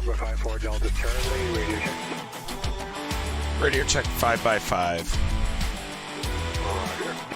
November 54 Delta Charlie, radio check. Radio check 5x5. Roger.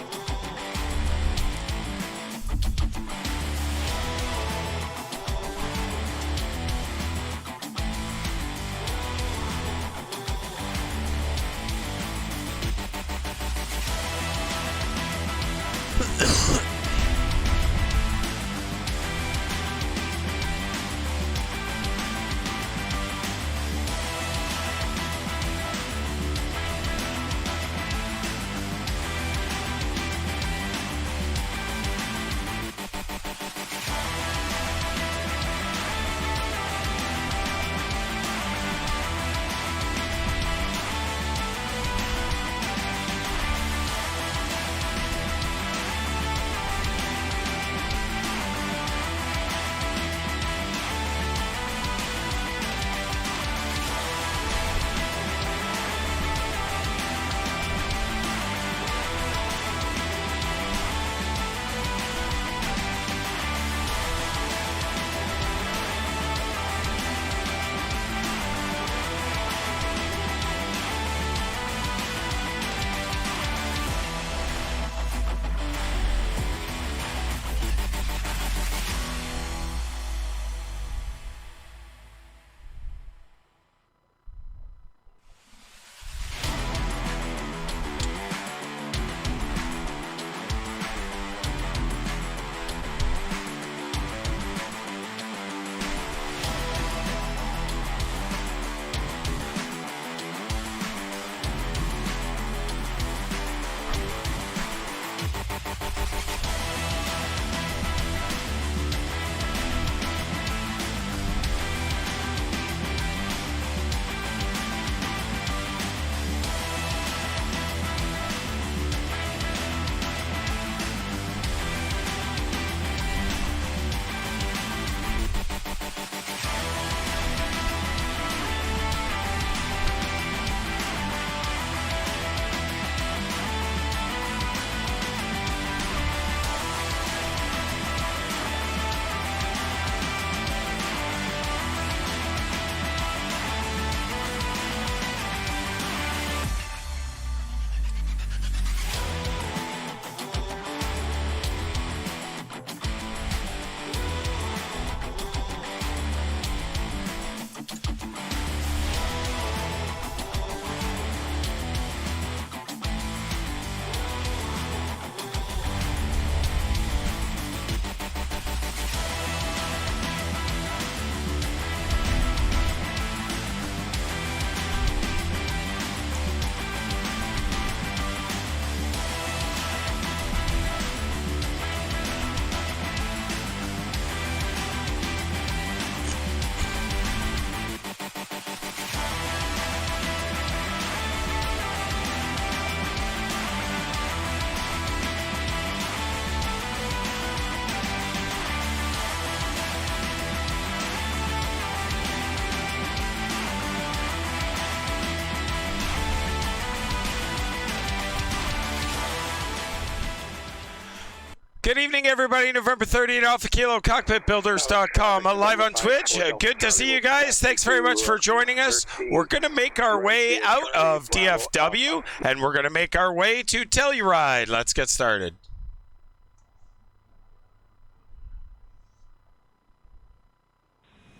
Good evening, everybody. November 30th, Alpha Kilo, Cockpitbuilders.com. Live on Twitch. Good to see you guys. Thanks very much for joining us. We're going to make our way out of DFW, and we're going to make our way to Telluride. Let's get started.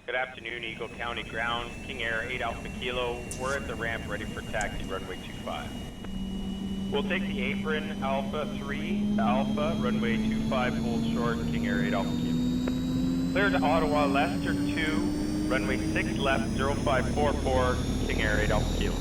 Good afternoon, Eagle County Ground, KingAir 8 Alpha Kilo. We're at the ramp ready for taxi, runway 25. We'll take the apron, Alpha 3, Alpha, runway 25, hold short, KingAir 8 Alpha Kilo. Clear to Ottawa, Leicester 2, runway 6 left, 0544, KingAir 8 Alpha Kilo.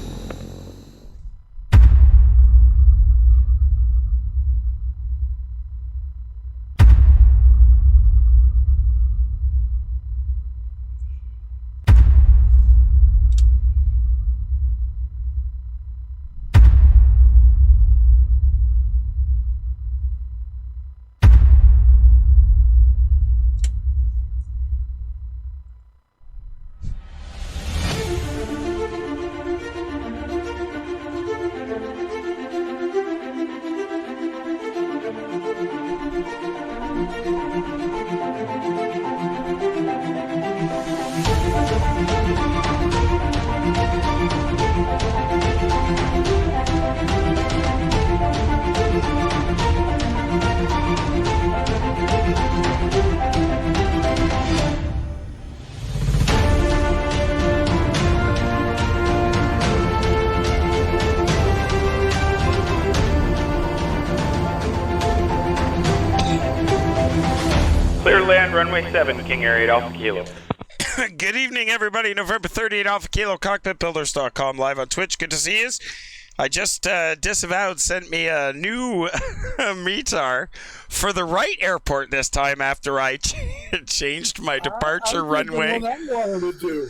Clear land, runway 7, King Air 8 Alpha Kilo. Good evening, everybody. November 30th, Alpha Kilo, Cockpitbuilders.com, live on Twitch. Good to see you. I just disavowed sent me a new METAR for the right airport this time after I changed my departure runway. I wanted to do.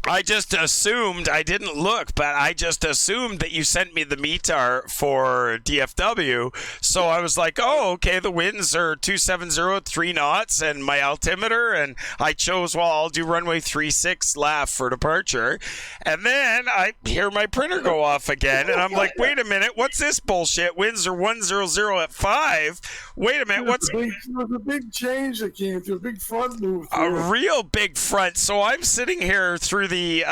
I just assumed, I didn't look, but I just assumed that you sent me the METAR for DFW. So I was like, oh, okay, the winds are 270 at 3 knots and my altimeter. And I chose, well, I'll do runway 36 left for departure. And then I hear my printer go off again. And I'm like, wait a minute, what's this bullshit? Winds are 100 at 5. Wait a minute, what's... There was a big change that came through, a big front move. A real big front. So I'm sitting here through the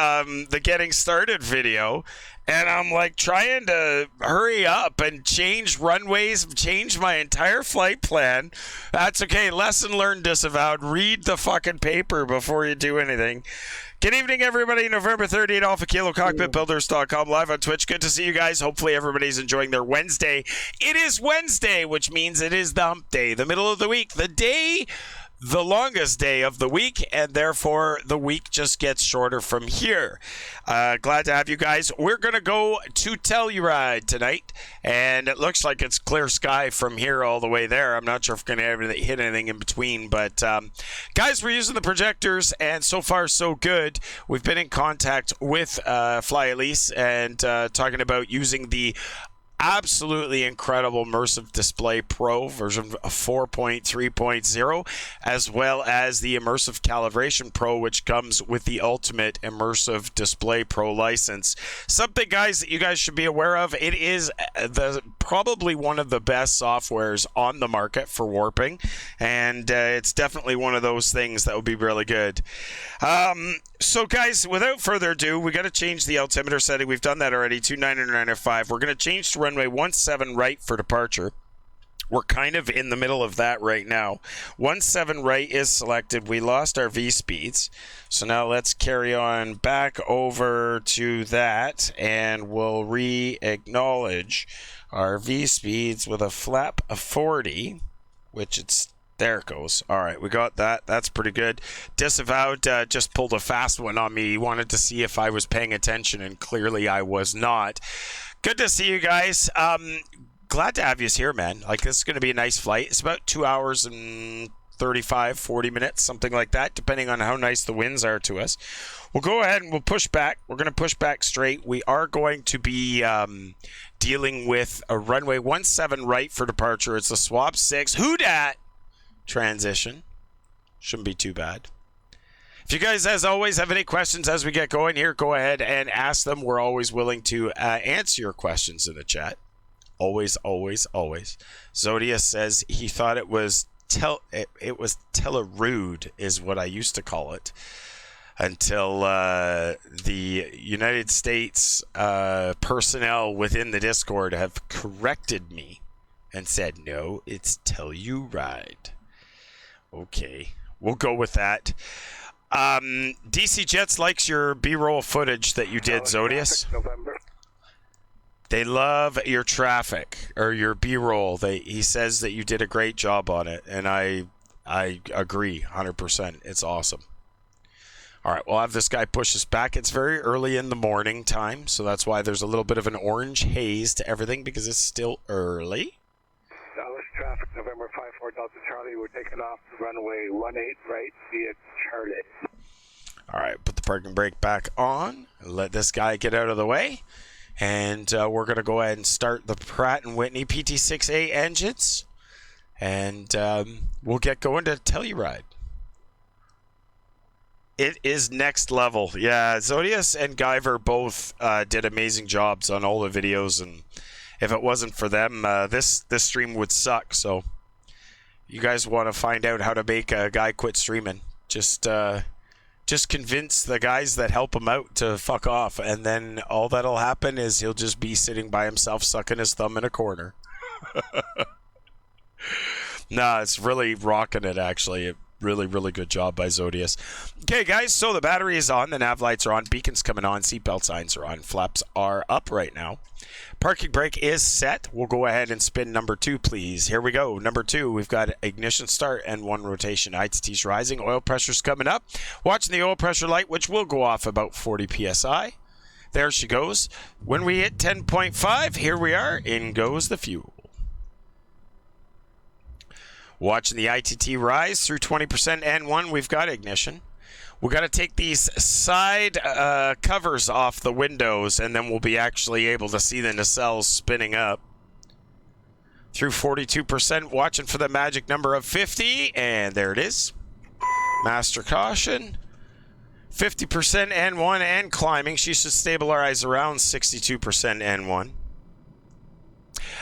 getting started video, and I'm like trying to hurry up and change runways, change my entire flight plan. That's okay. Lesson learned, disavowed. Read the fucking paper before you do anything. Good evening, everybody. November 30th, Alpha Kilo, Cockpitbuilders.com, live on Twitch. Good to see you guys. Hopefully everybody's enjoying their Wednesday. It is Wednesday, which means it is the hump day, the middle of the week, the longest day of the week, and therefore the week just gets shorter from here. Glad to have you guys. We're going to go to Telluride tonight, and it looks like it's clear sky from here all the way there. I'm not sure if we're going to hit anything in between, but guys, we're using the projectors, and so far so good. We've been in contact with Fly Elise and talking about using the absolutely incredible Immersive Display Pro version 4.3.0, as well as the Immersive Calibration Pro, which comes with the Ultimate Immersive Display Pro license. Something, guys, that you guys should be aware of. It is probably one of the best softwares on the market for warping, and it's definitely one of those things that would be really good. So, guys, without further ado, we got to change the altimeter setting. We've done that already, 2995. We're going to change to runway 17 right for departure. We're kind of in the middle of that right now. 17 right is selected. We lost our V speeds. So now let's carry on back over to that, and we'll re-acknowledge our V speeds with a flap of 40, which it's... There it goes. All right, we got that. That's pretty good. Disavowed just pulled a fast one on me. He wanted to see if I was paying attention, and clearly I was not. Good to see you guys. Glad to have you here, man. Like, this is going to be a nice flight. It's about 2 hours and 35, 40 minutes, something like that, depending on how nice the winds are to us. We'll go ahead and we'll push back. We're going to push back straight. We are going to be dealing with a runway 17 right for departure. It's a swap 6. Who dat? Transition. Shouldn't be too bad. If you guys, as always, have any questions as we get going here, go ahead and ask them. We're always willing to answer your questions in the chat. Always, always, always. Zodius says he thought it was Telerude is what I used to call it, until the United States personnel within the Discord have corrected me and said, no, it's Telluride. Okay, we'll go with that. DC Jets likes your B-roll footage that you did, Zodius. They love your traffic or your B-roll. He says that you did a great job on it, and I agree 100%. It's awesome. All right, we'll have this guy push us back. It's very early in the morning time, so that's why there's a little bit of an orange haze to everything, because it's still early. Dallas traffic, November 54 Delta Charlie. We're taking off runway 18 right via Charlie. All right, put the parking brake back on. Let this guy get out of the way. And we're going to go ahead and start the Pratt & Whitney PT6A engines. And we'll get going to Telluride. It is next level. Yeah, Zodius and Guyver both did amazing jobs on all the videos, and if it wasn't for them, this stream would suck. So you guys want to find out how to make a guy quit streaming, just convince the guys that help him out to fuck off, and then all that'll happen is he'll just be sitting by himself sucking his thumb in a corner. Nah, it's really rocking it, actually. Really, really good job by Zodius. Okay, guys, so the battery is on. The nav lights are on. Beacons coming on. Seatbelt signs are on. Flaps are up right now. Parking brake is set. We'll go ahead and spin number 2, please. Here we go. Number 2, we've got ignition start and 1 rotation. ITT's rising. Oil pressure's coming up. Watching the oil pressure light, which will go off about 40 psi. There she goes. When we hit 10.5, here we are. In goes the fuel. Watching the ITT rise through 20% N1, we've got ignition. We've got to take these side covers off the windows, and then we'll be actually able to see the nacelles spinning up. Through 42%, watching for the magic number of 50, and there it is. Master caution. 50% N1 and climbing. She should stabilize around 62% N1.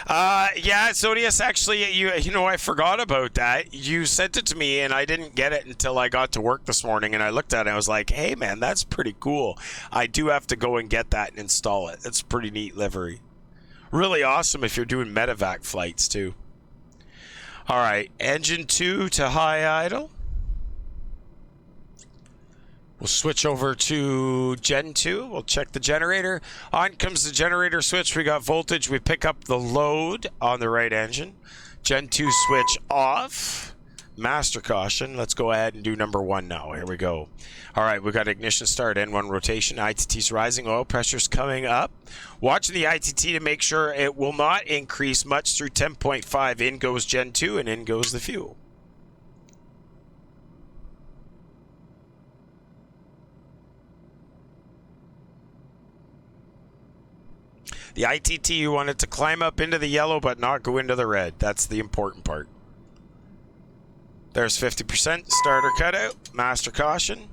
Yeah, Zodius, actually, you know, I forgot about that. You sent it to me, and I didn't get it until I got to work this morning, and I looked at it, and I was like, hey, man, that's pretty cool. I do have to go and get that and install it. It's a pretty neat livery. Really awesome if you're doing medevac flights, too. All right, engine 2 to high idle. We'll switch over to Gen 2. We'll check the generator. On comes the generator switch. We got voltage. We pick up the load on the right engine. Gen 2 switch off. Master caution. Let's go ahead and do number 1 now. Here we go. All right, we got ignition start, N1 rotation. ITT's rising. Oil pressure's coming up. Watching the ITT to make sure it will not increase much through 10.5. In goes Gen 2 and in goes the fuel. The ITT, you want it to climb up into the yellow but not go into the red. That's the important part. There's 50%. Starter cutout. Master caution.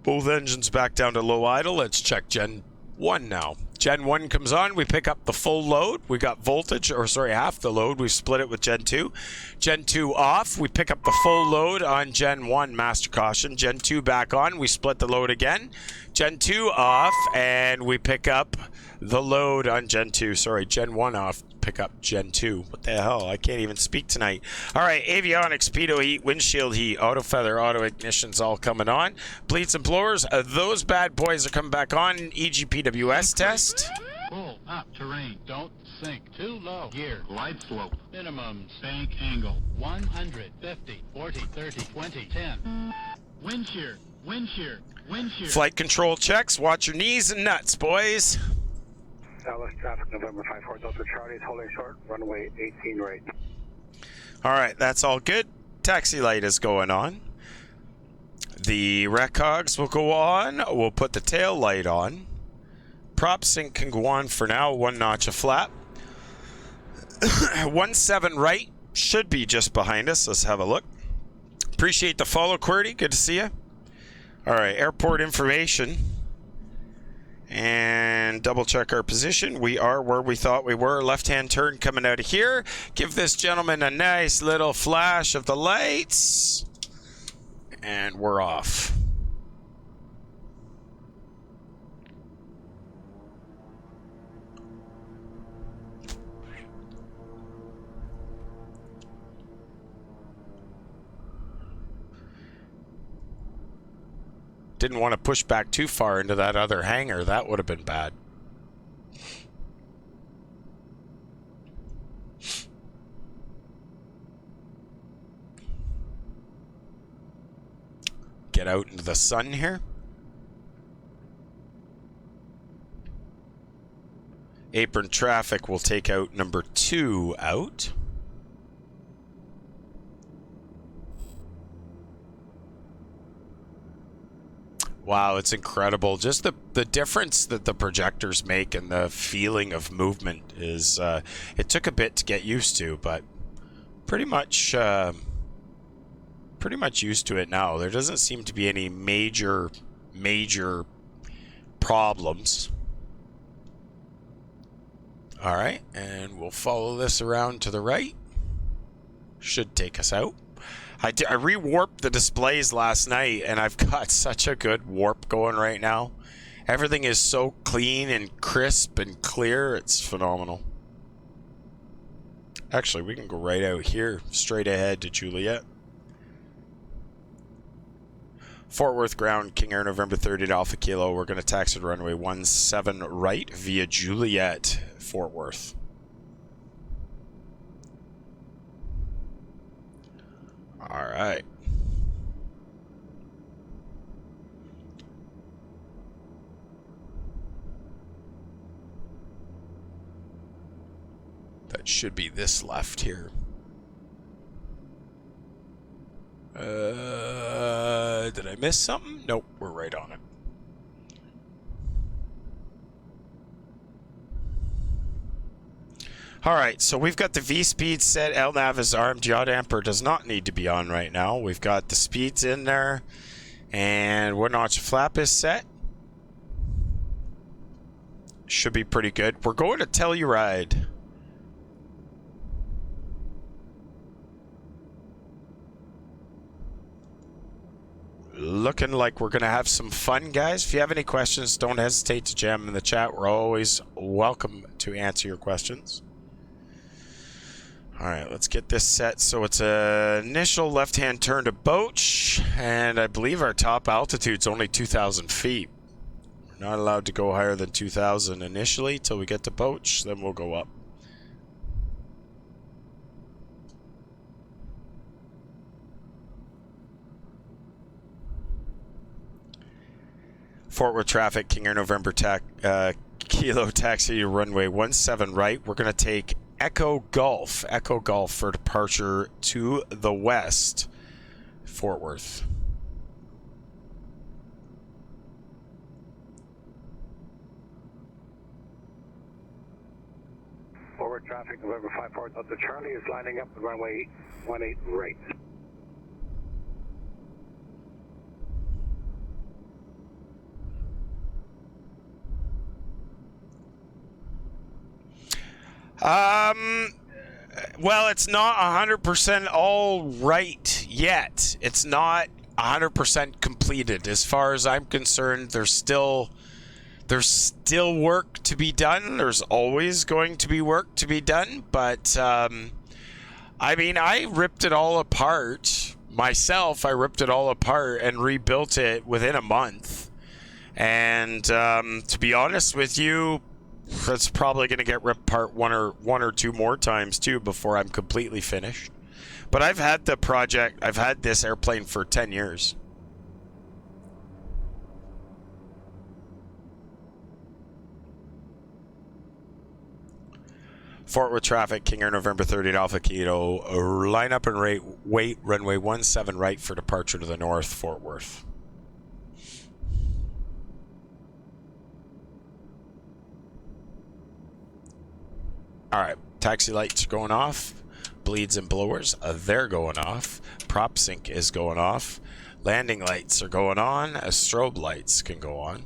Both engines back down to low idle. Let's check Gen 1 now. Gen 1 comes on. We pick up the full load. We got voltage, or sorry, half the load. We split it with Gen 2. Gen 2 off. We pick up the full load on Gen 1. Master caution. Gen 2 back on. We split the load again. Gen 2 off, and we pick up the load on Gen 2. Sorry, Gen 1 off. Pick up Gen 2. What the hell? I can't even speak tonight. All right, avionics, pitot heat, windshield heat, auto feather, auto ignitions all coming on. Bleeds and blowers, those bad boys are coming back on. EGPWS test. Pull up terrain. Don't sink. Too low. Gear. Glide slope. Minimum bank angle. 150. 40. 30. 20. 10. Wind shear. Wind shear. Wind shear. Flight control checks. Watch your knees and nuts, boys. Southwest traffic, November 54 Delta Charlie is holding short, runway 18 right. All right, that's all good. Taxi light is going on. The recogs will go on. We'll put the tail light on. Prop sync can go on for now. 1 notch of flap. 17 right should be just behind us. Let's have a look. Appreciate the follow, QWERTY. Good to see you. All right, airport information. And double check our position. We are where we thought we were. Left-hand turn coming out of here. Give this gentleman a nice little flash of the lights. And we're off. Didn't want to push back too far into that other hangar. That would have been bad. Get out into the sun here. Apron traffic will take out number 2 out. Wow, it's incredible. Just the difference that the projectors make and the feeling of movement is, it took a bit to get used to, but pretty much used to it now. There doesn't seem to be any major problems. All right, and we'll follow this around to the right. Should take us out. I rewarped the displays last night, and I've got such a good warp going right now. Everything is so clean and crisp and clear. It's phenomenal. Actually, we can go right out here, straight ahead to Juliet. Fort Worth ground, King Air, November 30 to Alpha Kilo. We're going to taxi to runway 17 right via Juliet, Fort Worth. All right. That should be this left here. Did I miss something? Nope, we're right on it. Alright, so we've got the V-speed set. LNAV is armed. Yaw damper does not need to be on right now. We've got the speeds in there. And one notch flap is set. Should be pretty good. We're going to Telluride. Looking like we're going to have some fun, guys. If you have any questions, don't hesitate to jam in the chat. We're always welcome to answer your questions. All right, let's get this set. So it's an initial left-hand turn to Boch, and I believe our top altitude's only 2,000 feet. We're not allowed to go higher than 2,000 initially till we get to Boch, then we'll go up. Fort Worth traffic, King Air November Kilo taxi to runway 17 right. We're going to take Echo Golf for departure to the west, Fort Worth. Forward traffic, November 54 Delta Charlie is lining up at runway 18 right. Well, it's not 100% all right yet. It's not 100% completed. As far as I'm concerned, there's still work to be done. There's always going to be work to be done. But, I mean, I ripped it all apart myself. I ripped it all apart and rebuilt it within a month. And, to be honest with you, that's probably going to get ripped apart one or two more times too before I'm completely finished. But I've had the project, I've had this airplane for 10 years. Fort Worth traffic, King Air November 30 Alpha Kilo. Line up and wait runway 17 right for departure to the north, Fort Worth. All right, taxi lights are going off. Bleeds and blowers, they're going off. Prop sync is going off. Landing lights are going on. Strobe lights can go on.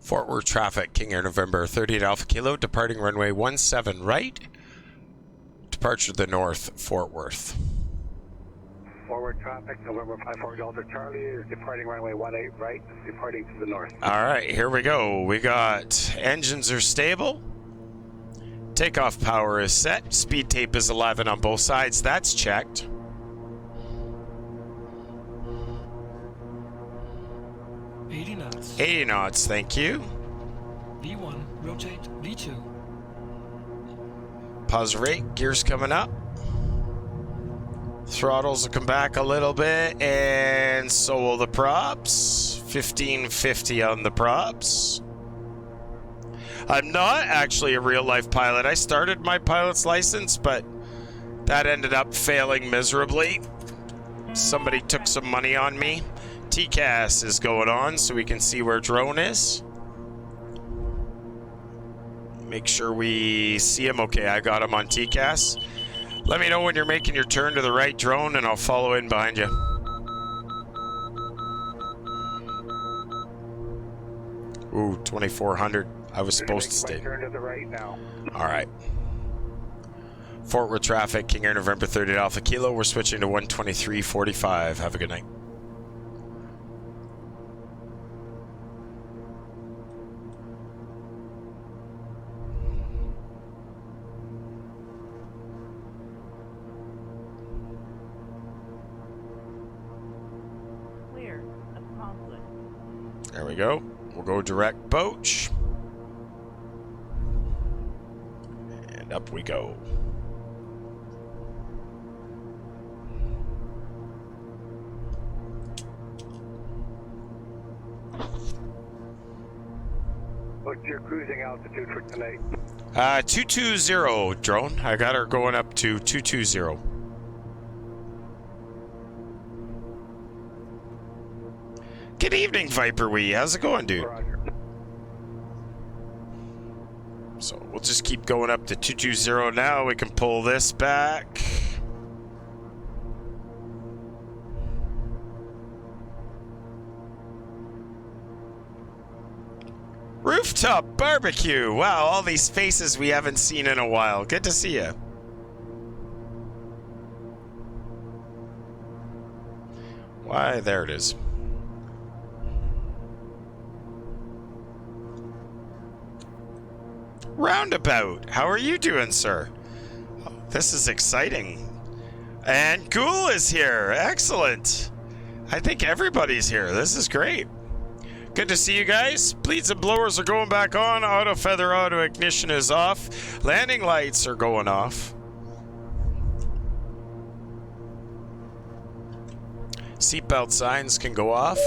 Fort Worth traffic, King Air November 30 Alpha Kilo, departing runway 17 right. Departure to the north, Fort Worth. Forward traffic, November 54 Delta Charlie is departing runway 18 right, departing to the north. All right, here we go. We got engines are stable. Takeoff power is set. Speed tape is 11 on both sides. That's checked. knots. 80 knots, thank you. V1, rotate, V2. Pause rate, gears coming up. Throttles will come back a little bit, and so will the props. 1550 on the props. I'm not actually a real-life pilot. I started my pilot's license, but that ended up failing miserably. Somebody took some money on me. TCAS is going on so we can see where drone is. Make sure we see him. Okay, I got him on TCAS. Let me know when you're making your turn to the right, drone, and I'll follow in behind you. Ooh, 2400. I was supposed to stay. Turn to the right now. All right. Fort Worth traffic, KingAir November 30 Alpha Kilo. We're switching to 123.45. Have a good night. Clear. Accomplished. There we go. We'll go direct Boach. And up we go. What's your cruising altitude for tonight? 220 drone. I got her going up to 220. Good evening, Viper Wee. How's it going, dude? Roger. So we'll just keep going up to 220 now. We can pull this back. Rooftop barbecue. Wow, all these faces we haven't seen in a while. Good to see you. Why, there it is. Roundabout. How are you doing, sir? Oh, this is exciting. And Ghoul is here. Excellent. I think everybody's here. This is great. Good to see you guys. Bleeds and blowers are going back on. Auto feather auto ignition is off. Landing lights are going off. Seatbelt signs can go off.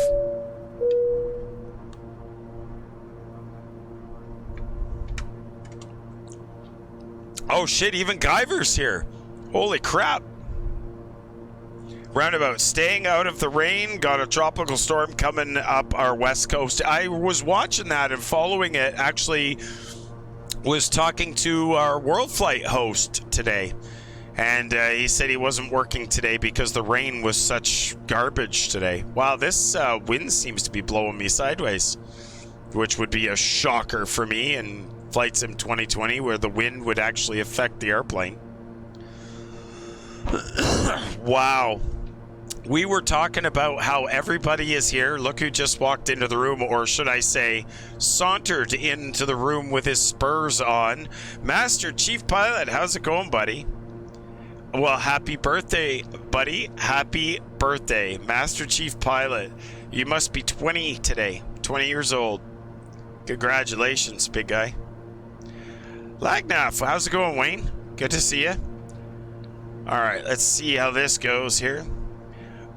Oh shit, even Guyver's here. Holy crap. Roundabout, staying out of the rain. Got a tropical storm coming up our west coast. I was watching that and following it. Actually was talking to our World Flight host today. And he said he wasn't working today because the rain was such garbage today. Wow, this wind seems to be blowing me sideways, which would be a shocker for me in Flight Sim 2020 where the wind would actually affect the airplane. Wow. We were talking about how everybody is here. Look who just walked into the room, or should I say, sauntered into the room with his spurs on. Master Chief Pilot, how's it going, buddy? Well, happy birthday, buddy. Happy birthday, Master Chief Pilot. You must be 20 today, 20 years old. Congratulations, big guy. Lagnaf, how's it going, Wayne? Good to see you. All right, let's see how this goes here.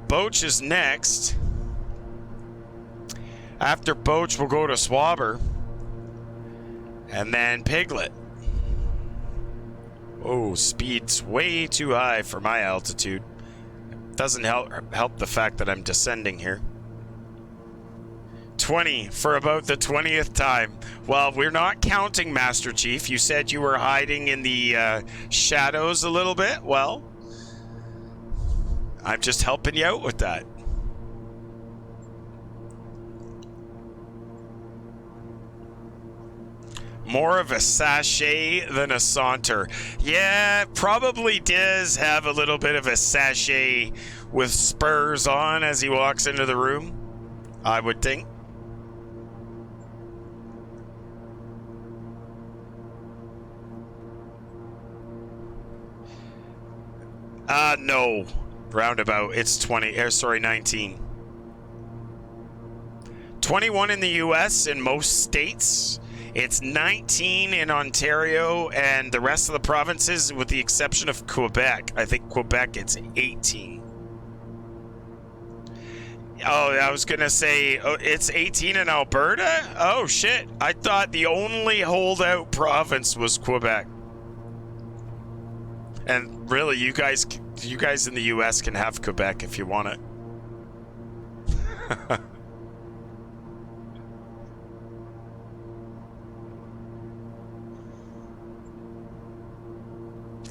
Boach is next. After Boach, we'll go to Swabber. And then Piglet. Oh, speed's way too high for my altitude. Doesn't help the fact that I'm descending here. 20 for about the 20th time. Well, we're not counting, Master Chief. You said you were hiding in the shadows a little bit. Well, I'm just helping you out with that. More of a sachet than a saunter. Yeah, probably does have a little bit of a sachet with spurs on as he walks into the room, I would think. No. Roundabout, it's 19. 21 in the US in most states. It's 19 in Ontario and the rest of the provinces, with the exception of Quebec. I think Quebec, it's 18. Oh, I was going to say, it's 18 in Alberta? Oh, shit. I thought the only holdout province was Quebec. And really, you guys in the US can have Quebec if you want it.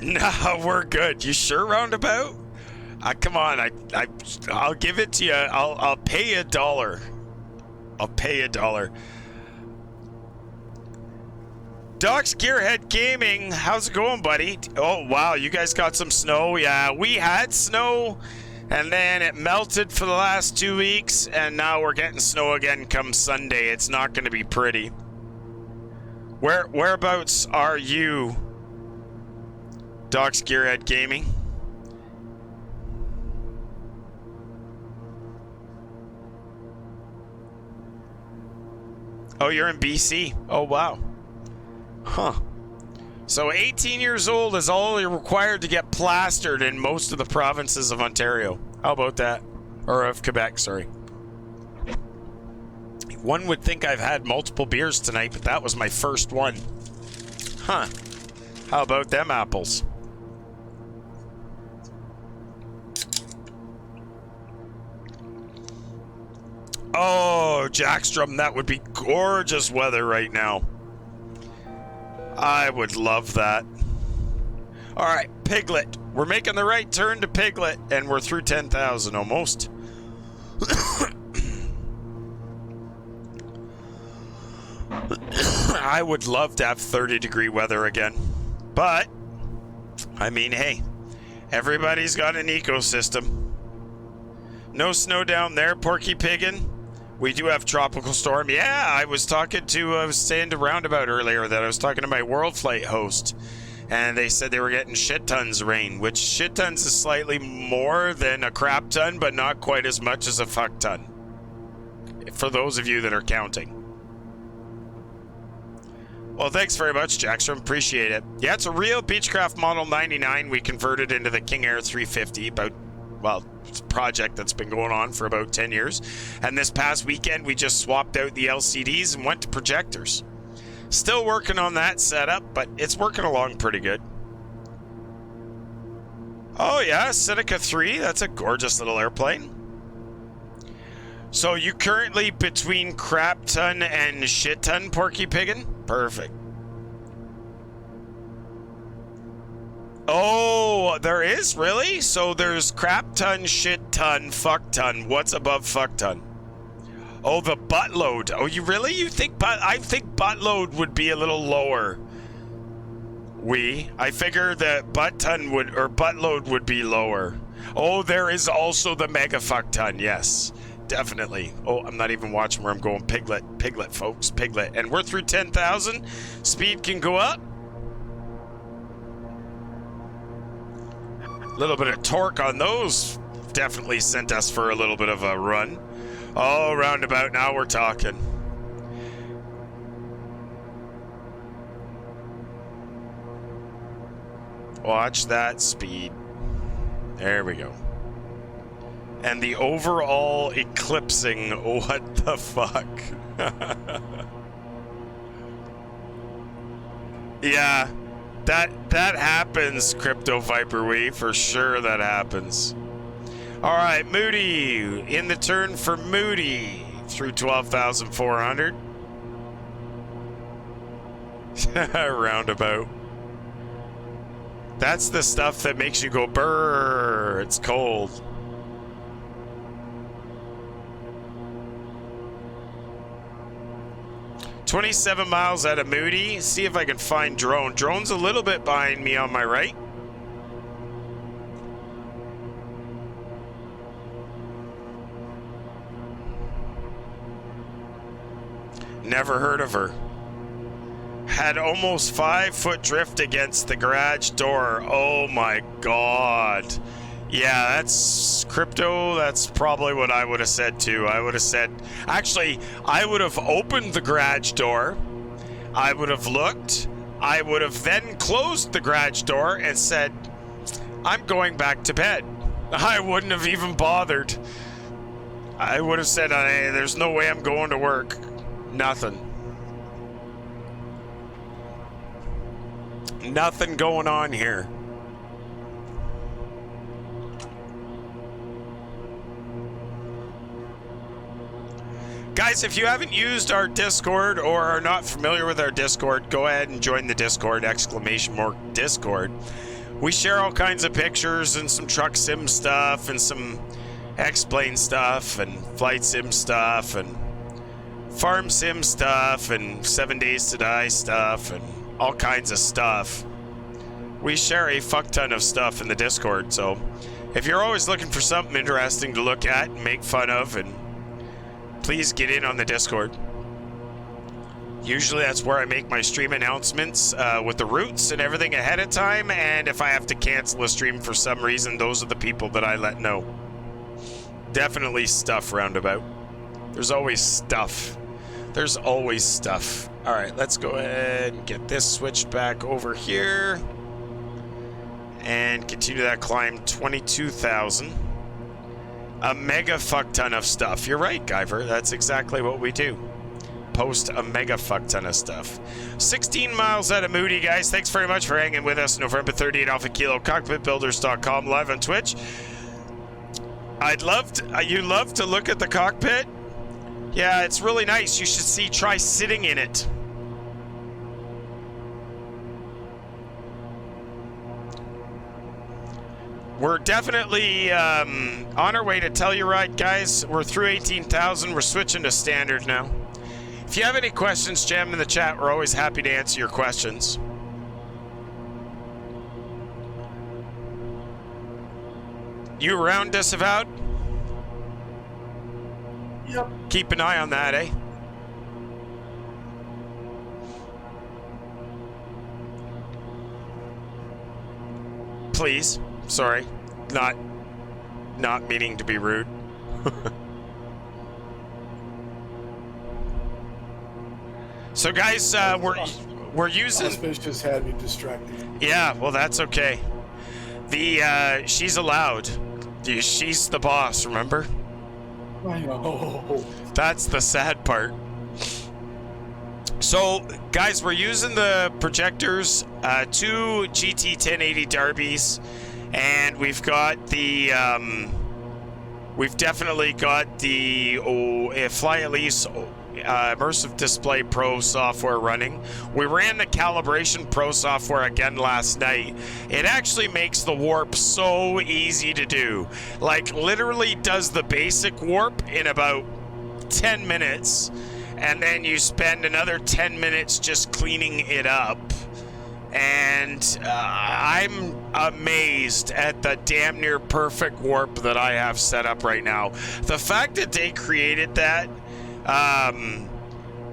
No, we're good. You sure, Roundabout? Come on, I'll give it to you. I'll pay $1. I'll pay $1. Doc's Gearhead Gaming, how's it going, buddy? Oh, wow, you guys got some snow? Yeah, we had snow, and then it melted for the last 2 weeks, and now we're getting snow again come Sunday. It's not going to be pretty. Whereabouts are you, Doc's Gearhead Gaming? Oh, you're in BC. Oh, wow. Huh. So 18 years old is all you're required to get plastered in most of the provinces of Ontario. How about that? Or of Quebec, sorry. One would think I've had multiple beers tonight, but that was my first one. Huh. How about them apples? Oh, Jackstrom, that would be gorgeous weather right now. I would love that. All right, Piglet. We're making the right turn to Piglet, and we're through 10,000 almost. I would love to have 30-degree weather again. But, I mean, hey, everybody's got an ecosystem. No snow down there, Porky Piggin. We do have tropical storm. Yeah, I was saying to Roundabout earlier that I was talking to my World Flight host, and they said they were getting shit tons of rain, which shit tons is slightly more than a crap ton, but not quite as much as a fuck ton. For those of you that are counting. Well, thanks very much, Jackson. Appreciate it. Yeah, it's a real Beechcraft Model 99 we converted into the KingAir 350 it's a project that's been going on for about 10 years. And this past weekend, we just swapped out the LCDs and went to projectors. Still working on that setup, but it's working along pretty good. Oh yeah, Seneca 3, that's a gorgeous little airplane. So you currently between crap ton and shit ton, Porky Piggin? Perfect. Oh, there is? Really? So there's crap ton, shit ton, fuck ton. What's above fuck ton? Oh, the butt load. Oh, you really? You think I think butt load would be a little lower. I figure that butt load would be lower. Oh, there is also the mega fuck ton. Yes, definitely. Oh, I'm not even watching where I'm going. Piglet, folks, Piglet. And we're through 10,000. Speed can go up. A little bit of torque on those definitely sent us for a little bit of a run. Oh, roundabout, now we're talking. Watch that speed. There we go. And the overall eclipsing, what the fuck? Yeah. That happens, Crypto Viper Wee, for sure that happens. All right, Moody, in the turn for Moody, through 12,400. Roundabout. That's the stuff that makes you go brrr, it's cold. $27 miles out of Moody. See if I can find Drone. Drone's a little bit behind me on my right. Never heard of her. Had almost 5-foot drift against the garage door. Oh my God. Yeah, that's Crypto. That's probably what I would have said too. I would have said, actually, I would have opened the garage door. I would have looked. I would have then closed the garage door and said, I'm going back to bed. I wouldn't have even bothered. I would have said, hey, there's no way I'm going to work. Nothing. Nothing going on here. Guys, if you haven't used our Discord or are not familiar with our Discord, go ahead and join the Discord, !Discord. We share all kinds of pictures and some truck sim stuff and some X-Plane stuff and flight sim stuff and farm sim stuff and 7 Days to Die stuff and all kinds of stuff. We share a fuck ton of stuff in the Discord, so if you're always looking for something interesting to look at and make fun of, and please get in on the Discord. Usually that's where I make my stream announcements with the routes and everything ahead of time, and if I have to cancel a stream for some reason, those are the people that I let know. Definitely stuff roundabout. There's always stuff. There's always stuff. All right, let's go ahead and get this switched back over here and continue that climb. 22,000. A mega fuck ton of stuff. You're right, Guyver. That's exactly what we do. Post a mega fuck ton of stuff. 16 miles out of Moody, guys. Thanks very much for hanging with us. November 38 Alpha Kilo, Cockpitbuilders.com, live on Twitch. You love to look at the cockpit? Yeah, it's really nice. You should try sitting in it. We're definitely on our way to Telluride, guys. We're through 18,000. We're switching to standard now. If you have any questions, jam in the chat. We're always happy to answer your questions. You around, Disavowed? Yep. Keep an eye on that, eh? Please. Sorry. Not meaning to be rude. So guys, we're using... Fish just had me distracted. Yeah, well, that's okay. She's allowed. She's the boss, remember? I know. That's the sad part. So, guys, we're using the projectors, 2 GT 1080 Darbys, and we've got the, we've definitely got the Fly Elise Immersive Display Pro software running. We ran the Calibration Pro software again last night. It actually makes the warp so easy to do. Like, literally does the basic warp in about 10 minutes, and then you spend another 10 minutes just cleaning it up. And I'm amazed at the damn near perfect warp that I have set up right now. The fact that they created that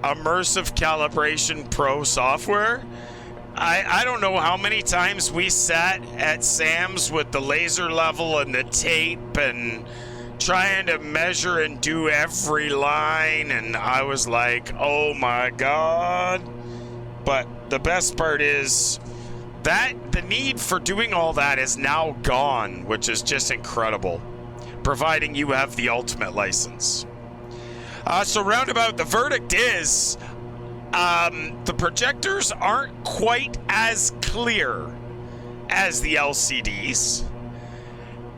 Immersive Calibration Pro software, I don't know how many times we sat at Sam's with the laser level and the tape and trying to measure and do every line, and I was like, oh my god. But the best part is that the need for doing all that is now gone, which is just incredible, providing you have the ultimate license. So roundabout, the verdict is the projectors aren't quite as clear as the LCDs,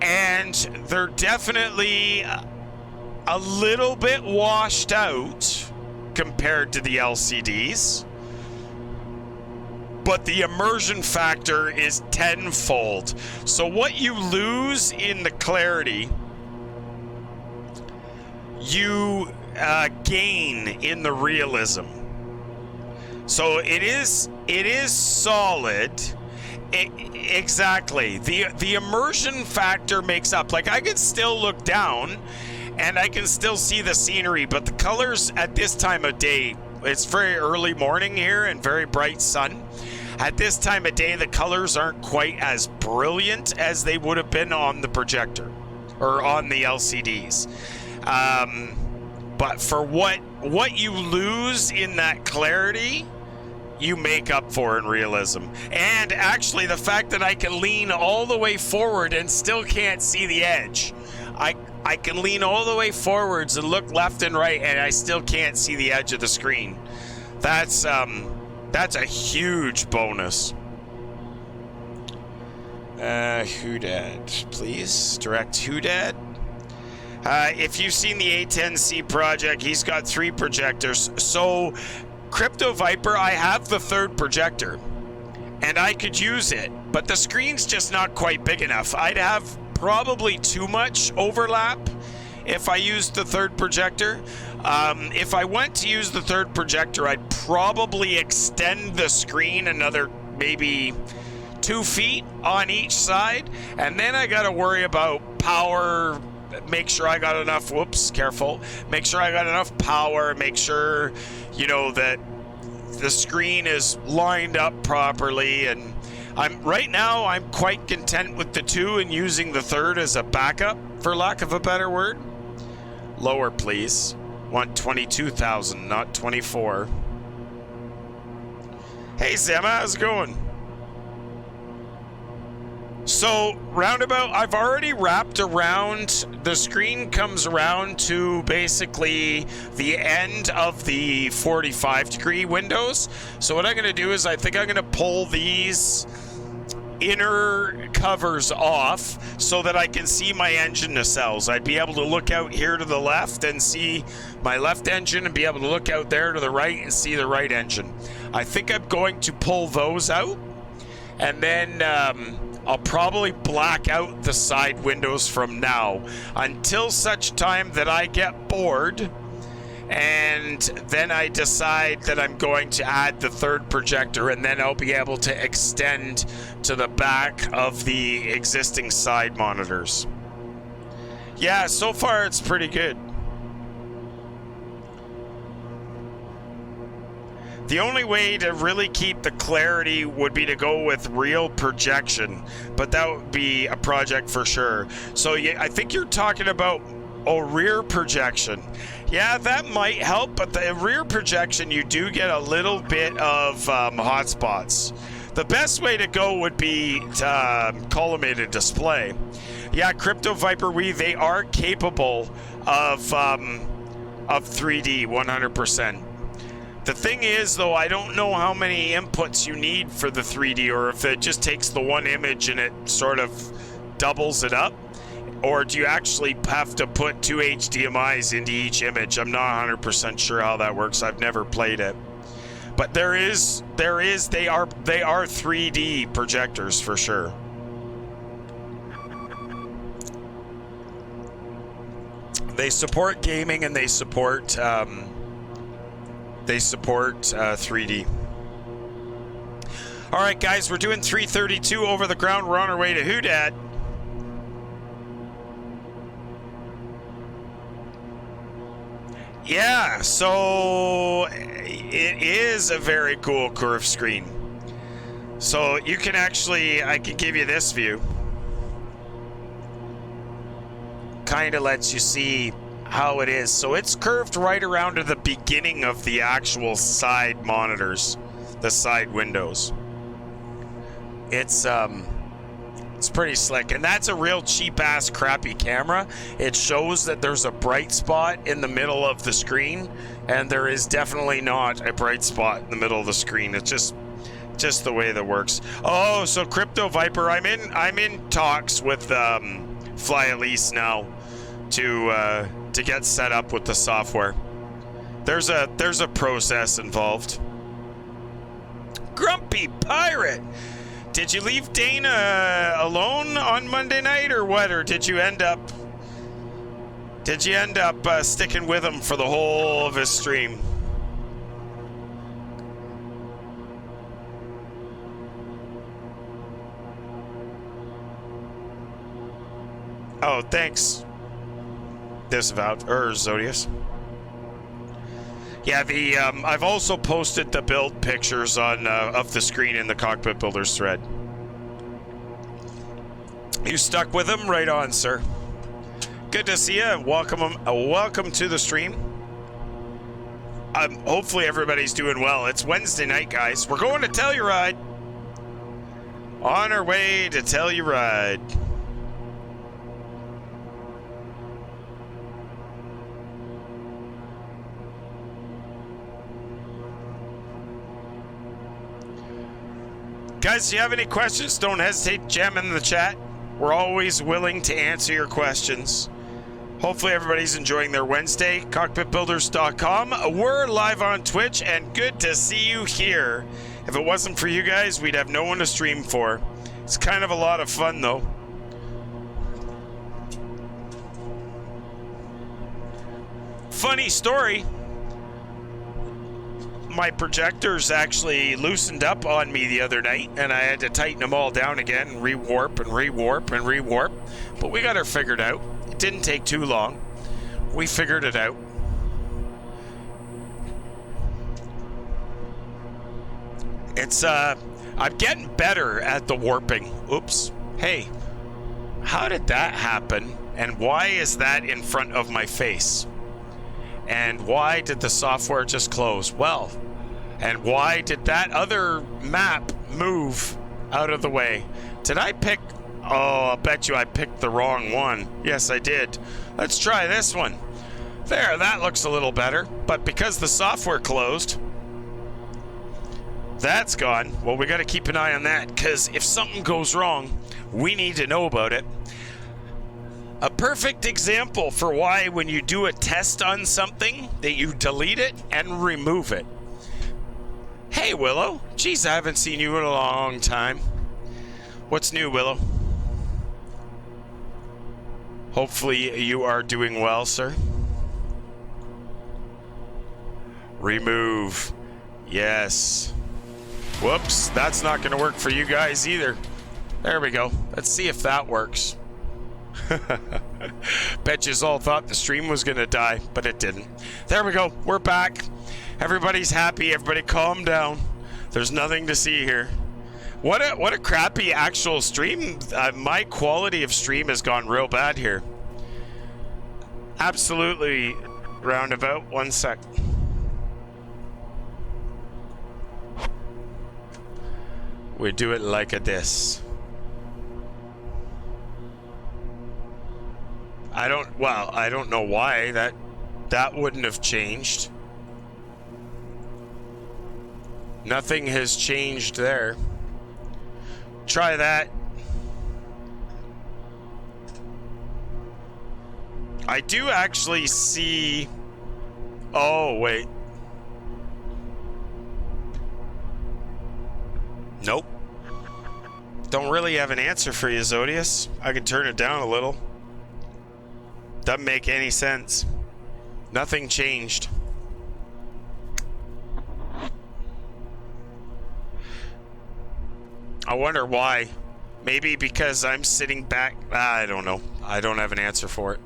and they're definitely a little bit washed out compared to the LCDs, but the immersion factor is tenfold. So what you lose in the clarity, you gain in the realism. So it is solid. Exactly. The immersion factor makes up. Like, I can still look down and I can still see the scenery, but the colors at this time of day, it's very early morning here and very bright sun. At this time of day, the colors aren't quite as brilliant as they would have been on the projector or on the LCDs. But for what you lose in that clarity, you make up for in realism. And actually, the fact that I can lean all the way forward and still can't see the edge. I can lean all the way forwards and look left and right, and I still can't see the edge of the screen. That's a huge bonus. Hoodad, please. Direct Hoodad. If you've seen the A10C project, he's got 3 projectors. So, Crypto Viper, I have the 3rd projector. and I could use it, but the screen's just not quite big enough. I'd have probably too much overlap if I used the third projector. If I went to use the third projector, I'd probably extend the screen another maybe 2 feet on each side, and then I got to worry about power. Make sure I got enough, make sure I got enough power, make sure, you know, that the screen is lined up properly. And right now I'm quite content with the 2 and using the third as a backup, for lack of a better word. Lower, please. Want 22,000, not 24. Hey, Sam, how's it going? So, roundabout, I've already wrapped around. The screen comes around to basically the end of the 45-degree windows. So what I'm going to do is I think I'm going to pull these inner covers off so that I can see my engine nacelles. I'd be able to look out here to the left and see my left engine, and be able to look out there to the right and see the right engine. I think I'm going to pull those out, and then I'll probably black out the side windows from now until such time that I get bored, and then I decide that I'm going to add the third projector, and then I'll be able to extend to the back of the existing side monitors. Yeah, so far it's pretty good. The only way to really keep the clarity would be to go with real projection, but that would be a project for sure. So yeah, I think you're talking about rear projection. Yeah, that might help, but the rear projection, you do get a little bit of hotspots. The best way to go would be collimated display. Yeah, Crypto Viper they are capable of 3D 100%. The thing is, though, I don't know how many inputs you need for the 3D, or if it just takes the one image and it sort of doubles it up, or do you actually have to put 2 HDMIs into each image? I'm not 100% sure how that works. I've never played it. But they are 3D projectors for sure. They support gaming, and they support 3D. All right, guys, we're doing 332 over the ground. We're on our way to Houdat. Yeah, so it is a very cool curved screen. So you can actually, I can give you this view. Kind of lets you see how it is. So it's curved right around to the beginning of the actual side monitors, the side windows. It's pretty slick, and that's a real cheap ass crappy camera. It shows that there's a bright spot in the middle of the screen, and there is definitely not a bright spot in the middle of the screen. It's just the way that works. Oh, so Crypto Viper, I'm in talks with Fly Elise now to get set up with the software. There's a process involved. Grumpy Pirate, did you leave Dana alone on Monday night or what? Or did you end up sticking with him for the whole of his stream? Oh, thanks. Disavowed or Zodius. Yeah, I've also posted the build pictures on of the screen in the Cockpit Builders thread. You stuck with him? Right on, sir. Good to see you. Welcome to the stream. Hopefully everybody's doing well. It's Wednesday night, guys. We're going to Telluride. On our way to Telluride. Guys, if you have any questions, don't hesitate to jam in the chat. We're always willing to answer your questions. Hopefully everybody's enjoying their Wednesday. Cockpitbuilders.com. We're live on Twitch, and good to see you here If it wasn't for you guys, we'd have no one to stream for. It's kind of a lot of fun, though. Funny story. My projectors actually loosened up on me the other night, and I had to tighten them all down again and rewarp and rewarp and rewarp. But we got her figured out. It didn't take too long. We figured it out. It's, I'm getting better at the warping. Oops. Hey, how did that happen? And why is that in front of my face? And why did the software just close? Well, and why did that other map move out of the way? Did I pick... Oh, I'll bet you I picked the wrong one. Yes, I did. Let's try this one. There, that looks a little better. But because the software closed, that's gone. Well, we got to keep an eye on that, because if something goes wrong, we need to know about it. A perfect example for why when you do a test on something that you delete it and remove it. Hey, Willow. Geez, I haven't seen you in a long time. What's new, Willow? Hopefully you are doing well, sir. Remove. Yes. Whoops, that's not going to work for you guys either. There we go. Let's see if that works. Bet you all thought the stream was gonna die, but it didn't. There we go. We're back. Everybody's happy. Everybody calm down. There's nothing to see here. What a crappy actual stream. My quality of stream has gone real bad here. Absolutely roundabout. 1 sec. We do it like a this. I don't know why that wouldn't have changed. Nothing has changed there. Try that. I do actually see... Oh, wait. Nope. Don't really have an answer for you, Zodius. I can turn it down a little. Doesn't make any sense. Nothing changed. I wonder why. Maybe because I'm sitting back. I don't know. I don't have an answer for it.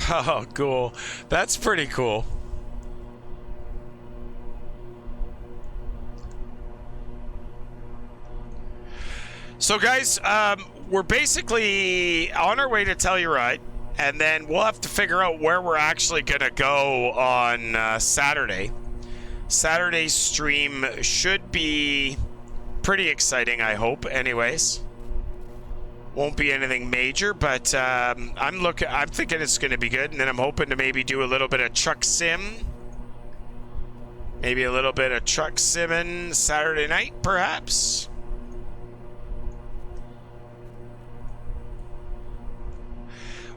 Oh, cool. That's pretty cool. So guys, we're basically on our way to Telluride, and then we'll have to figure out where we're actually gonna go on Saturday. Saturday's stream should be pretty exciting, I hope. Anyways, won't be anything major, but I'm thinking it's gonna be good, and then I'm hoping to maybe do a little bit of truck sim. Maybe a little bit of truck simming Saturday night, perhaps.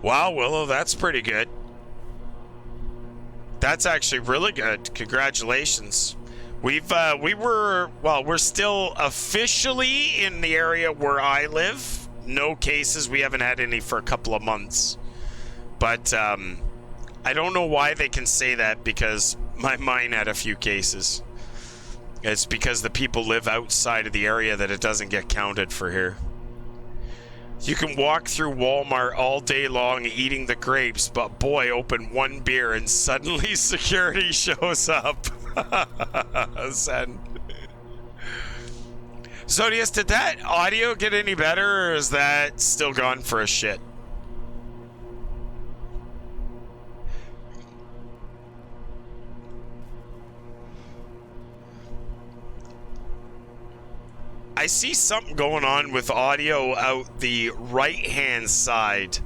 Wow, Willow, that's pretty good. That's actually really good. Congratulations. We're still officially in the area where I live. No cases. We haven't had any for a couple of months. But I don't know why they can say that, because mine had a few cases. It's because the people live outside of the area that it doesn't get counted for here. You can walk through Walmart all day long eating the grapes, but boy, open one beer and suddenly security shows up. Send. Zodius, did that audio get any better, or is that still gone for a shit? I see something going on with audio out the right-hand side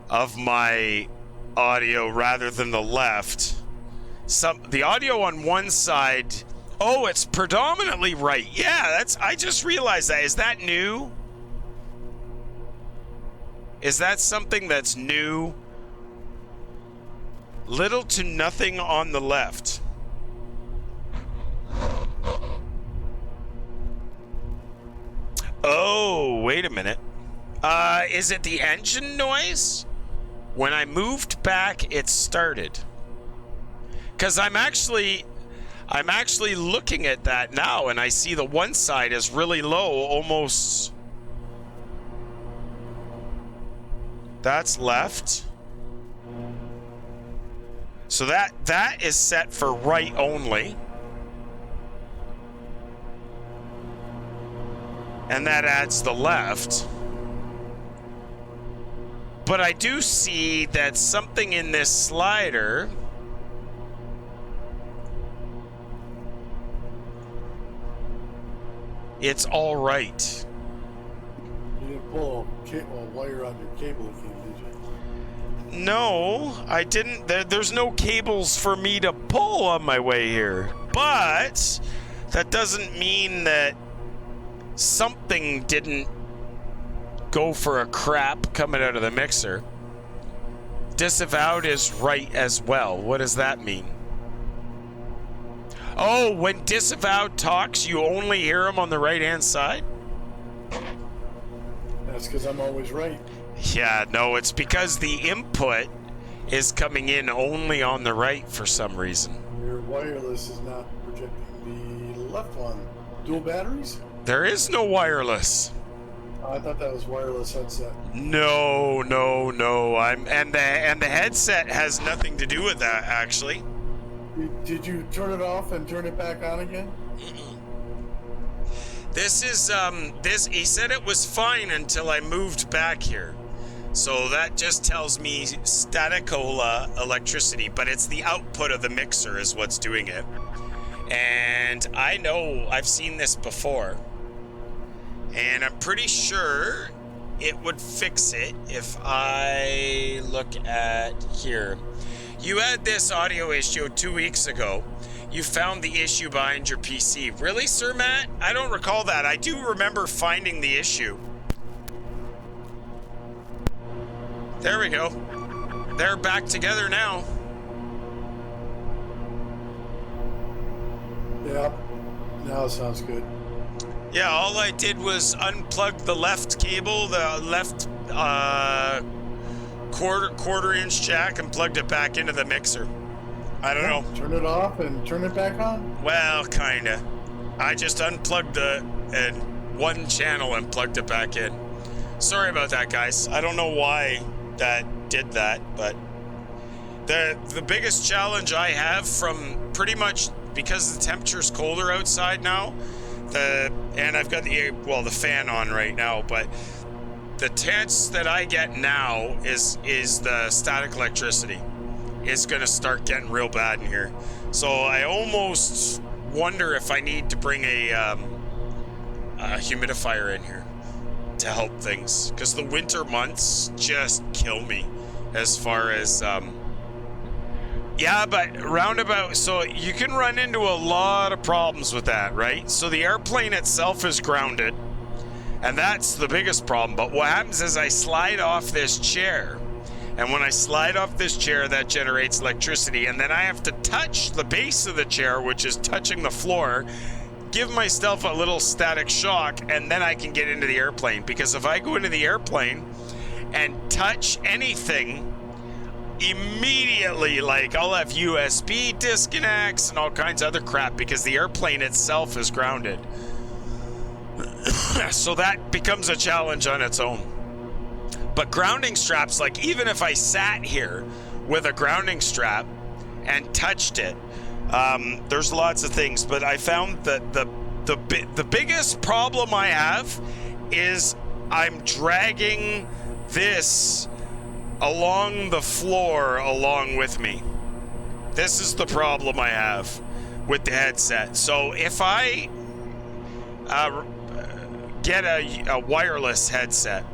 of my audio rather than the left. The audio on one side, oh, it's predominantly right. Yeah, I just realized that. Is that new? Is that something that's new? Little to nothing on the left. wait a minute. Is it the engine noise? When I moved back, it started. Because I'm actually looking at that now, and I see the one side is really low, almost. That's left. So that is set for right only. And that adds the left. But I do see that something in this slider it's all right. You didn't pull a wire on your cable again, did you? No, I didn't. There's no cables for me to pull on my way here. But that doesn't mean that something didn't go for a crap coming out of the mixer. Disavowed is right as well. What does that mean? Oh, when disavowed talks, you only hear him on the right-hand side? That's because I'm always right. Yeah, no, it's because the input is coming in only on the right for some reason. Your wireless is not projecting the left one. Dual batteries? There is no wireless. I thought that was wireless headset. No. And the headset has nothing to do with that, actually. Did you turn it off and turn it back on again? This is he said it was fine until I moved back here. So that just tells me staticola electricity, but it's the output of the mixer is what's doing it. And I know I've seen this before. And I'm pretty sure it would fix it if I look at here. You had this audio issue 2 weeks ago. You found the issue behind your PC. Really, Sir Matt? I don't recall that. I do remember finding the issue. There we go. They're back together now. Yeah. Now it sounds good. Yeah, all I did was unplug the left cable, the left quarter-inch jack, and plugged it back into the mixer. I don't know. Turn it off and turn it back on? Well, kinda. I just unplugged one channel and plugged it back in. Sorry about that, guys. I don't know why that did that, but the biggest challenge I have from pretty much because the temperature's colder outside now, and I've got the fan on right now, but the tense that I get now is the static electricity. It's gonna start getting real bad in here. So I almost wonder if I need to bring a humidifier in here to help things, because the winter months just kill me as far as yeah, but roundabout, so you can run into a lot of problems with that, right? So the airplane itself is grounded, and that's the biggest problem. But what happens is I slide off this chair, and when I slide off this chair, that generates electricity, and then I have to touch the base of the chair, which is touching the floor, give myself a little static shock, and then I can get into the airplane. Because if I go into the airplane and touch anything, immediately, like, I'll have USB disconnects and all kinds of other crap because the airplane itself is grounded. So that becomes a challenge on its own. But grounding straps, like, even if I sat here with a grounding strap and touched it, there's lots of things, but I found that the biggest problem I have is I'm dragging this along the floor along with me. This is the problem I have with the headset. So if I get a wireless headset,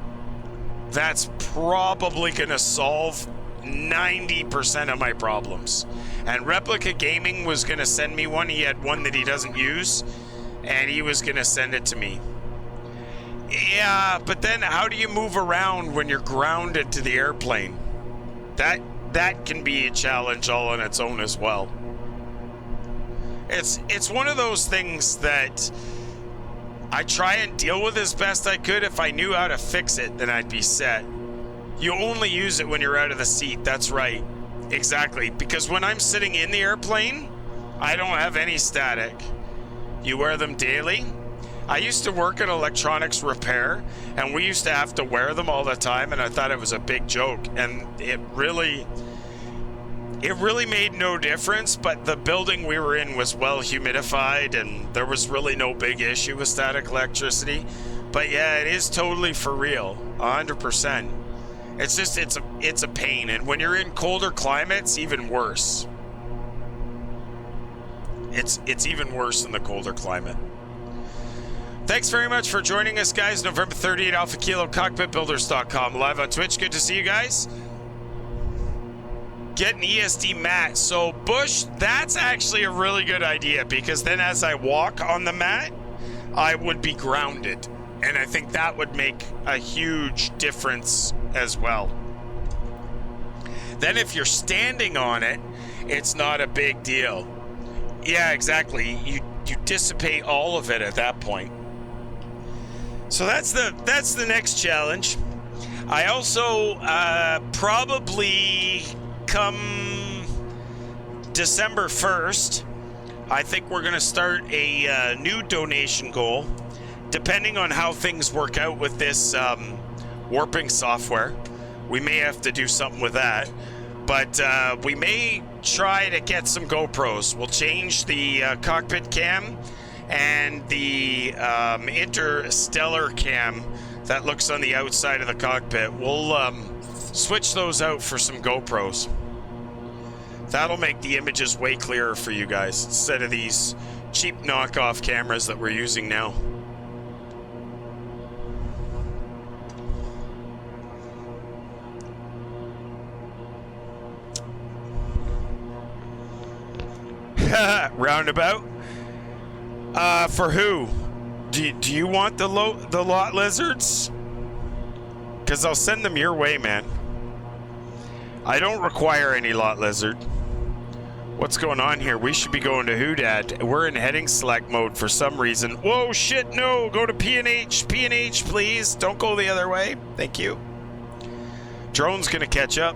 that's probably going to solve 90% of my problems. And Replica Gaming was going to send me one. He had one that he doesn't use, and he was going to send it to me. Yeah, but then how do you move around when you're grounded to the airplane? That can be a challenge all on its own as well. It's one of those things that I try and deal with as best I could. If I knew how to fix it, then I'd be set. You only use it when you're out of the seat. That's right. Exactly. Because when I'm sitting in the airplane, I don't have any static. You wear them daily. I used to work in electronics repair, and we used to have to wear them all the time, and I thought it was a big joke. And it really made no difference, but the building we were in was well humidified, and there was really no big issue with static electricity. But yeah, it is totally for real, 100%. It's just, it's a pain, and when you're in colder climates, even worse. It's even worse in the colder climate. Thanks very much for joining us, guys. November 30th, Alpha Kilo, Cockpitbuilders.com, live on Twitch. Good to see you guys. Get an ESD mat. So, Bush, that's actually a really good idea, because then as I walk on the mat, I would be grounded. And I think that would make a huge difference as well. Then if you're standing on it, it's not a big deal. Yeah, exactly. You dissipate all of it at that point. So that's the next challenge. I also probably come December 1st, I think we're going to start a new donation goal, depending on how things work out with this warping software. We may have to do something with that, but we may try to get some GoPros. We'll change the cockpit cam and the interstellar cam that looks on the outside of the cockpit. We'll switch those out for some GoPros. That'll make the images way clearer for you guys instead of these cheap knockoff cameras that we're using now. Roundabout. For who? Do you want the lot lizards? Because I'll send them your way, man. I don't require any lot lizard. What's going on here? We should be going to Hoodad. We're in heading select mode for some reason. Whoa, shit, no. Go to P&H. P&H, please. Don't go the other way. Thank you. Drone's going to catch up.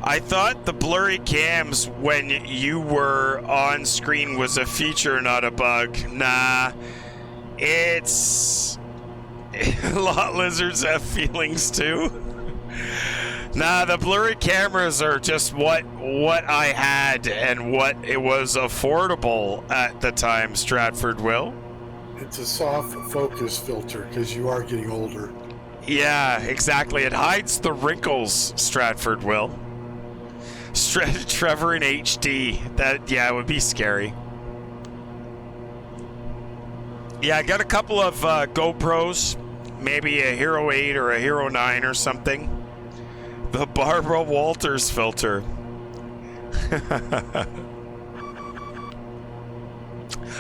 I thought the blurry cams when you were on screen was a feature, not a bug. Nah, it's... lot lizards have feelings too. Nah, the blurry cameras are just what I had and what it was affordable at the time, Stratford Will. It's a soft focus filter because you are getting older. Yeah, exactly. It hides the wrinkles, Stratford Will. Trevor in HD. That, yeah, it would be scary. Yeah, I got a couple of GoPros. Maybe a Hero 8 or a Hero 9 or something. The Barbara Walters filter.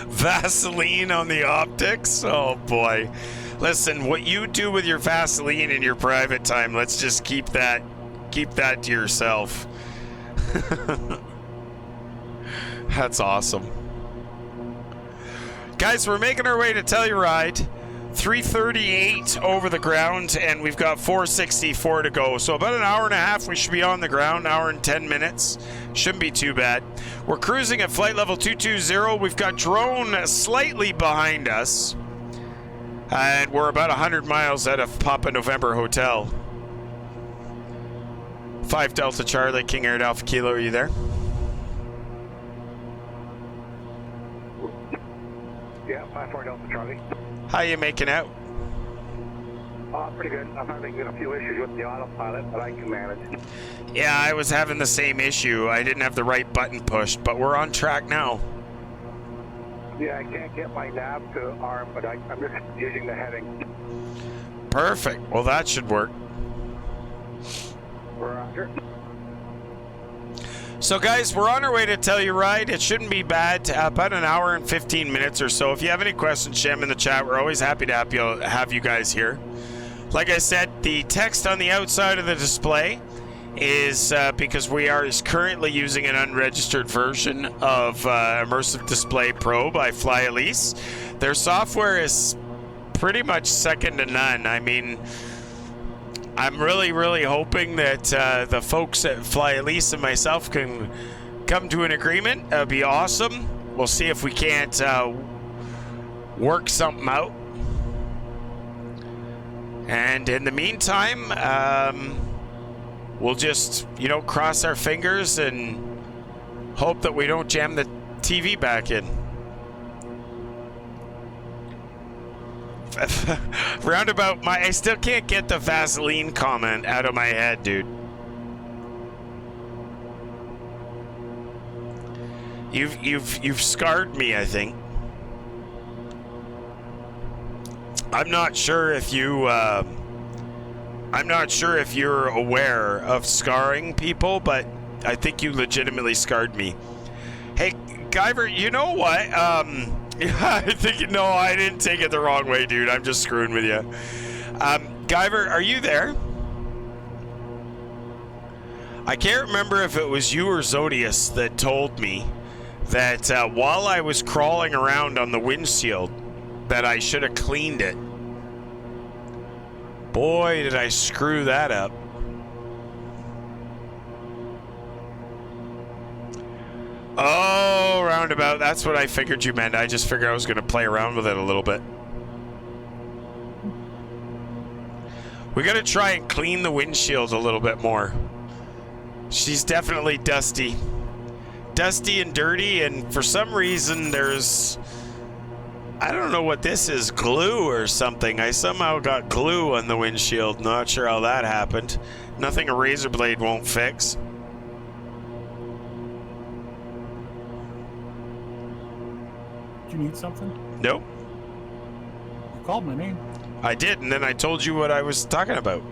Vaseline on the optics? Oh boy. Listen, what you do with your Vaseline in your private time, let's just keep that to yourself. That's awesome. Guys, we're making our way to Telluride. 3:38 over the ground, and we've got 4:64 to go. So about an hour and a half, we should be on the ground. An hour and 10 minutes. Shouldn't be too bad. We're cruising at flight level 220. We've got drone slightly behind us. And we're about 100 miles out of Papa November Hotel. 5 Delta Charlie, KingAir Alpha Kilo, are you there? Yeah, 5-4 Delta Charlie. How you making out? Pretty good. I'm having a few issues with the autopilot, but I can manage. Yeah, I was having the same issue. I didn't have the right button pushed, but we're on track now. Yeah, I can't get my nav to arm, but I'm just using the heading. Perfect. Well, that should work. Roger. So guys, we're on our way to Telluride. It shouldn't be bad. About an hour and 15 minutes or so. If you have any questions, share them in the chat. We're always happy to have you guys here. Like I said, the text on the outside of the display is because we are currently using an unregistered version of Immersive Display Pro by Fly Elise. Their software is pretty much second to none. I mean, I'm really hoping that the folks at Fly Elise and myself can come to an agreement. That would be awesome. We'll see if we can't work something out. And in the meantime, we'll just, cross our fingers and hope that we don't jam the TV back in. Roundabout, I still can't get the Vaseline comment out of my head, dude. You've scarred me, I think. I'm not sure if you're aware of scarring people, but I think you legitimately scarred me. Hey, Guyver, you know what? I think, no, I didn't take it the wrong way, dude. I'm just screwing with you. Guyver, are you there? I can't remember if it was you or Zodius that told me that while I was crawling around on the windshield, that I should have cleaned it. Boy, did I screw that up. Oh, roundabout. That's what I figured you meant. I just figured I was going to play around with it a little bit. We got to try and clean the windshield a little bit more. She's definitely dusty. Dusty and dirty, and for some reason there's... I don't know what this is, glue or something. I somehow got glue on the windshield. Not sure how that happened. Nothing a razor blade won't fix. Do you need something? Nope. You called my name. I did, and then I told you what I was talking about.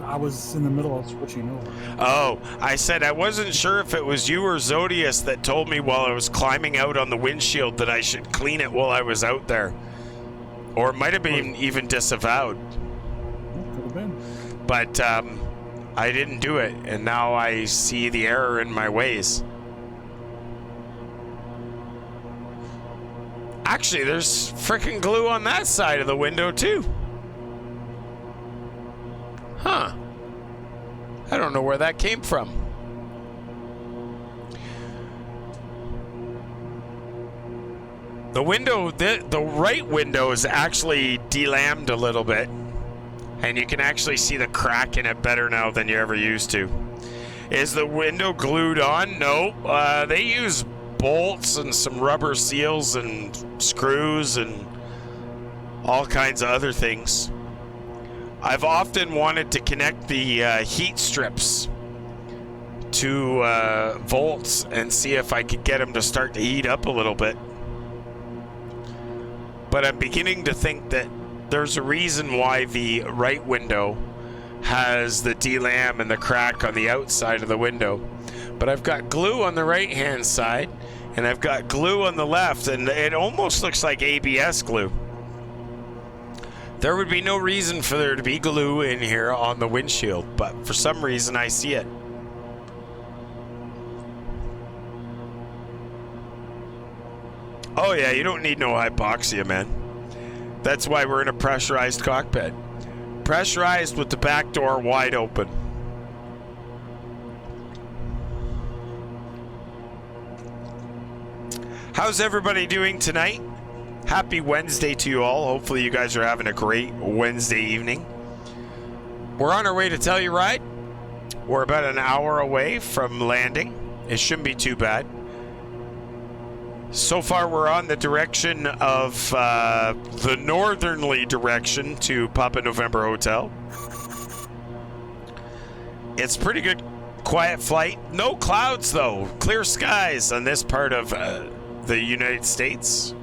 I was in the middle of switching over. Oh, I said I wasn't sure if it was you or Zodius that told me while I was climbing out on the windshield that I should clean it while I was out there. Or it might have been even disavowed. Could have been. But I didn't do it, and now I see the error in my ways. Actually, there's frickin' glue on that side of the window, too. Huh. I don't know where that came from. The window, the right window is actually delambed a little bit. And you can actually see the crack in it better now than you ever used to. Is the window glued on? No. They use bolts and some rubber seals and screws and all kinds of other things. I've often wanted to connect the heat strips to volts and see if I could get them to start to heat up a little bit. But I'm beginning to think that there's a reason why the right window has the delam and the crack on the outside of the window. But I've got glue on the right-hand side, and I've got glue on the left, and it almost looks like ABS glue. There would be no reason for there to be glue in here on the windshield, but for some reason I see it. Oh yeah, you don't need no hypoxia, man. That's why we're in a pressurized cockpit. Pressurized with the back door wide open. How's everybody doing tonight? Happy Wednesday to you all. Hopefully you guys are having a great Wednesday evening. We're on our way to Telluride. We're about an hour away from landing. It shouldn't be too bad. So far we're on the direction of the northerly direction to Papa November Hotel. It's pretty good, quiet flight. No clouds though. Clear skies on this part of the United States.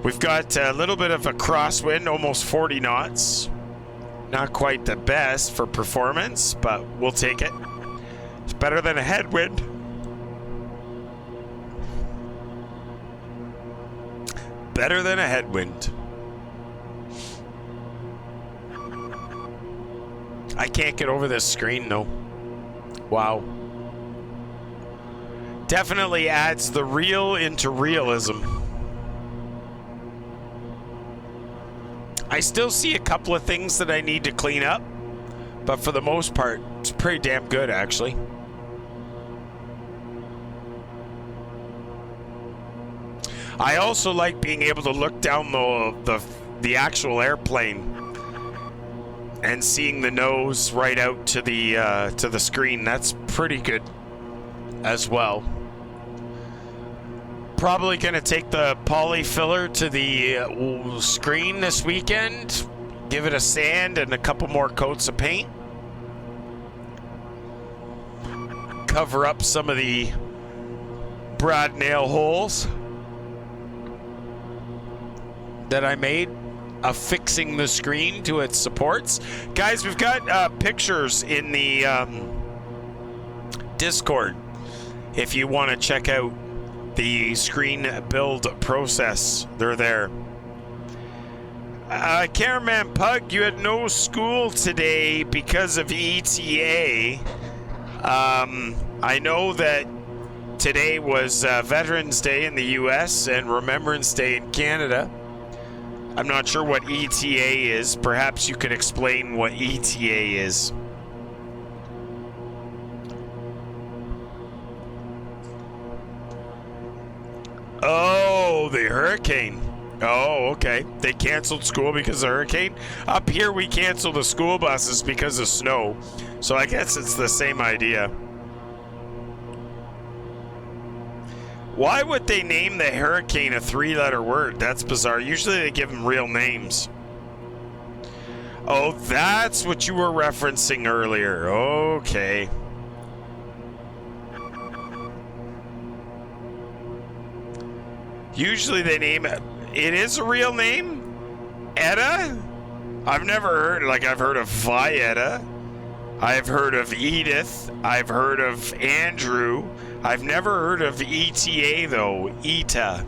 We've got a little bit of a crosswind, almost 40 knots. Not quite the best for performance, but we'll take it. It's better than a headwind. Better than a headwind. I can't get over this screen, though. Wow. Definitely adds the real into realism. I still see a couple of things that I need to clean up, but for the most part, it's pretty damn good, actually. I also like being able to look down the actual airplane and seeing the nose right out to the screen. That's pretty good as well. Probably gonna take the poly filler to the screen this weekend, give it a sand and a couple more coats of paint, cover up some of the brad nail holes that I made, affixing the screen to its supports. Guys, we've got pictures in the Discord if you want to check out the screen build process. They're there. Cameraman Pug, you had no school today because of ETA. I know that today was Veterans Day in the US and Remembrance Day in Canada. I'm not sure what ETA is. Perhaps you could explain what ETA is. Oh, the hurricane. Oh, okay. They canceled school because of the hurricane. Up here, we cancel the school buses because of snow. So I guess it's the same idea. Why would they name the hurricane a 3-letter word? That's bizarre. Usually they give them real names. Oh, that's what you were referencing earlier. Okay. Usually they name it. It is a real name? Etta? I've never heard, I've heard of Vietta. I've heard of Edith. I've heard of Andrew. I've never heard of ETA, though. ETA.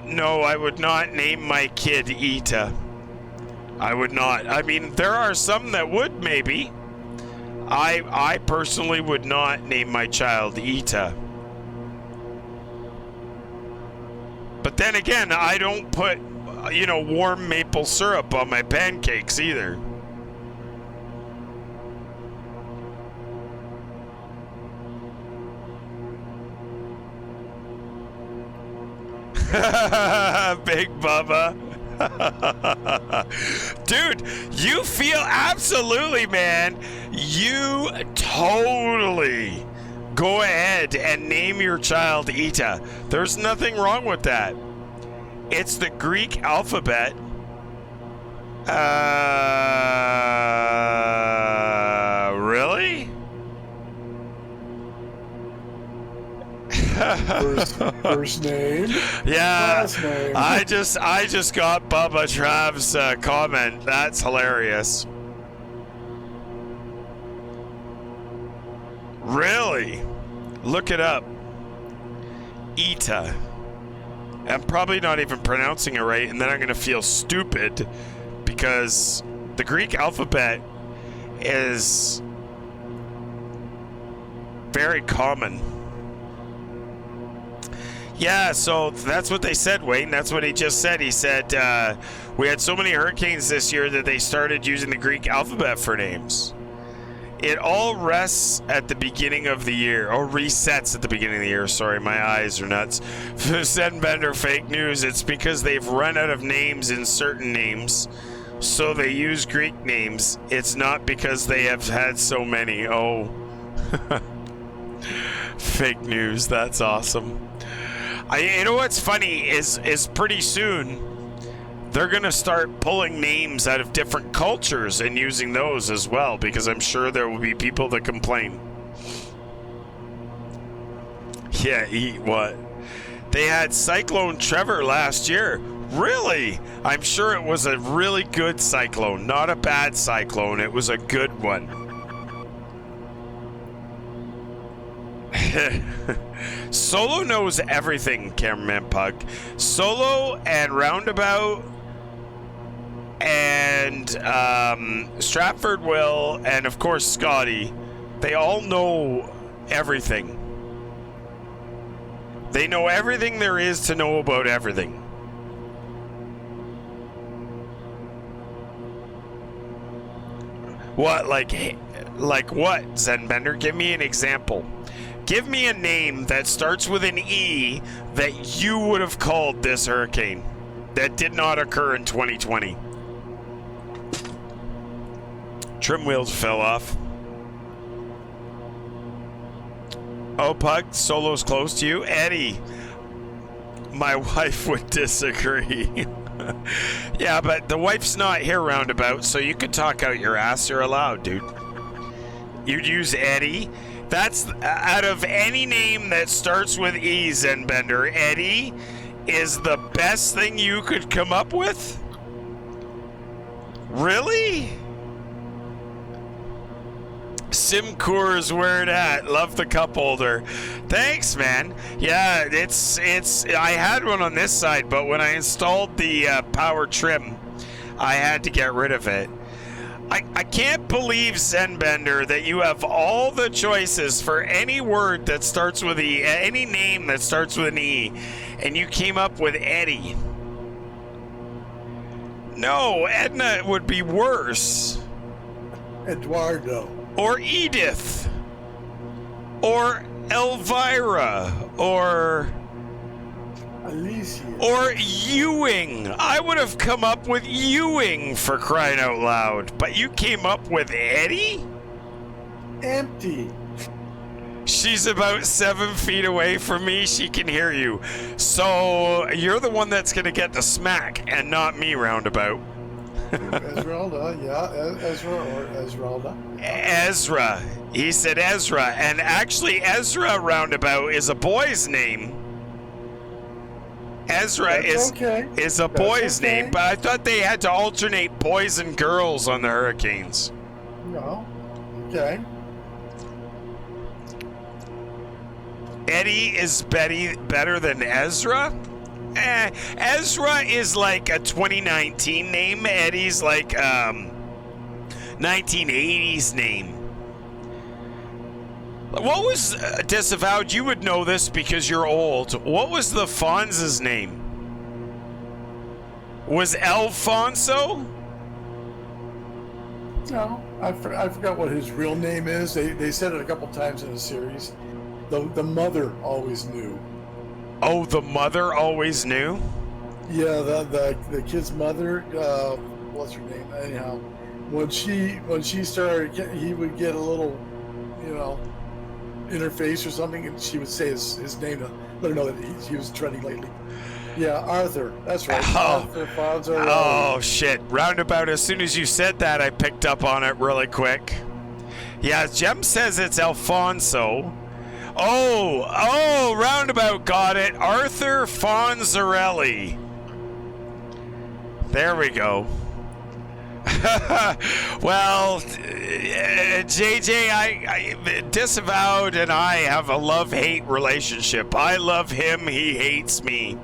No, I would not name my kid ETA. I would not. I mean, there are some that would, maybe. I personally would not name my child ETA. But then again, I don't put, warm maple syrup on my pancakes either. Big Bubba. Dude, you feel absolutely, man. You totally go ahead and name your child Ita. There's nothing wrong with that. It's the Greek alphabet. Really? First name. Yeah. Last name. I just got Bubba Trav's comment. That's hilarious. Really? Look it up. Ita. I'm probably not even pronouncing it right, and then I'm going to feel stupid because the Greek alphabet is very common. Yeah, so that's what they said, Wayne. That's what he just said. He said, we had so many hurricanes this year that they started using the Greek alphabet for names. It all rests at the beginning of the year, or resets at the beginning of the year. Sorry, my eyes are nuts. Send Bender fake news. It's because they've run out of names in certain names, so they use Greek names. It's not because they have had so many. Oh, fake news. That's awesome. You know what's funny is pretty soon they're going to start pulling names out of different cultures and using those as well, because I'm sure there will be people that complain. Yeah, eat what? They had Cyclone Trevor last year. Really? I'm sure it was a really good cyclone, not a bad cyclone. It was a good one. Solo knows everything, Cameraman Pug. Solo and Roundabout and Stratford Will and of course Scotty, they all know everything. They know everything there is to know about everything. What, like what, Zenbender? Give me an example. Give me a name that starts with an E that you would have called this hurricane that did not occur in 2020. Trim wheels fell off. Oh, Pug, Solo's close to you. Eddie, my wife would disagree. Yeah, but the wife's not here roundabout, so you could talk out your ass. You're allowed, dude. You'd use Eddie. That's out of any name that starts with E, Zenbender. Eddie is the best thing you could come up with? Really? Simcour is where it at. Love the cup holder. Thanks, man. Yeah, it's I had one on this side, but when I installed the power trim, I had to get rid of it. I can't believe, Zenbender, that you have all the choices for any word that starts with E, any name that starts with an E, and you came up with Eddie. No, Edna would be worse. Eduardo. Or Edith. Or Elvira. Or Alicia. Or Ewing. I would have come up with Ewing, for crying out loud. But you came up with Eddie? Empty. She's about 7 feet away from me. She can hear you. So you're the one that's going to get the smack and not me, roundabout. Esmeralda, yeah. Ezra or Esmeralda. Ezra. He said Ezra. And actually, Ezra roundabout is a boy's name. Ezra is a boy's name, but I thought they had to alternate boys and girls on the Hurricanes. No. Okay. Eddie is better than Ezra? Ezra is like a 2019 name. Eddie's like 1980s name. What was disavowed? You would know this because you're old. What was the Fonz's name? Was Alfonso? No, I forgot what his real name is. They said it a couple times in the series. The mother always knew. Oh, the mother always knew? Yeah, the kid's mother. What's her name? Anyhow, when she started, he would get a little, interface or something, and she would say his name to let her know that he was treading lightly. Yeah, Arthur. That's right. Oh. Arthur Fonzo. Oh, shit. Roundabout, as soon as you said that, I picked up on it really quick. Yeah, Jem says it's Alfonso. Oh, Roundabout got it. Arthur Fonzarelli. There we go. Well, JJ, I disavowed, and I have a love-hate relationship. I love him, he hates me.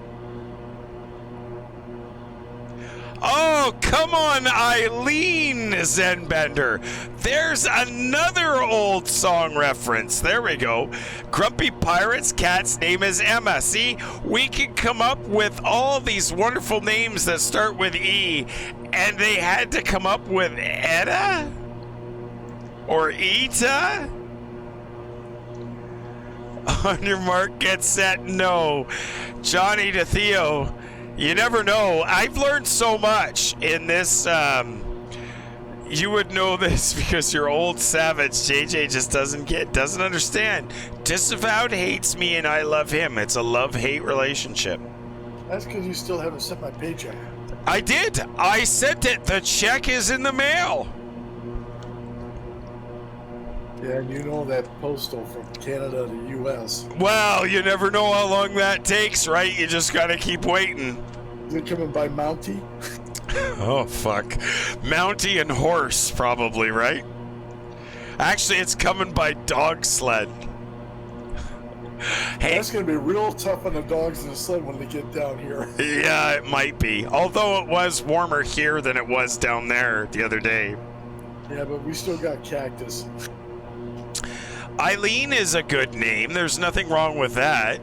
Oh, come on, Eileen Zenbender. There's another old song reference. There we go. Grumpy Pirate's cat's name is Emma. See, we can come up with all these wonderful names that start with E, and they had to come up with Etta? Or Eta? On your mark, get set, no. Johnny to Theo. You never know. I've learned so much in this. You would know this because you're old savage. JJ just doesn't understand. Disavowed hates me and I love him. It's a love-hate relationship. That's because you still haven't sent my paycheck. I did. I sent it. The check is in the mail. Yeah, and you know that postal from Canada to U.S. Well, you never know how long that takes, right? You just gotta keep waiting. Is it coming by Mountie? Oh, fuck. Mountie and horse, probably, right? Actually, it's coming by dog sled. Hey, That's going to be real tough on the dogs and the sled when they get down here. yeah, it might be. Although it was warmer here than it was down there the other day. Yeah, but we still got cactus. Eileen is a good name. There's nothing wrong with that.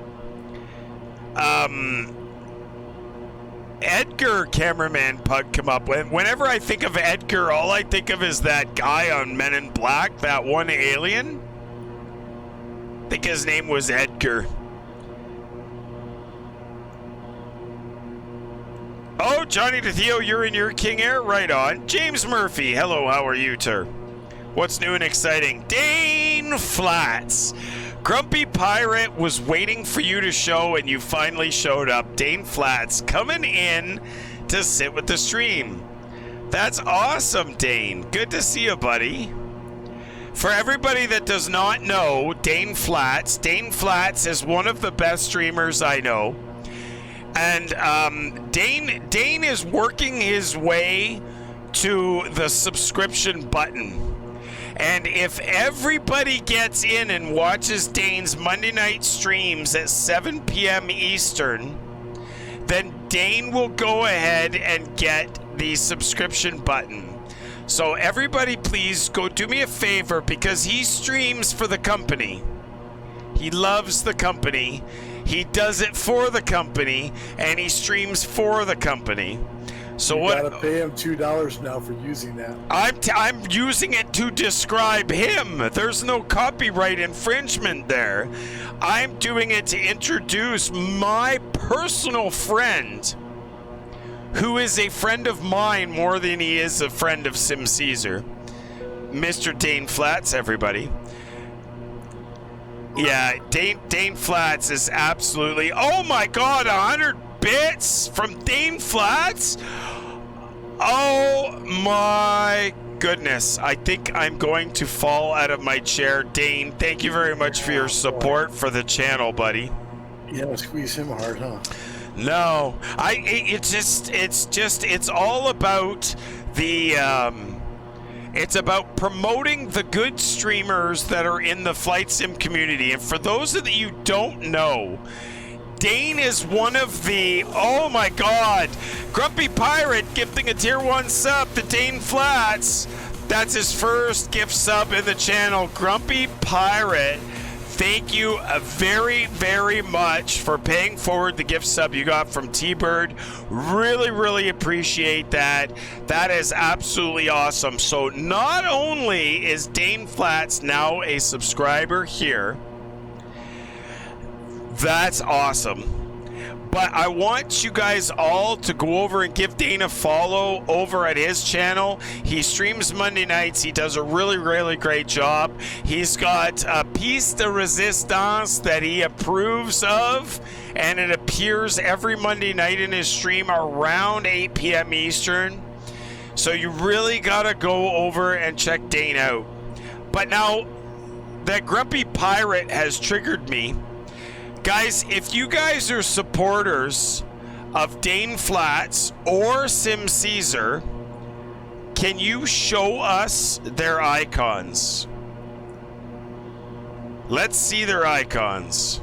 Edgar, cameraman Pug, come up with. Whenever I think of Edgar, all I think of is that guy on Men in Black, that one alien. I think his name was Edgar. Oh, Johnny DeTheo, you're in your KingAir? Right on. James Murphy, hello, how are you, sir? What's new and exciting? Dane Flats. Grumpy Pirate was waiting for you to show, and you finally showed up. Dane Flats coming in to sit with the stream. That's awesome, Dane. Good to see you, buddy. For everybody that does not know, Dane Flats is one of the best streamers I know. And Dane is working his way to the subscription button. And if everybody gets in and watches Dane's Monday night streams at 7 p.m. Eastern, then Dane will go ahead and get the subscription button. So everybody please go do me a favor, because he streams for the company. He loves the company. He does it for the company, and he streams for the company. So you what? Gotta pay him $2 now for using that. I'm using it to describe him. There's no copyright infringement there. I'm doing it to introduce my personal friend, who is a friend of mine more than he is a friend of Sim Caesar. Mr. Dane Flats, everybody. Yeah, Dane Flats is absolutely... Oh my God, 100 bits from Dane Flats? Oh my goodness. I think I'm going to fall out of my chair. Dane, thank you very much for your support for the channel, buddy. Yeah, squeeze him hard, huh? No, it's all about the, it's about promoting the good streamers that are in the flight sim community. And for those of you who don't know, Dane is one of the, oh my God, Grumpy Pirate gifting a tier 1 sub to Dane Flats. That's his first gift sub in the channel. Grumpy Pirate, thank you very, very much for paying forward the gift sub you got from T-Bird. Really, really appreciate that. That is absolutely awesome. So not only is Dane Flats now a subscriber here, that's awesome, but I want you guys all to go over and give Dane a follow over at his channel. He streams Monday nights. He does a really, really great job. He's got a piece de resistance that he approves of, and it appears every Monday night in his stream around 8 p.m. Eastern. So you really gotta go over and check Dane out. But now that Grumpy Pirate has triggered me. Guys, if you guys are supporters of Dane Flats or Sim Caesar, can you show us their icons? Let's see their icons.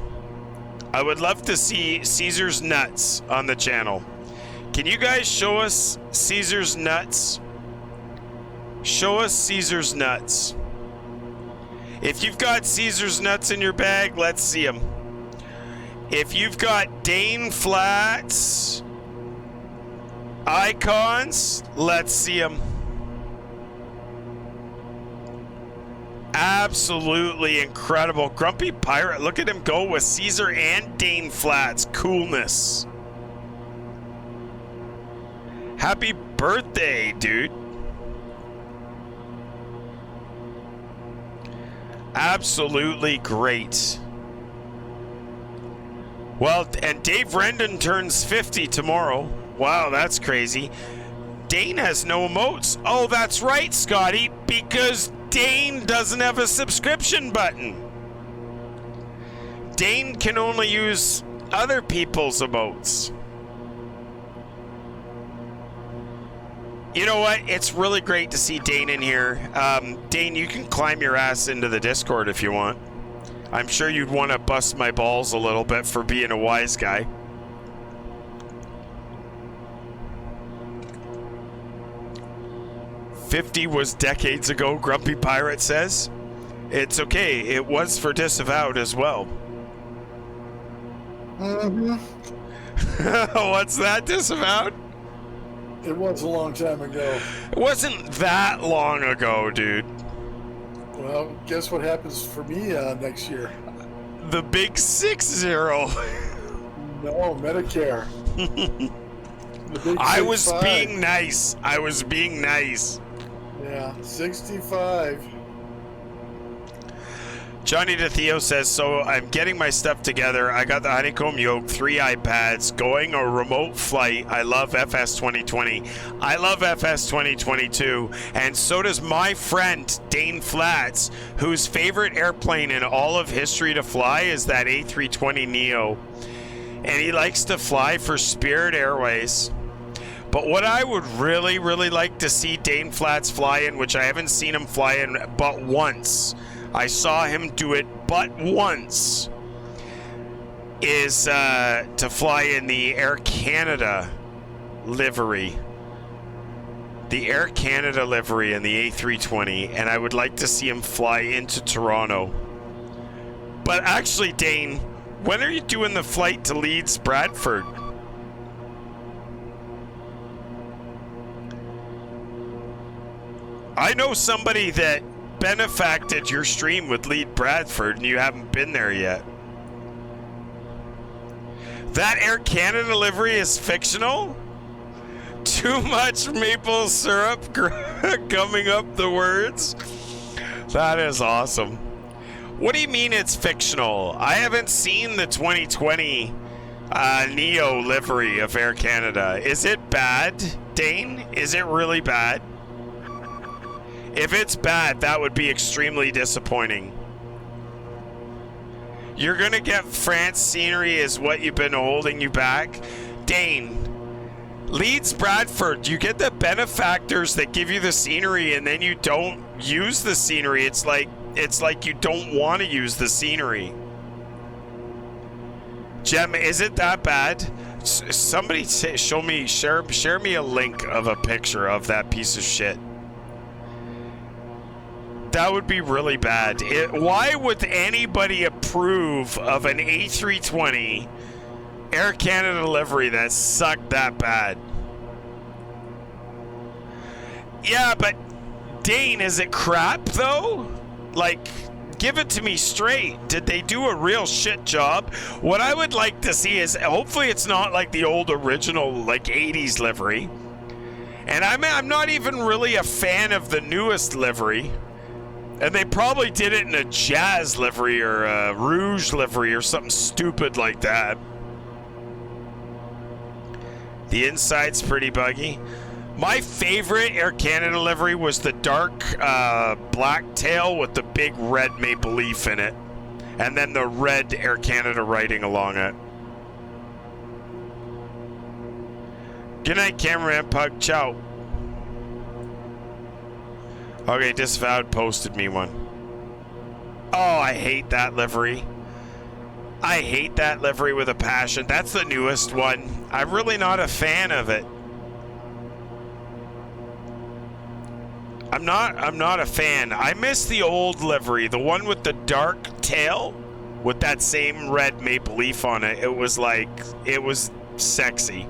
I would love to see Caesar's nuts on the channel. Can you guys show us Caesar's nuts? Show us Caesar's nuts. If you've got Caesar's nuts in your bag, let's see them. If you've got Dane Flats icons, let's see them. Absolutely incredible. Grumpy Pirate, look at him go with Caesar and Dane Flats. Coolness. Happy birthday, dude. Absolutely great. Well, and Dave Rendon turns 50 tomorrow. Wow, that's crazy. Dane has no emotes. Oh, that's right, Scotty, because Dane doesn't have a subscription button. Dane can only use other people's emotes. You know what? It's really great to see Dane in here. Dane, you can climb your ass into the Discord if you want. I'm sure you'd want to bust my balls a little bit for being a wise guy. "50 was decades ago," Grumpy Pirate says. It's okay. It was for Disavowed as well. Mm-hmm. What's that, Disavowed? It was a long time ago. It wasn't that long ago, dude. Well, guess what happens for me next year? The big 60. No, Medicare. The big I was 65. being nice. I was being nice. Yeah, 65. Johnny DeTheo says, so I'm getting my stuff together. I got the honeycomb yoke, 3 iPads, going a remote flight. I love FS 2020. I love FS 2022. And so does my friend, Dane Flats, whose favorite airplane in all of history to fly is that A320neo. And he likes to fly for Spirit Airways. But what I would really, really like to see Dane Flats fly in, which I haven't seen him fly in but once, I saw him do it but once, is to fly in the Air Canada livery. The Air Canada livery in the A320, and I would like to see him fly into Toronto. But actually, Dane, when are you doing the flight to Leeds, Bradford? I know somebody that benefacted your stream with Lead Bradford, and you haven't been there yet. That Air Canada livery is fictional? Too much maple syrup gumming up the words? That is awesome. What do you mean it's fictional? I haven't seen the 2020 Neo livery of Air Canada. Is it bad, Dane? Is it really bad? If it's bad, that would be extremely disappointing. You're gonna get France scenery is what you've been holding you back. Dane, Leeds Bradford, you get the benefactors that give you the scenery and then you don't use the scenery. It's like you don't want to use the scenery. Jem, is it that bad? Somebody share me a link of a picture of that piece of shit. That would be really bad. Why would anybody approve of an A320 Air Canada livery that sucked that bad? Yeah, but Dane, is it crap though? Like, give it to me straight. Did they do a real shit job? What I would like to see is, hopefully it's not like the old original like 80s livery. And I'm not even really a fan of the newest livery. And they probably did it in a jazz livery or a rouge livery or something stupid like that. The inside's pretty buggy. My favorite Air Canada livery was the dark black tail with the big red maple leaf in it. And then the red Air Canada writing along it. Good night, cameraman Pug. Ciao. Okay, Disavowed posted me one. Oh, I hate that livery. I hate that livery with a passion. That's the newest one. I'm really not a fan of it. I'm not a fan. I miss the old livery, the one with the dark tail with that same red maple leaf on it. It was sexy.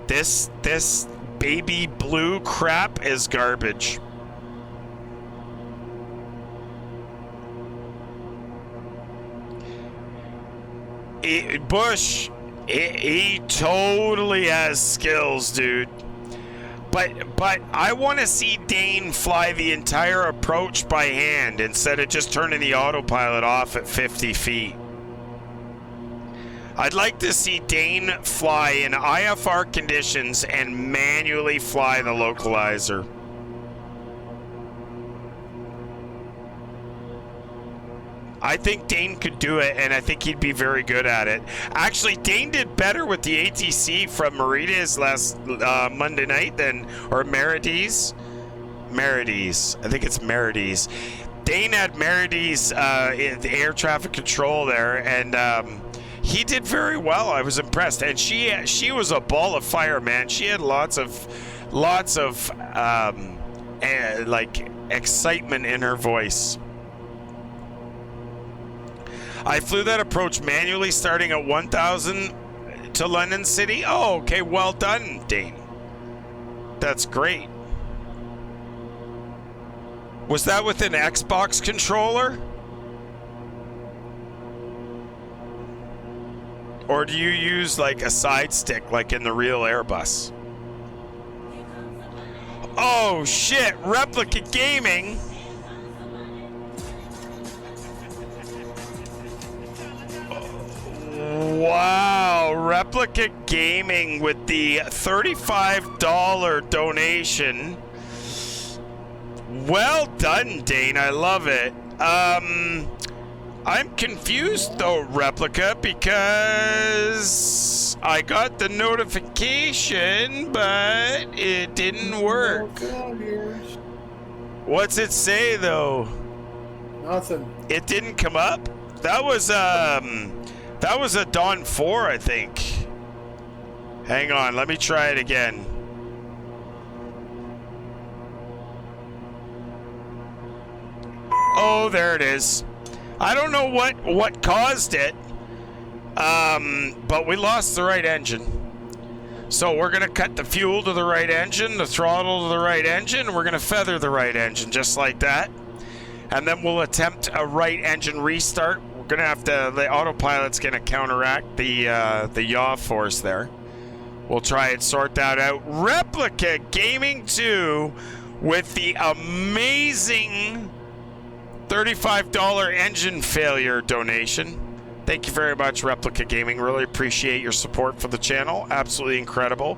This baby blue crap is garbage. Bush, he totally has skills, dude. But I want to see Dane fly the entire approach by hand instead of just turning the autopilot off at 50 feet. I'd like to see Dane fly in IFR conditions and manually fly the localizer. I think Dane could do it, and I think he'd be very good at it. Actually, Dane did better with the ATC from Merides last Monday night or Merides. I think it's Merides. Dane had Meridy's the air traffic control there, and he did very well. I was impressed, and she was a ball of fire, man. She had lots of like excitement in her voice. I flew that approach manually, starting at 1,000 to London City. Oh, okay, well done, Dane. That's great. Was that with an Xbox controller? Or do you use like a side stick like in the real Airbus? Oh shit, Replica Gaming. Wow, Replica Gaming with the $35 donation. Well done, Dane. I love it. I'm confused though, Replica, because I got the notification, but it didn't work. What's it say though? Nothing. It didn't come up? That was a Dawn 4, I think. Hang on, let me try it again. Oh, there it is. I don't know what caused it, but we lost the right engine. So we're going to cut the fuel to the right engine, the throttle to the right engine, and we're going to feather the right engine, just like that. And then we'll attempt a right engine restart. We're going to have to, the autopilot's going to counteract the yaw force there. We'll try and sort that out. Replica Gaming 2 with the amazing $35 engine failure donation. Thank you very much, Replica Gaming. Really appreciate your support for the channel. Absolutely incredible.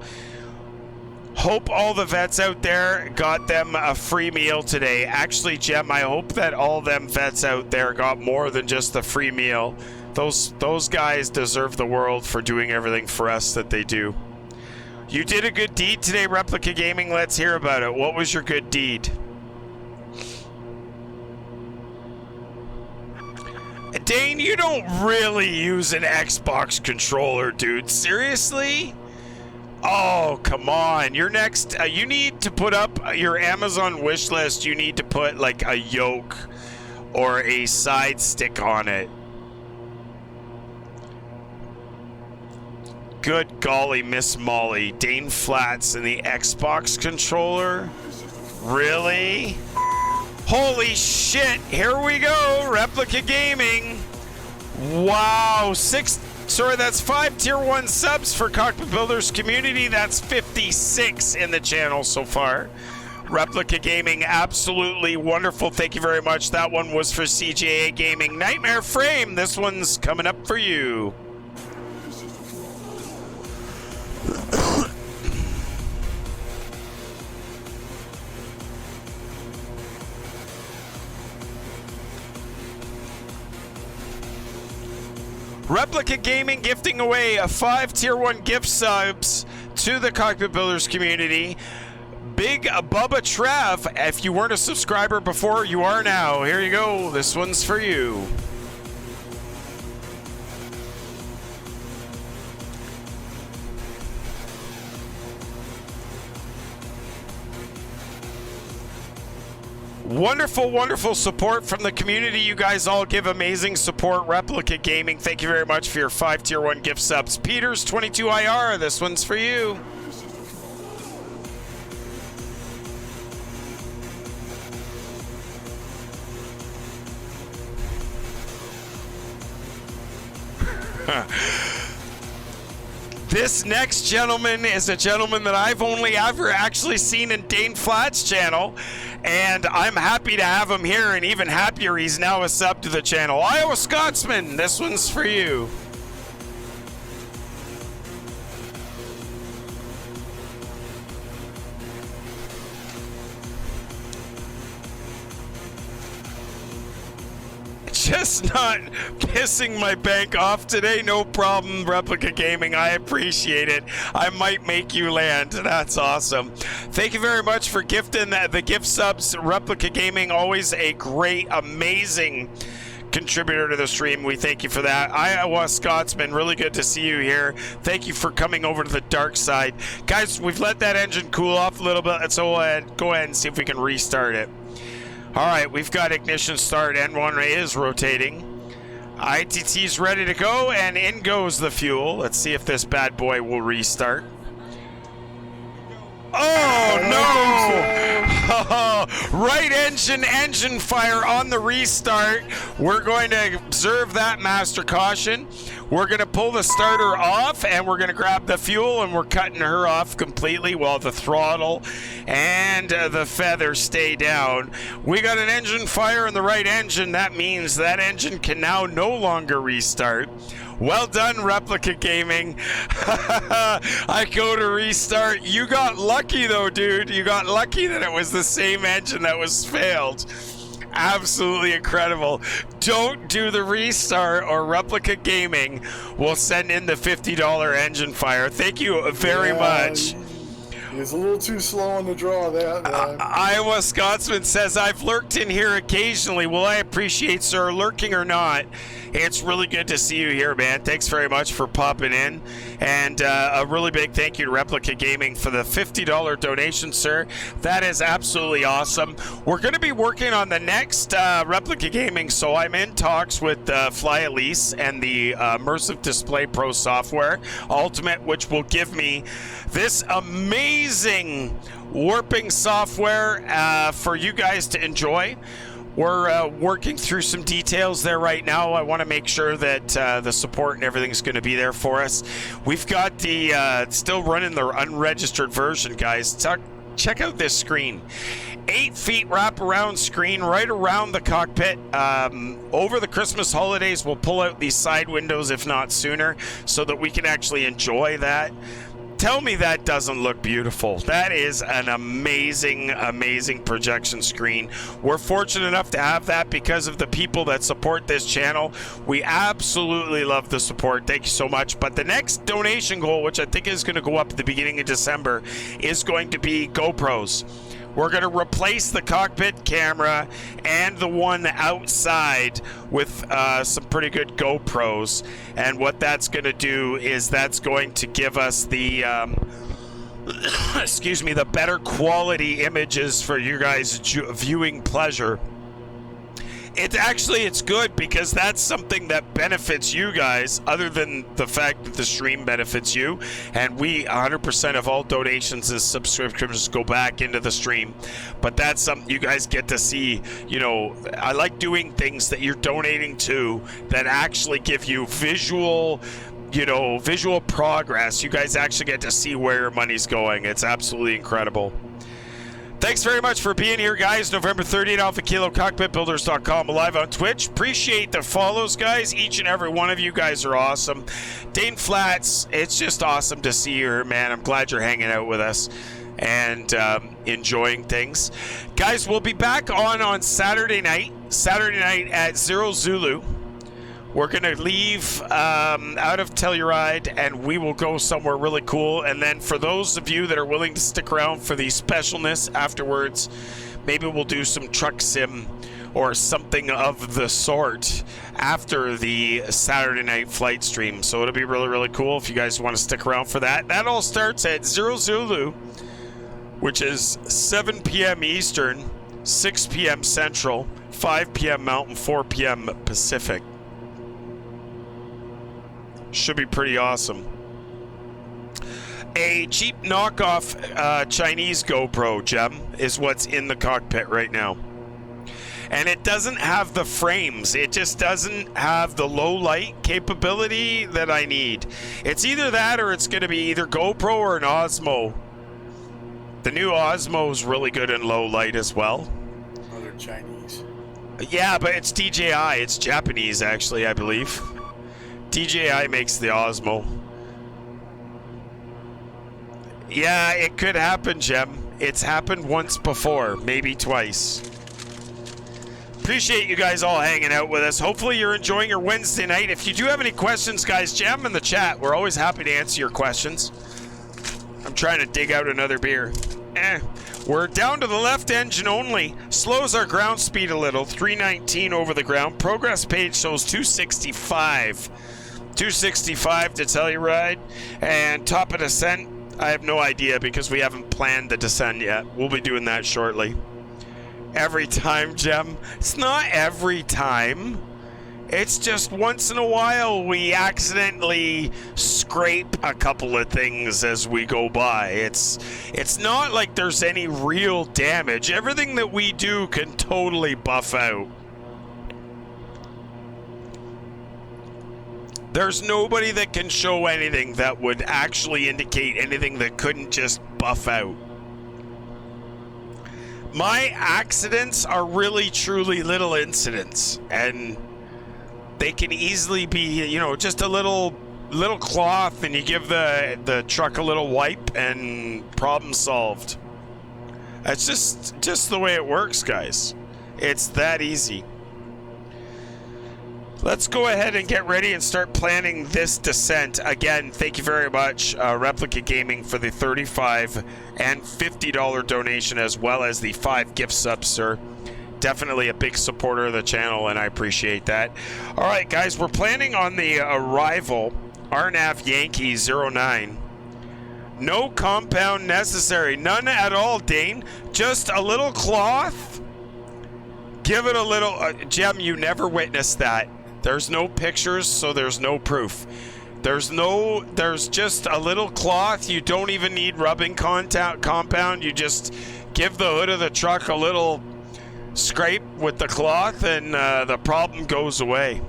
Hope all the vets out there got them a free meal today. Actually, Jem, I hope that all them vets out there got more than just the free meal. Those guys deserve the world for doing everything for us that they do. You did a good deed today, Replica Gaming. Let's hear about it. What was your good deed? Dane, you don't really use an Xbox controller, dude. Seriously? Oh, come on. Your next, you need to put up your Amazon wish list. You need to put like a yoke or a side stick on it. Good golly, Miss Molly. Dane Flats and the Xbox controller? Really? Holy shit, here we go, Replica Gaming. Wow, that's 5 tier 1 subs for Cockpit Builders community. That's 56 in the channel so far. Replica Gaming, absolutely wonderful. Thank you very much. That one was for CJA Gaming. Nightmare Frame, this one's coming up for you. Replica Gaming gifting away a 5 tier 1 gift subs to the Cockpit Builders community. Big Bubba Trev, if you weren't a subscriber before, you are now. Here you go. This one's for you. Wonderful, wonderful support from the community. You guys all give amazing support. Replica Gaming, thank you very much for your 5 tier 1 gift subs. Peters 22 IR, this one's for you. This next gentleman is a gentleman that I've only ever actually seen in Dane Flat's channel, and I'm happy to have him here, and even happier he's now a sub to the channel. Iowa Scotsman, this one's for you. just not pissing my bank off today. No problem, Replica Gaming. I appreciate it. I might make you land. That's awesome. Thank you very much for gifting the gift subs. Replica Gaming, always a great, amazing contributor to the stream. We thank you for that. Iowa Scotsman, really good to see you here. Thank you for coming over to the dark side. Guys, we've let that engine cool off a little bit, so go ahead and see if we can restart it. All right, we've got ignition start. N1 is rotating. ITT's ready to go, and in goes the fuel. Let's see if this bad boy will restart. Oh, no! Right engine fire on the restart. We're going to observe that, master caution. We're going to pull the starter off, and we're going to grab the fuel, and we're cutting her off completely while the throttle and the feather stay down. We got an engine fire in the right engine. That means that engine can now no longer restart. Well done, Replica Gaming. I go to restart. You got lucky, though, dude. You got lucky that it was the same engine that was failed. Absolutely incredible. Don't do the restart, or Replica Gaming will send in the $50 engine fire. Thank you very much. It's a little too slow on the draw, that. Iowa Scotsman says, I've lurked in here occasionally. Well, I appreciate, sir, lurking or not. It's really good to see you here, man. Thanks very much for popping in. And a really big thank you to Replica Gaming for the $50 donation, sir. That is absolutely awesome. We're going to be working on the next Replica Gaming, so I'm in talks with Fly Elise and the Immersive Display Pro software, Ultimate, which will give me this amazing warping software for you guys to enjoy. We're working through some details there right now. I want to make sure that the support and everything's going to be there for us. We've got the still running the unregistered version, guys. Check out this screen. 8 feet wraparound screen right around the cockpit. Over the Christmas holidays, we'll pull out these side windows, if not sooner, so that we can actually enjoy that. Tell me that doesn't look beautiful. That is an amazing, amazing projection screen. We're fortunate enough to have that because of the people that support this channel. We absolutely love the support. Thank you so much. But the next donation goal, which I think is going to go up at the beginning of December, is going to be GoPros. We're going to replace the cockpit camera and the one outside with some pretty good GoPros. And what that's going to do is that's going to give us the, excuse me, the better quality images for you guys' viewing pleasure. It's good because that's something that benefits you guys, other than the fact that the stream benefits you. And we 100% of all donations and subscriptions go back into the stream. But that's something you guys get to see. You know, I like doing things that you're donating to that actually give you visual progress. You guys actually get to see where your money's going. It's absolutely incredible. Thanks very much for being here, guys. November 30th, Alpha Kilo, Cockpitbuilders.com, live on Twitch. Appreciate the follows, guys. Each and every one of you guys are awesome. Dane Flats, it's just awesome to see you here, man. I'm glad you're hanging out with us and enjoying things. Guys, we'll be back on Saturday night at 0 Zulu. We're going to leave out of Telluride, and we will go somewhere really cool. And then for those of you that are willing to stick around for the specialness afterwards, maybe we'll do some truck sim or something of the sort after the Saturday night flight stream. So it'll be really, really cool if you guys want to stick around for that. That all starts at 0 Zulu, which is 7 p.m. Eastern, 6 p.m. Central, 5 p.m. Mountain, 4 p.m. Pacific. Should be pretty awesome. A cheap knockoff Chinese GoPro, Gem, is what's in the cockpit right now. And it doesn't have the frames. It just doesn't have the low light capability that I need. It's either that or it's going to be either GoPro or an Osmo. The new Osmo is really good in low light as well. Oh, they're Chinese. Yeah, but it's DJI. It's Japanese, actually, I believe. DJI makes the Osmo. Yeah, it could happen, Gem. It's happened once before, maybe twice. Appreciate you guys all hanging out with us. Hopefully you're enjoying your Wednesday night. If you do have any questions, guys, jam them in the chat. We're always happy to answer your questions. I'm trying to dig out another beer. We're down to the left engine only. Slows our ground speed a little. 319 over the ground. Progress page shows 265. 265 to Telluride. And top of descent, I have no idea because we haven't planned the descent yet. We'll be doing that shortly. Every time, Jem. It's not every time. It's just once in a while we accidentally scrape a couple of things as we go by. It's not like there's any real damage. Everything that we do can totally buff out. There's nobody that can show anything that would actually indicate anything that couldn't just buff out. My accidents are really, truly little incidents, and they can easily be, you know, just a little cloth, and you give the truck a little wipe, and problem solved. It's just the way it works, guys. It's that easy. Let's go ahead and get ready and start planning this descent. Again, thank you very much, Replica Gaming, for the $35 and $50 donation, as well as the 5 gift subs, sir. Definitely a big supporter of the channel, and I appreciate that. All right, guys, we're planning on the arrival. RNAV Yankee 09. No compound necessary. None at all, Dane. Just a little cloth. Give it a little... Jem, you never witnessed that. There's no pictures, so there's no proof. There's just a little cloth. You don't even need rubbing compound. You just give the hood of the truck a little scrape with the cloth, and the problem goes away.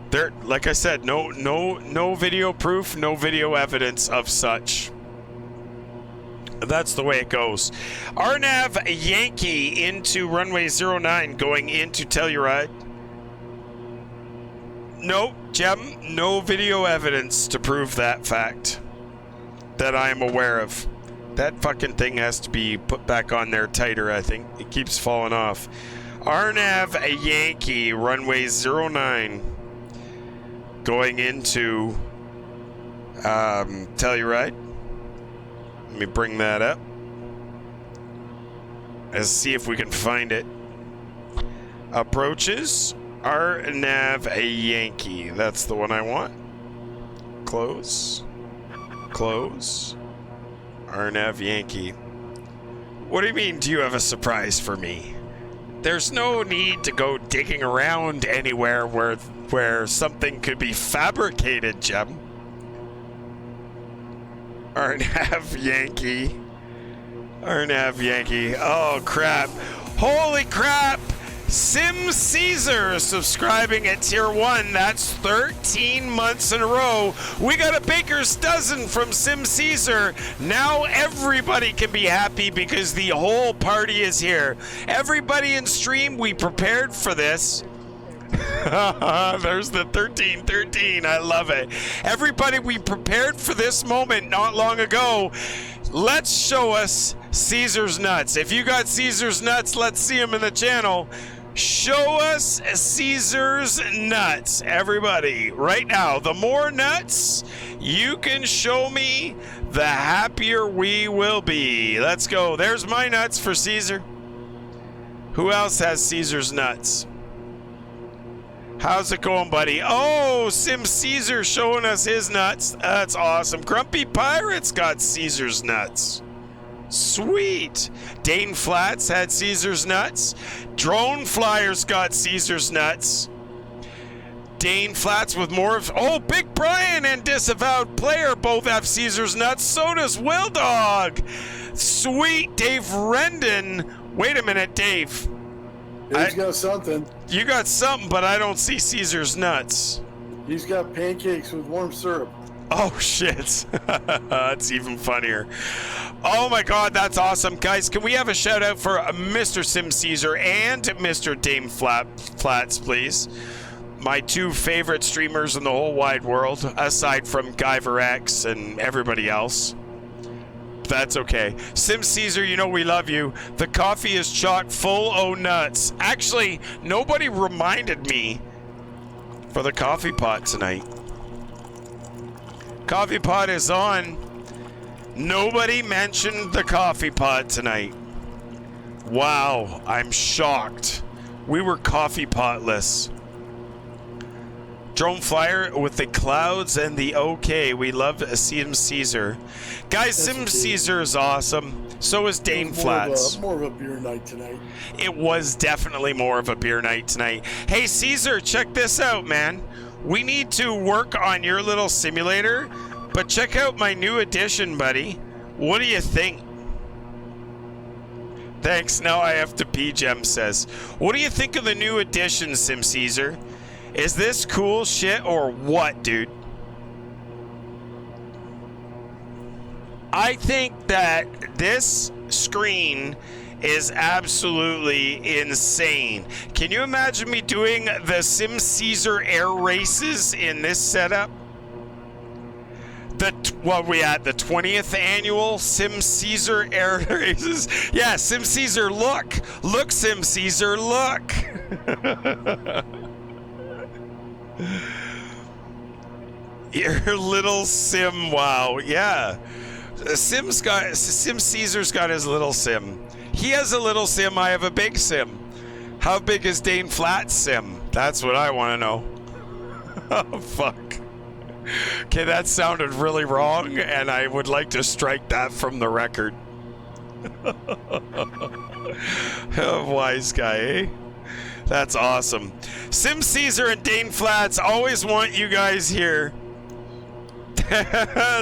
There, like I said, no video proof, no video evidence of such. That's the way it goes. RNAV Yankee into runway 09 going into Telluride. No, Jem, no video evidence to prove that fact that I am aware of. That fucking thing has to be put back on there tighter, I think. It keeps falling off. RNAV Yankee, runway 09, going into Telluride. Let me bring that up. Let's see if we can find it. Approaches. RNAV Yankee. That's the one I want. Close. Close. RNAV Yankee. What do you mean, do you have a surprise for me? There's no need to go digging around anywhere where something could be fabricated, Jem. RNAV Yankee. RNAV Yankee. Oh, crap. Holy crap! Sim Caesar subscribing at tier 1. That's 13 months in a row. We got a baker's dozen from Sim Caesar. Now everybody can be happy because the whole party is here. Everybody in stream, we prepared for this. There's the 1313. I love it. Everybody, we prepared for this moment not long ago. Let's show us Caesar's nuts. If you got Caesar's nuts, let's see them in the channel. Show us Caesar's nuts, everybody. Right now, the more nuts you can show me, the happier we will be. Let's go. There's my nuts for Caesar. Who else has Caesar's nuts? How's it going, buddy? Oh, Sim Caesar showing us his nuts. That's awesome. Grumpy Pirates got Caesar's nuts. Sweet. Dane Flats had Caesar's nuts. Drone Flyers got Caesar's nuts. Dane Flats with more of... Oh, Big Brian and Disavowed Player both have Caesar's nuts. So does Will Dog. Sweet. Dave Rendon. Wait a minute, Dave. He's got something. You got something, but I don't see Caesar's nuts. He's got pancakes with warm syrup. Oh, shit. That's even funnier. Oh, my God, that's awesome. Guys, can we have a shout-out for Mr. Sim Caesar and Mr. Dame Flats, please? My two favorite streamers in the whole wide world, aside from Guyver X and everybody else. That's okay. Sim Caesar, you know we love you. The coffee is chock full o' nuts. Actually, nobody reminded me for the coffee pot tonight. Coffee pot is on. Nobody mentioned the coffee pot tonight. Wow, I'm shocked. We were coffee potless. Drone flyer with the clouds and the okay. We love Sim Caesar. Guys, Sim Caesar is awesome. So is Dane Flats. More of a beer night tonight. It was definitely more of a beer night tonight. Hey, Caesar, check this out, man. We need to work on your little simulator, but check out my new addition, buddy. What do you think? Thanks. Now I have to pee, Jem says. What do you think of the new addition, Sim Caesar? Is this cool shit or what, dude? I think that this screen is absolutely insane. Can you imagine me doing the Sim Caesar air races in this setup? What we at? The 20th annual Sim Caesar air races? Yeah, Sim Caesar, look. Look, Sim Caesar, look. Your little sim, wow, yeah. Sim Caesar's got his little sim. He has a little sim, I have a big sim. How big is Dane Flat's sim? That's what I want to know. Oh, fuck. Okay, that sounded really wrong, and I would like to strike that from the record. Oh, wise guy, eh? That's awesome. Sim Caesar and Dane Flats always want you guys here.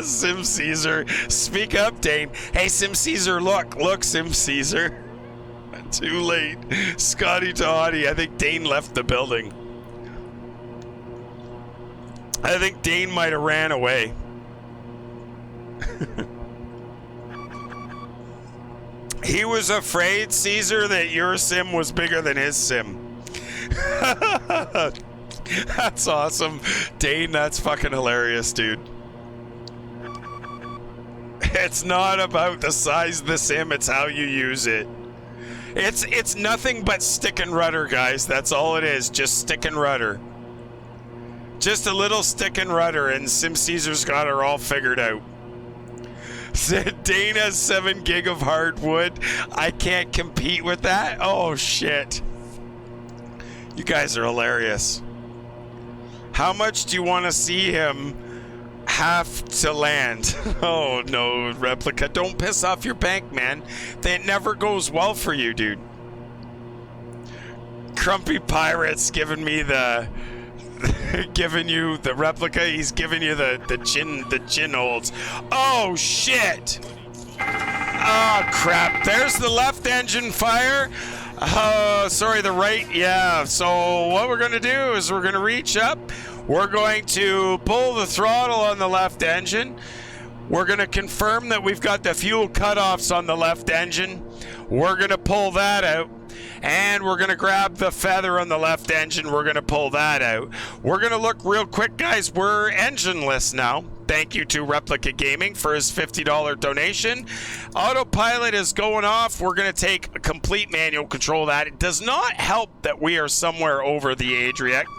Sim Caesar, speak up, Dane. Hey, Sim Caesar, look, Sim Caesar. Too late. Scotty Toddy, I think Dane left the building. I think Dane might have ran away. He was afraid, Caesar, that your sim was bigger than his sim. That's awesome. Dane, that's fucking hilarious, dude. It's not about the size of the sim, it's how you use it. It's nothing but stick and rudder, guys. That's all it is. Just stick and rudder. Just a little stick and rudder, and Sim Caesar's got her all figured out. Dane has 7 gig of hardwood. I can't compete with that. Oh, shit. You guys are hilarious. How much do you want to see him have to land? Oh, no, Replica. Don't piss off your bank, man. That never goes well for you, dude. Crumpy Pirate's giving me the... giving you the Replica. He's giving you the chin holds. Oh, shit. Oh, crap. There's the left engine fire. Sorry, the right. Yeah, so what we're going to do is we're going to reach up. We're going to pull the throttle on the left engine. We're going to confirm that we've got the fuel cutoffs on the left engine. We're going to pull that out. And we're going to grab the feather on the left engine. We're going to pull that out. We're going to look real quick, guys. We're engineless now. Thank you to Replica Gaming for his $50 donation. Autopilot is going off. We're going to take complete manual control of that. It does not help that we are somewhere over the Adriatic.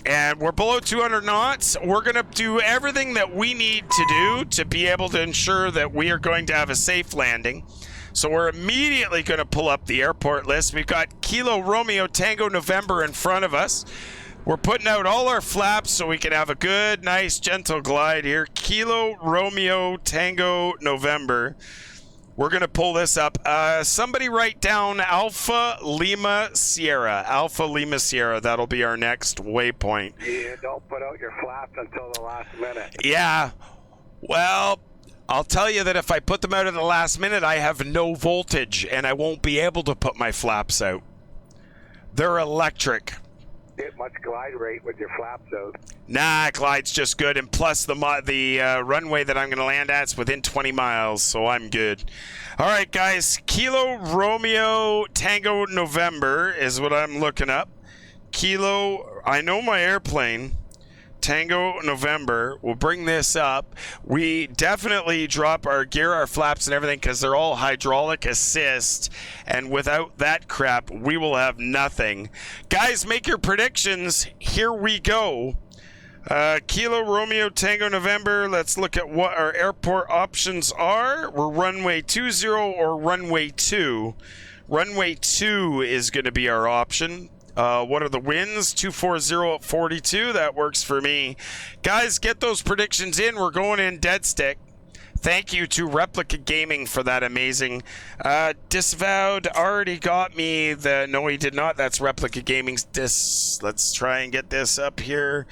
And we're below 200 knots. We're going to do everything that we need to do to be able to ensure that we are going to have a safe landing. So we're immediately going to pull up the airport list. We've got Kilo Romeo Tango November in front of us. We're putting out all our flaps so we can have a good, nice, gentle glide here. Kilo Romeo Tango November. We're going to pull this up. Somebody write down Alpha Lima Sierra. Alpha Lima Sierra. That'll be our next waypoint. Yeah, don't put out your flaps until the last minute. Yeah. Well, I'll tell you that if I put them out at the last minute, I have no voltage, and I won't be able to put my flaps out. They're electric. Get much glide rate with your flaps out. Nah, glide's just good, and plus the runway that I'm going to land at is within 20 miles, so I'm good. All right, guys, Kilo Romeo Tango November is what I'm looking up. Kilo, I know my airplane. Tango November. We'll bring this up. We definitely drop our gear, our flaps, and everything because they're all hydraulic assist. And without that crap, we will have nothing. Guys, make your predictions. Here we go. Kilo Romeo Tango November. Let's look at what our airport options are. We're runway 20 or runway 2. Runway 2 is going to be our option. What are the winds? 240 at 42. That works for me. Guys, get those predictions in. We're going in dead stick. Thank you to Replica Gaming for that amazing. Disavowed already got me the... No, he did not. That's Replica Gaming's Let's try and get this up here.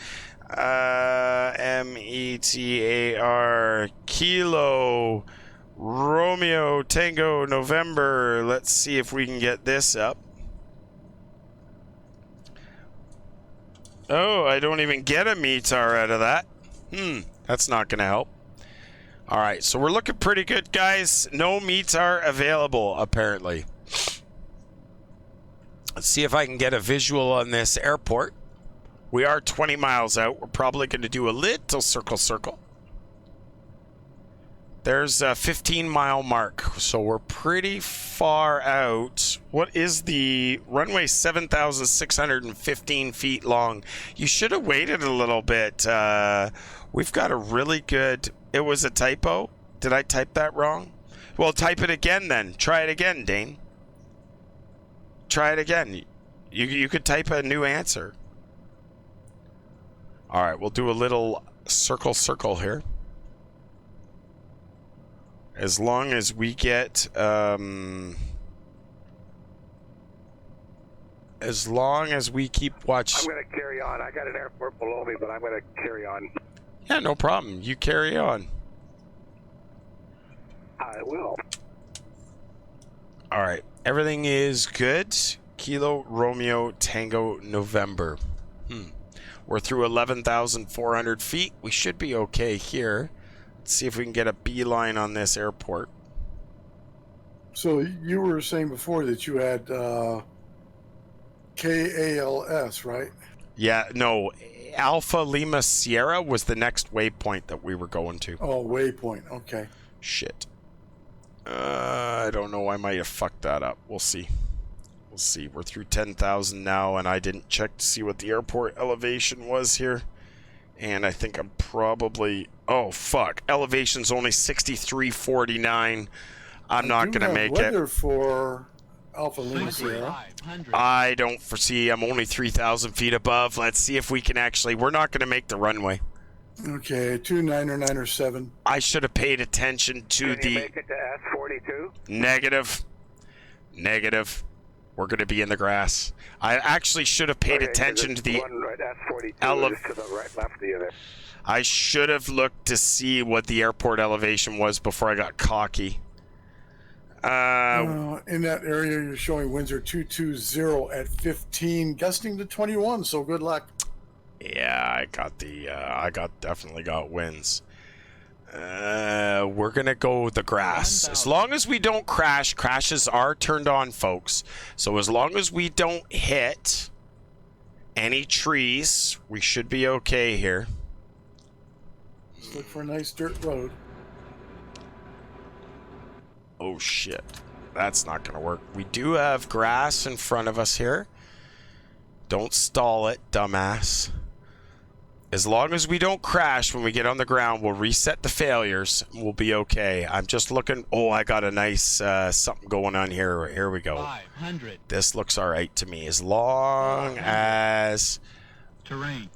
METAR Kilo Romeo Tango November. Let's see if we can get this up. Oh, I don't even get a METAR out of that. That's not going to help. All right, so we're looking pretty good, guys. No METAR available, apparently. Let's see if I can get a visual on this airport. We are 20 miles out. We're probably going to do a little circle. There's a 15-mile mark, so we're pretty far out. What is the runway? 7,615 feet long. You should have waited a little bit. We've got a really good... It was a typo? Did I type that wrong? Well, type it again then. Try it again, Dane. Try it again. You could type a new answer. All right, we'll do a little circle here. As long as we get, as long as we keep watch. I'm going to carry on. I got an airport below me, but I'm going to carry on. Yeah, no problem. You carry on. I will. All right. Everything is good. Kilo Romeo Tango November. We're through 11,400 feet. We should be okay here. Let's see if we can get a beeline on this airport. So you were saying before that you had KALS, right? Yeah, no. Alpha Lima Sierra was the next waypoint that we were going to. Oh, waypoint. Okay. Shit. I don't know. I might have fucked that up. We'll see. We'll see. We're through 10,000 now, and I didn't check to see what the airport elevation was here. And I think I'm probably... Oh, fuck. Elevation's only 6349. I'm not going to make it. Weather for Alpha Lima Sierra. I don't foresee. I'm only 3,000 feet above. Let's see if we can actually... We're not going to make the runway. Okay, 2997. I should have paid attention to Can you make it to S42? Negative. We're going to be in the grass. I actually should have paid attention to the... One right, S42 is to the right, left of you there. I should have looked to see what the airport elevation was before I got cocky. In that area, you're showing winds are 220 at 15, gusting to 21. So good luck. Yeah, I got the. Definitely got winds. We're gonna go with the grass. As long as we don't crash, crashes are turned on, folks. So as long as we don't hit any trees, we should be okay here. Let's look for a nice dirt road. Oh shit, that's not gonna work. We do have grass in front of us here. Don't stall it, dumbass. As long as we don't crash when we get on the ground, we'll reset the failures. We'll be okay. I'm just looking. Oh, I got a nice something going on here. Here we go. 500. This looks all right to me. As long as... Terrain.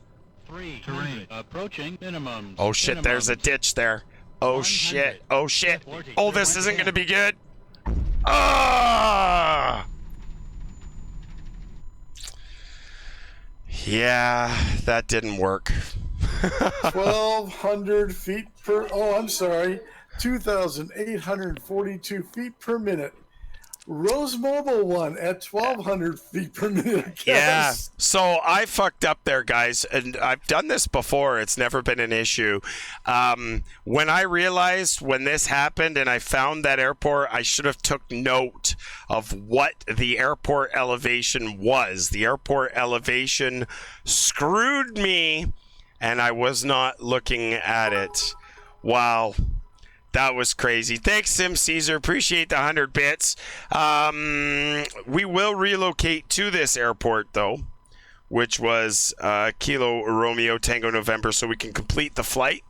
300. Terrain. Approaching minimum. Oh, shit. There's a ditch there. Oh, shit. Oh, shit. Oh, this isn't going to be good. Ah! Yeah, that didn't work. 1,200 feet per... Oh, I'm sorry. 2,842 feet per minute. Rose Mobile one at 1,200 feet per minute. Yeah. So I fucked up there, guys. And I've done this before. It's never been an issue. When I realized when this happened and I found that airport, I should have took note of what the airport elevation was. The airport elevation screwed me and I was not looking at it. Wow. That was crazy. Thanks, Sim Caesar. Appreciate the 100 bits. We will relocate to this airport, though, which was Kilo Romeo Tango November, so we can complete the flight.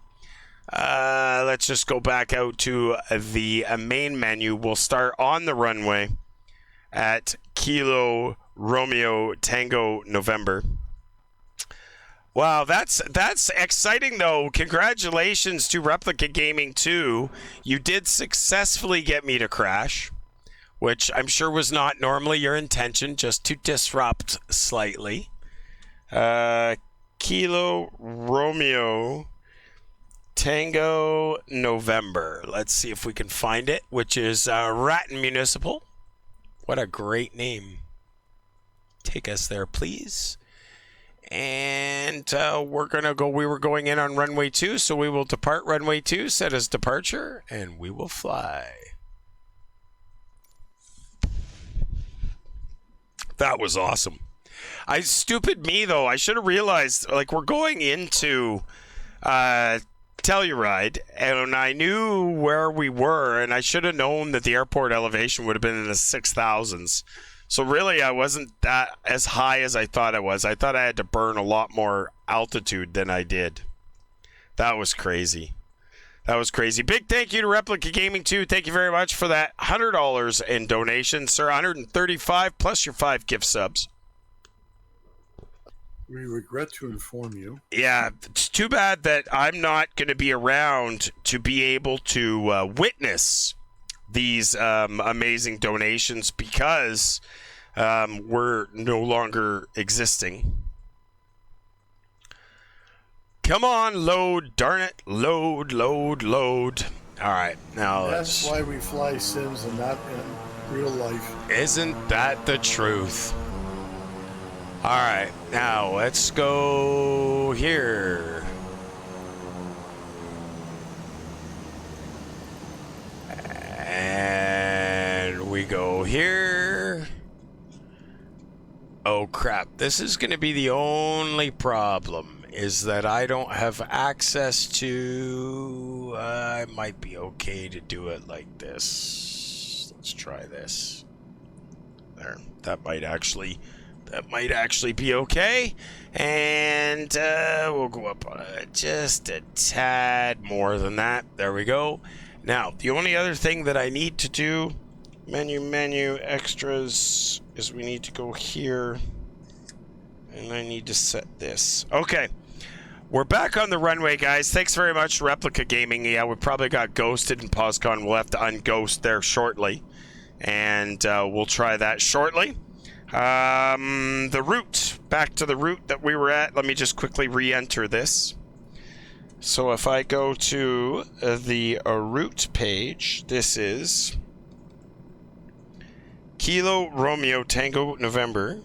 Let's just go back out to the main menu. We'll start on the runway at Kilo Romeo Tango November. Wow, that's exciting, though. Congratulations to Replica Gaming 2. You did successfully get me to crash, which I'm sure was not normally your intention, just to disrupt slightly. Kilo Romeo Tango November. Let's see if we can find it, which is Ratton Municipal. What a great name. Take us there, please. And we were going in on runway 2, so we will depart runway 2, set as departure, and we will fly. That was awesome. Stupid me, though. I should have realized, like, we're going into Telluride, and I knew where we were, and I should have known that the airport elevation would have been in the 6,000s. So really, I wasn't that as high as I thought I was. I thought I had to burn a lot more altitude than I did. That was crazy. That was crazy. Big thank you to Replica Gaming 2. Thank you very much for that $100 in donations, sir. 135 plus your 5 gift subs. We regret to inform you. Yeah, it's too bad that I'm not going to be around to be able to witness these amazing donations because we're no longer existing. Come on, load, darn it. Load, load, load. All right, now that's why we fly sims and not in real life. Isn't that the truth? All right, now let's go here. And we go here. Oh crap, this is going to be the only problem, is that I don't have access to... I might be okay to do it like this. Let's try this. There, that might actually be okay. And we'll go up just a tad more than that. There we go. Now, the only other thing that I need to do, menu, extras, is we need to go here, and I need to set this. Okay, we're back on the runway, guys. Thanks very much, Replica Gaming. Yeah, we probably got ghosted in POSCON. We'll have to unghost there shortly, and we'll try that shortly. The route, back to the route that we were at. Let me just quickly re-enter this. So if I go to the route page, this is Kilo Romeo Tango November.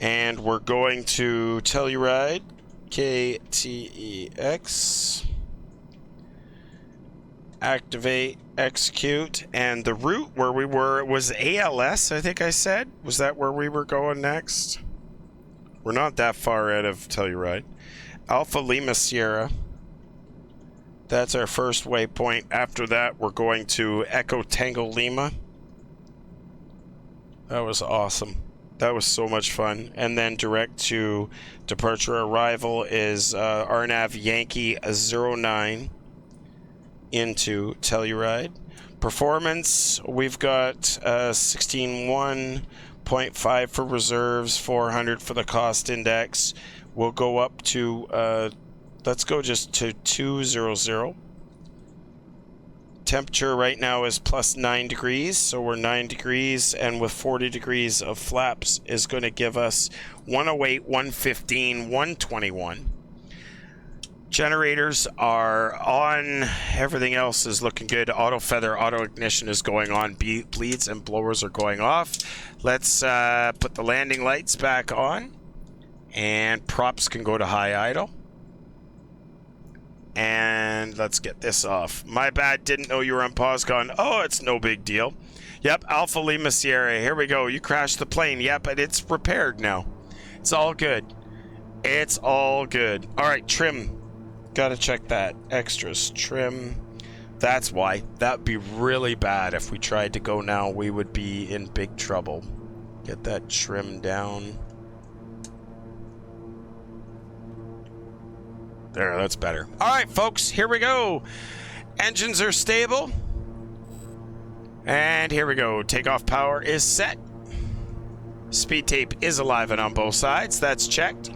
And we're going to Telluride, KTEX. Activate, execute, and the route where we were was ALS, I think I said. Was that where we were going next? We're not that far out of Telluride. Alpha Lima Sierra. That's our first waypoint. After that, we're going to Echo Tango Lima. That was awesome. That was so much fun. And then direct to departure arrival is RNAV Yankee 09 into Telluride. Performance, we've got 16.1.5 for reserves, 400 for the cost index. We'll go up to, let's go just to 200. Temperature right now is plus 9 degrees, so we're 9 degrees, and with 40 degrees of flaps is going to give us 108, 115, 121. Generators are on. Everything else is looking good. Auto feather, auto ignition is going on. Bleeds and blowers are going off. Let's put the landing lights back on. And props can go to high idle. And let's get this off. My bad, didn't know you were on POSCON. Oh, it's no big deal. Yep, Alpha Lima Sierra. Here we go. You crashed the plane. Yep, but it's repaired now. It's all good. It's all good. All right, trim. Gotta check that. Extras, trim. That's why. That'd be really bad if we tried to go now. We would be in big trouble. Get that trim down. There, that's better. All right, folks, here we go. Engines are stable. And here we go. Takeoff power is set. Speed tape is alive and on both sides. That's checked.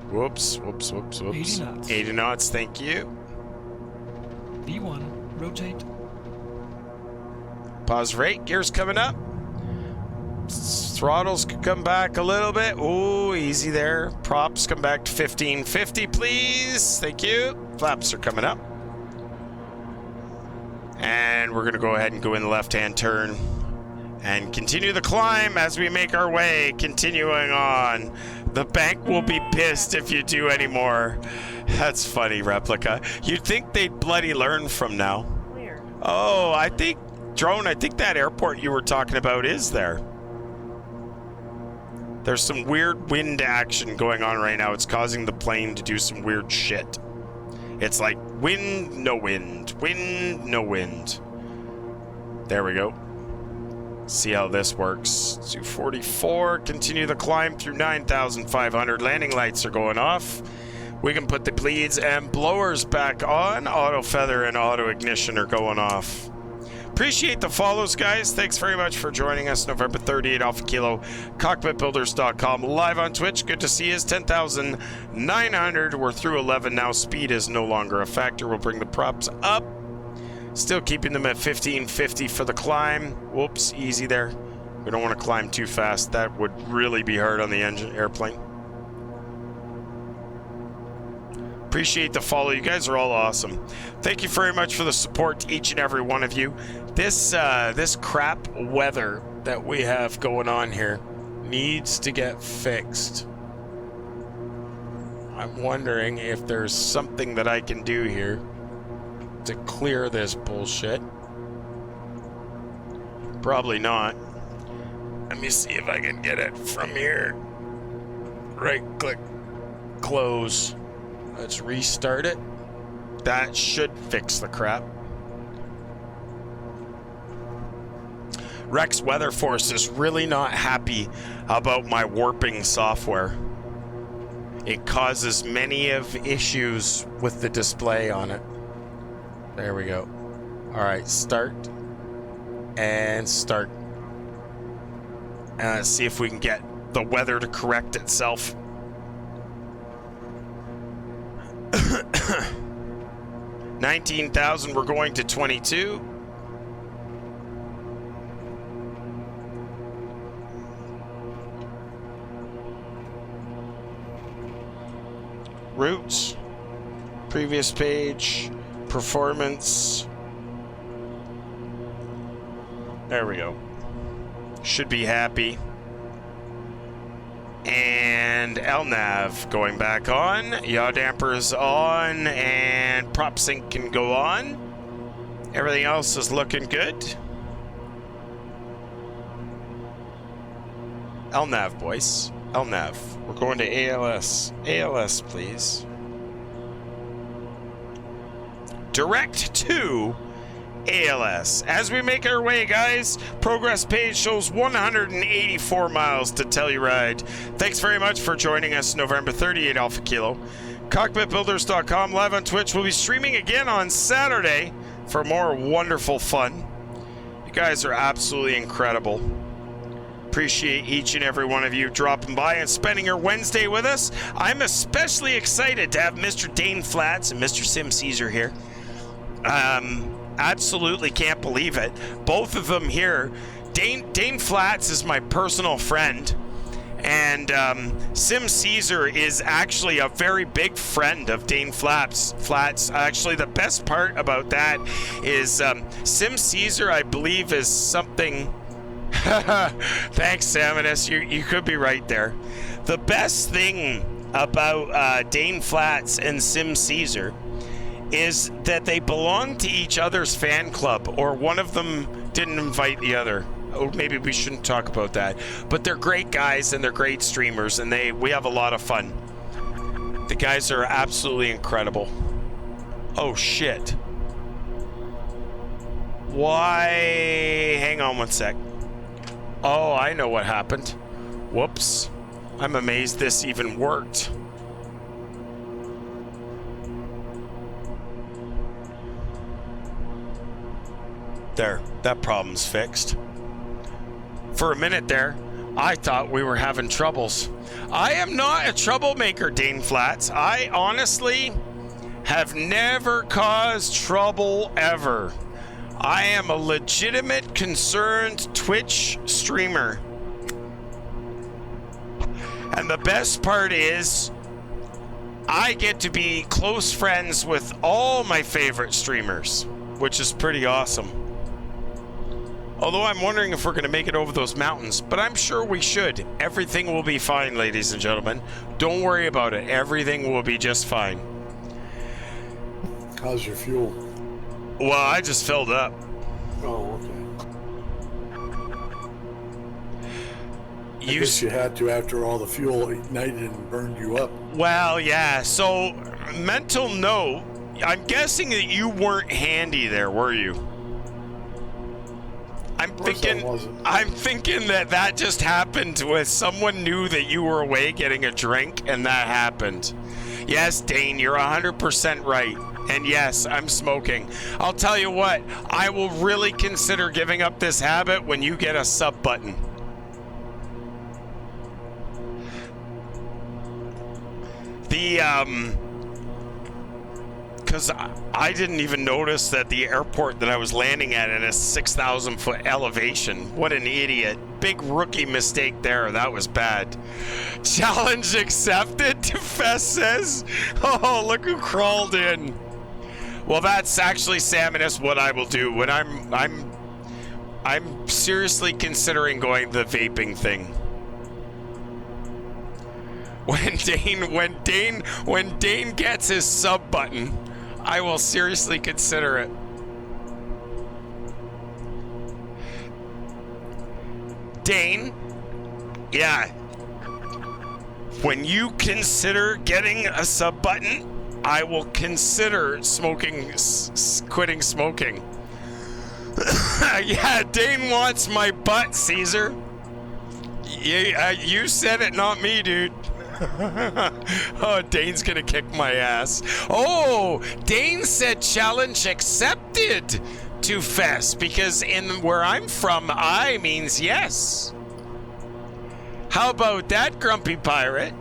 Whoops. 80 knots. 80 knots, thank you. V1, rotate. Pause rate, gears coming up. Throttles could come back a little bit. Ooh, easy there. Props come back to 1550, please. Thank you. Flaps are coming up. And we're gonna go ahead and go in the left-hand turn and continue the climb as we make our way, continuing on. The bank will be pissed if you do any more. That's funny, Replica. You'd think they'd bloody learn from now. Clear. Oh, I think, Drone, I think that airport you were talking about is there. There's some weird wind action going on right now. It's causing the plane to do some weird shit. It's like wind, no wind. Wind, no wind. There we go. See how this works. 244, continue the climb through 9,500. Landing lights are going off. We can put the bleeds and blowers back on. Auto feather and auto ignition are going off. Appreciate the follows, guys. Thanks very much for joining us. November 38 Alpha Kilo, Cockpitbuilders.com, live on Twitch. Good to see you. 10,900. We're through 11 now. Speed is no longer a factor. We'll bring the props up. Still keeping them at 1550 for the climb. Whoops, easy there. We don't want to climb too fast. That would really be hard on the airplane. Appreciate the follow. You guys are all awesome. Thank you very much for the support to each and every one of you. This crap weather that we have going on here needs to get fixed. I'm wondering if there's something that I can do here to clear this bullshit. Probably not. Let me see if I can get it from here. Right click, close. Let's restart it. That should fix the crap. Rex Weather Force is really not happy about my warping software. It causes many of issues with the display on it. There we go. All right, start and start. And let's see if we can get the weather to correct itself. 19,000, we're going to 22. Routes, previous page, performance. There we go. Should be happy. And LNAV going back on. Yaw dampers on, and prop sync can go on. Everything else is looking good. LNAV, boys. LNAV. We're going to ALS. ALS, please. Direct to ALS. As we make our way, guys, progress page shows 184 miles to Telluride. Thanks very much for joining us. November 38 Alpha Kilo. Cockpitbuilders.com, live on Twitch. We'll be streaming again on Saturday for more wonderful fun. You guys are absolutely incredible. Appreciate each and every one of you dropping by and spending your Wednesday with us. I'm especially excited to have Mr. Dane Flats and Mr. Sim Caesar here. Absolutely can't believe it. Both of them here. Dane Flats is my personal friend, and Sim Caesar is actually a very big friend of Dane Flats. Actually, the best part about that is Sim Caesar, I believe, is something. Thanks, Saminus. You could be right there. The best thing about Dane Flats and Sim Caesar is that they belong to each other's fan club, or one of them didn't invite the other. Oh, maybe we shouldn't talk about that. But they're great guys and they're great streamers, and we have a lot of fun. The guys are absolutely incredible. Oh shit. Why? Hang on one sec. Oh, I know what happened. Whoops. I'm amazed this even worked. There, that problem's fixed. For a minute there, I thought we were having troubles. I am not a troublemaker, Dane Flats. I honestly have never caused trouble ever. I am a legitimate, concerned Twitch streamer. And the best part is, I get to be close friends with all my favorite streamers, which is pretty awesome. Although I'm wondering if we're going to make it over those mountains, but I'm sure we should. Everything will be fine, ladies and gentlemen. Don't worry about it. Everything will be just fine. How's your fuel? Well, I just filled up. Oh, okay. I guess you had to after all the fuel ignited and burned you up. Well, yeah. So, mental note, I'm guessing that you weren't handy there, were you? I'm thinking that just happened with someone knew that you were away getting a drink, and that happened. Yes, Dane, you're 100% right. And yes, I'm smoking. I'll tell you what, I will really consider giving up this habit when you get a sub button. Because I didn't even notice that the airport that I was landing at a 6,000 foot elevation. What an idiot. Big rookie mistake there. That was bad. Challenge accepted, Fess says. Oh, look who crawled in. Well, that's actually, Saminus, what I will do when I'm seriously considering going the vaping thing. When Dane gets his sub button, I will seriously consider it. Dane, yeah. When you consider getting a sub button, I will consider quitting smoking. Yeah, Dane wants my butt, Caesar. Yeah, you said it, not me, dude. Oh, Dane's gonna kick my ass. Oh, Dane said challenge accepted to Fess, because in where I'm from, I means yes. How about that, Grumpy Pirate?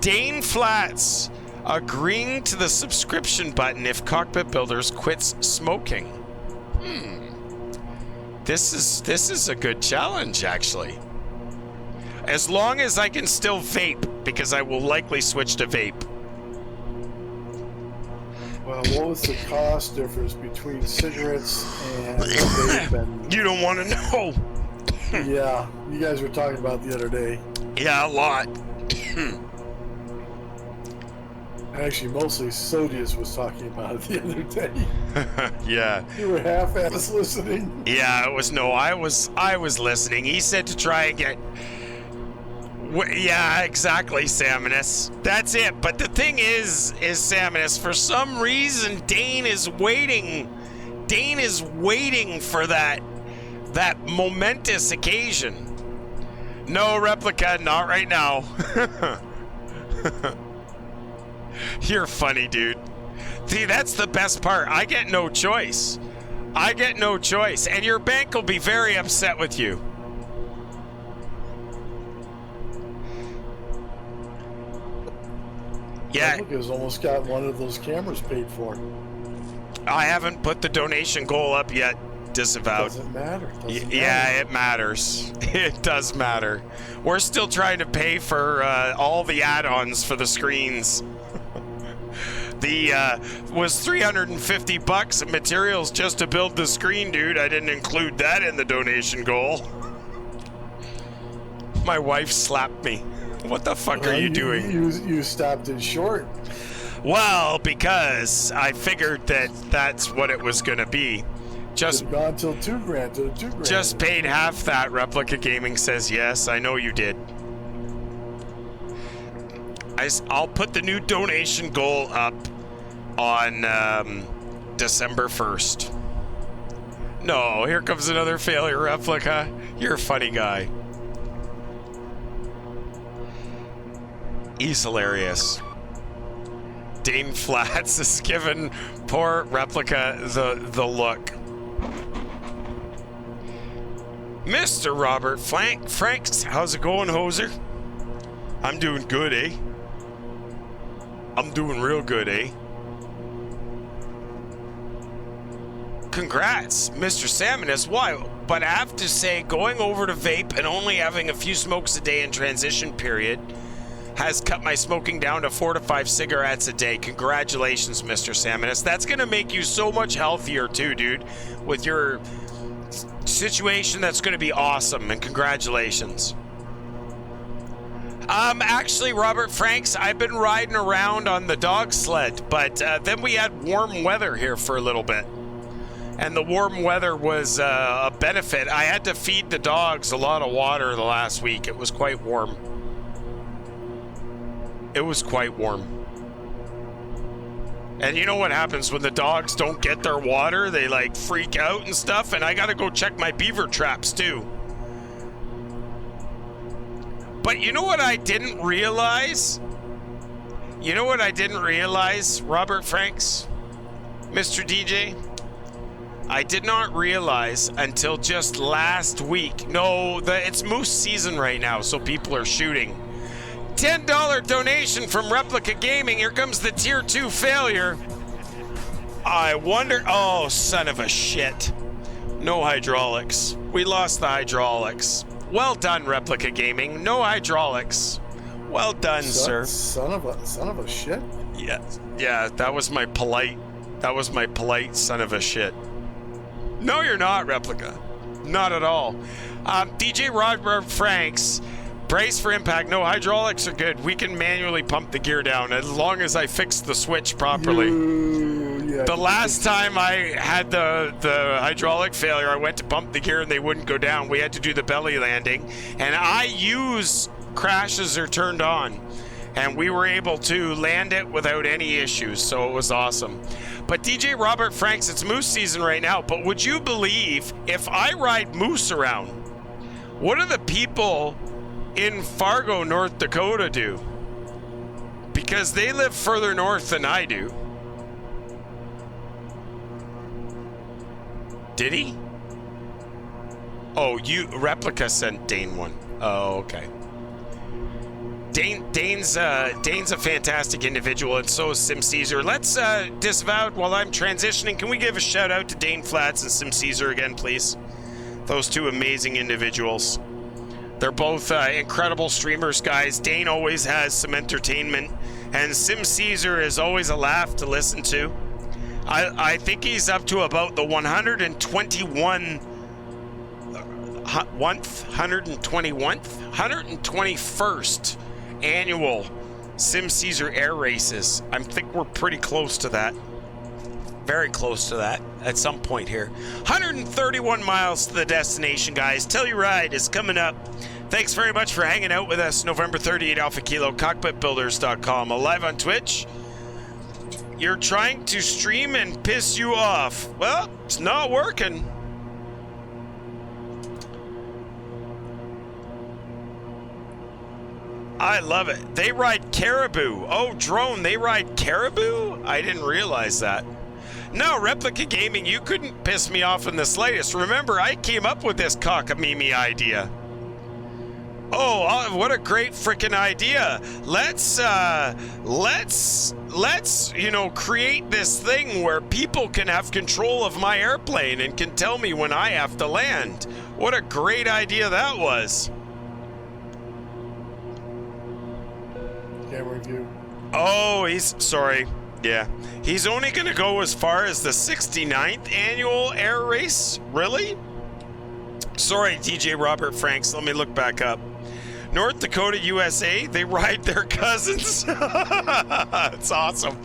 Dane Flats agreeing to the subscription button if Cockpit Builders quits smoking. This is a good challenge, actually. As long as I can still vape, because I will likely switch to vape. Well, what was the cost difference between cigarettes and vape? And you don't want to know. Yeah, you guys were talking about the other day. Yeah, a lot. Actually, mostly Sodius was talking about it the other day. Yeah. You were half-ass listening. Yeah, I was listening. He said to try and get. Yeah, exactly, Saminus. That's it. But the thing is Saminus, for some reason, Dane is waiting. Dane is waiting for that momentous occasion. No, Replica, not right now. You're funny, dude. See, that's the best part. I get no choice. And your bank will be very upset with you. Yeah. Replica's almost got one of those cameras paid for. I haven't put the donation goal up yet. Disavowed. Doesn't matter. Yeah, it matters. It does matter. We're still trying to pay for all the add-ons for the screens. Was $350 of materials just to build the screen, dude. I didn't include that in the donation goal. My wife slapped me. What the fuck are you doing? You stopped it short. Well, because I figured that's what it was going to be. Just gone till $2,000 to $2,000. Just paid half that. Replica Gaming says yes. I know you did. I'll put the new donation goal up on December 1st. No, here comes another failure, Replica. You're a funny guy. He's hilarious. Dane Flats is giving poor Replica the look. Mr. Robert Franks, how's it going, hoser? I'm doing good, eh? I'm doing real good, eh? Congrats, Mr. Salmonist. Why? But I have to say, going over to vape and only having a few smokes a day in transition period has cut my smoking down to 4 to 5 cigarettes a day. Congratulations, Mr. Salmonist. That's going to make you so much healthier too, dude. With your situation, that's going to be awesome, and congratulations. Actually, Robert Franks, I've been riding around on the dog sled, but then we had warm weather here for a little bit. And the warm weather was a benefit. I had to feed the dogs a lot of water the last week. It was quite warm. It was quite warm. And you know what happens when the dogs don't get their water? They like freak out and stuff, and I gotta go check my beaver traps too. But you know what I didn't realize? You know what I didn't realize, Robert Franks? Mr. DJ? I did not realize until just last week. No, it's moose season right now, so people are shooting. $10 donation from Replica Gaming. Here comes the tier 2 failure. I wonder. Oh, son of a shit. No hydraulics. We lost the hydraulics. Well done, Replica Gaming. No hydraulics. Well done, sir. Son of a shit. Yeah. That was my polite son of a shit. No, you're not, Replica. Not at all. DJ Robert Franks. Brace for impact. No, hydraulics are good. We can manually pump the gear down as long as I fix the switch properly. The last time I had the hydraulic failure, I went to pump the gear and they wouldn't go down. We had to do the belly landing. And I use crashes are turned on. And we were able to land it without any issues. So it was awesome. But DJ Robert Franks, it's moose season right now. But would you believe if I ride moose around, what do the people in Fargo, North Dakota do? Because they live further north than I do. Did he? Oh, Replica sent Dane one. Oh, okay. Dane's a fantastic individual, and so is Sim Caesar. Let's disavow while I'm transitioning. Can we give a shout out to Dane Flats and Sim Caesar again, please? Those two amazing individuals. They're both incredible streamers, guys. Dane always has some entertainment, and Sim Caesar is always a laugh to listen to. I think he's up to about the 121st annual Sim Caesar air races. I think we're pretty close to that. Very close to that at some point here. 131 miles to the destination, guys. Telluride is coming up. Thanks very much for hanging out with us. November 38 Alpha Kilo, Cockpitbuilders.com. Live on Twitch. You're trying to stream and piss you off. Well, it's not working. I love it. They ride caribou. Oh, drone, they ride caribou? I didn't realize that. No, Replica Gaming, you couldn't piss me off in the slightest. Remember, I came up with this cockamamie idea. Oh, what a great freaking idea. Let's create this thing where people can have control of my airplane and can tell me when I have to land. What a great idea that was. Camera view. Oh, sorry. Yeah. He's only going to go as far as the 69th annual air race? Really? Sorry, DJ Robert Franks. Let me look back up. North Dakota, USA, they ride their cousins. It's awesome.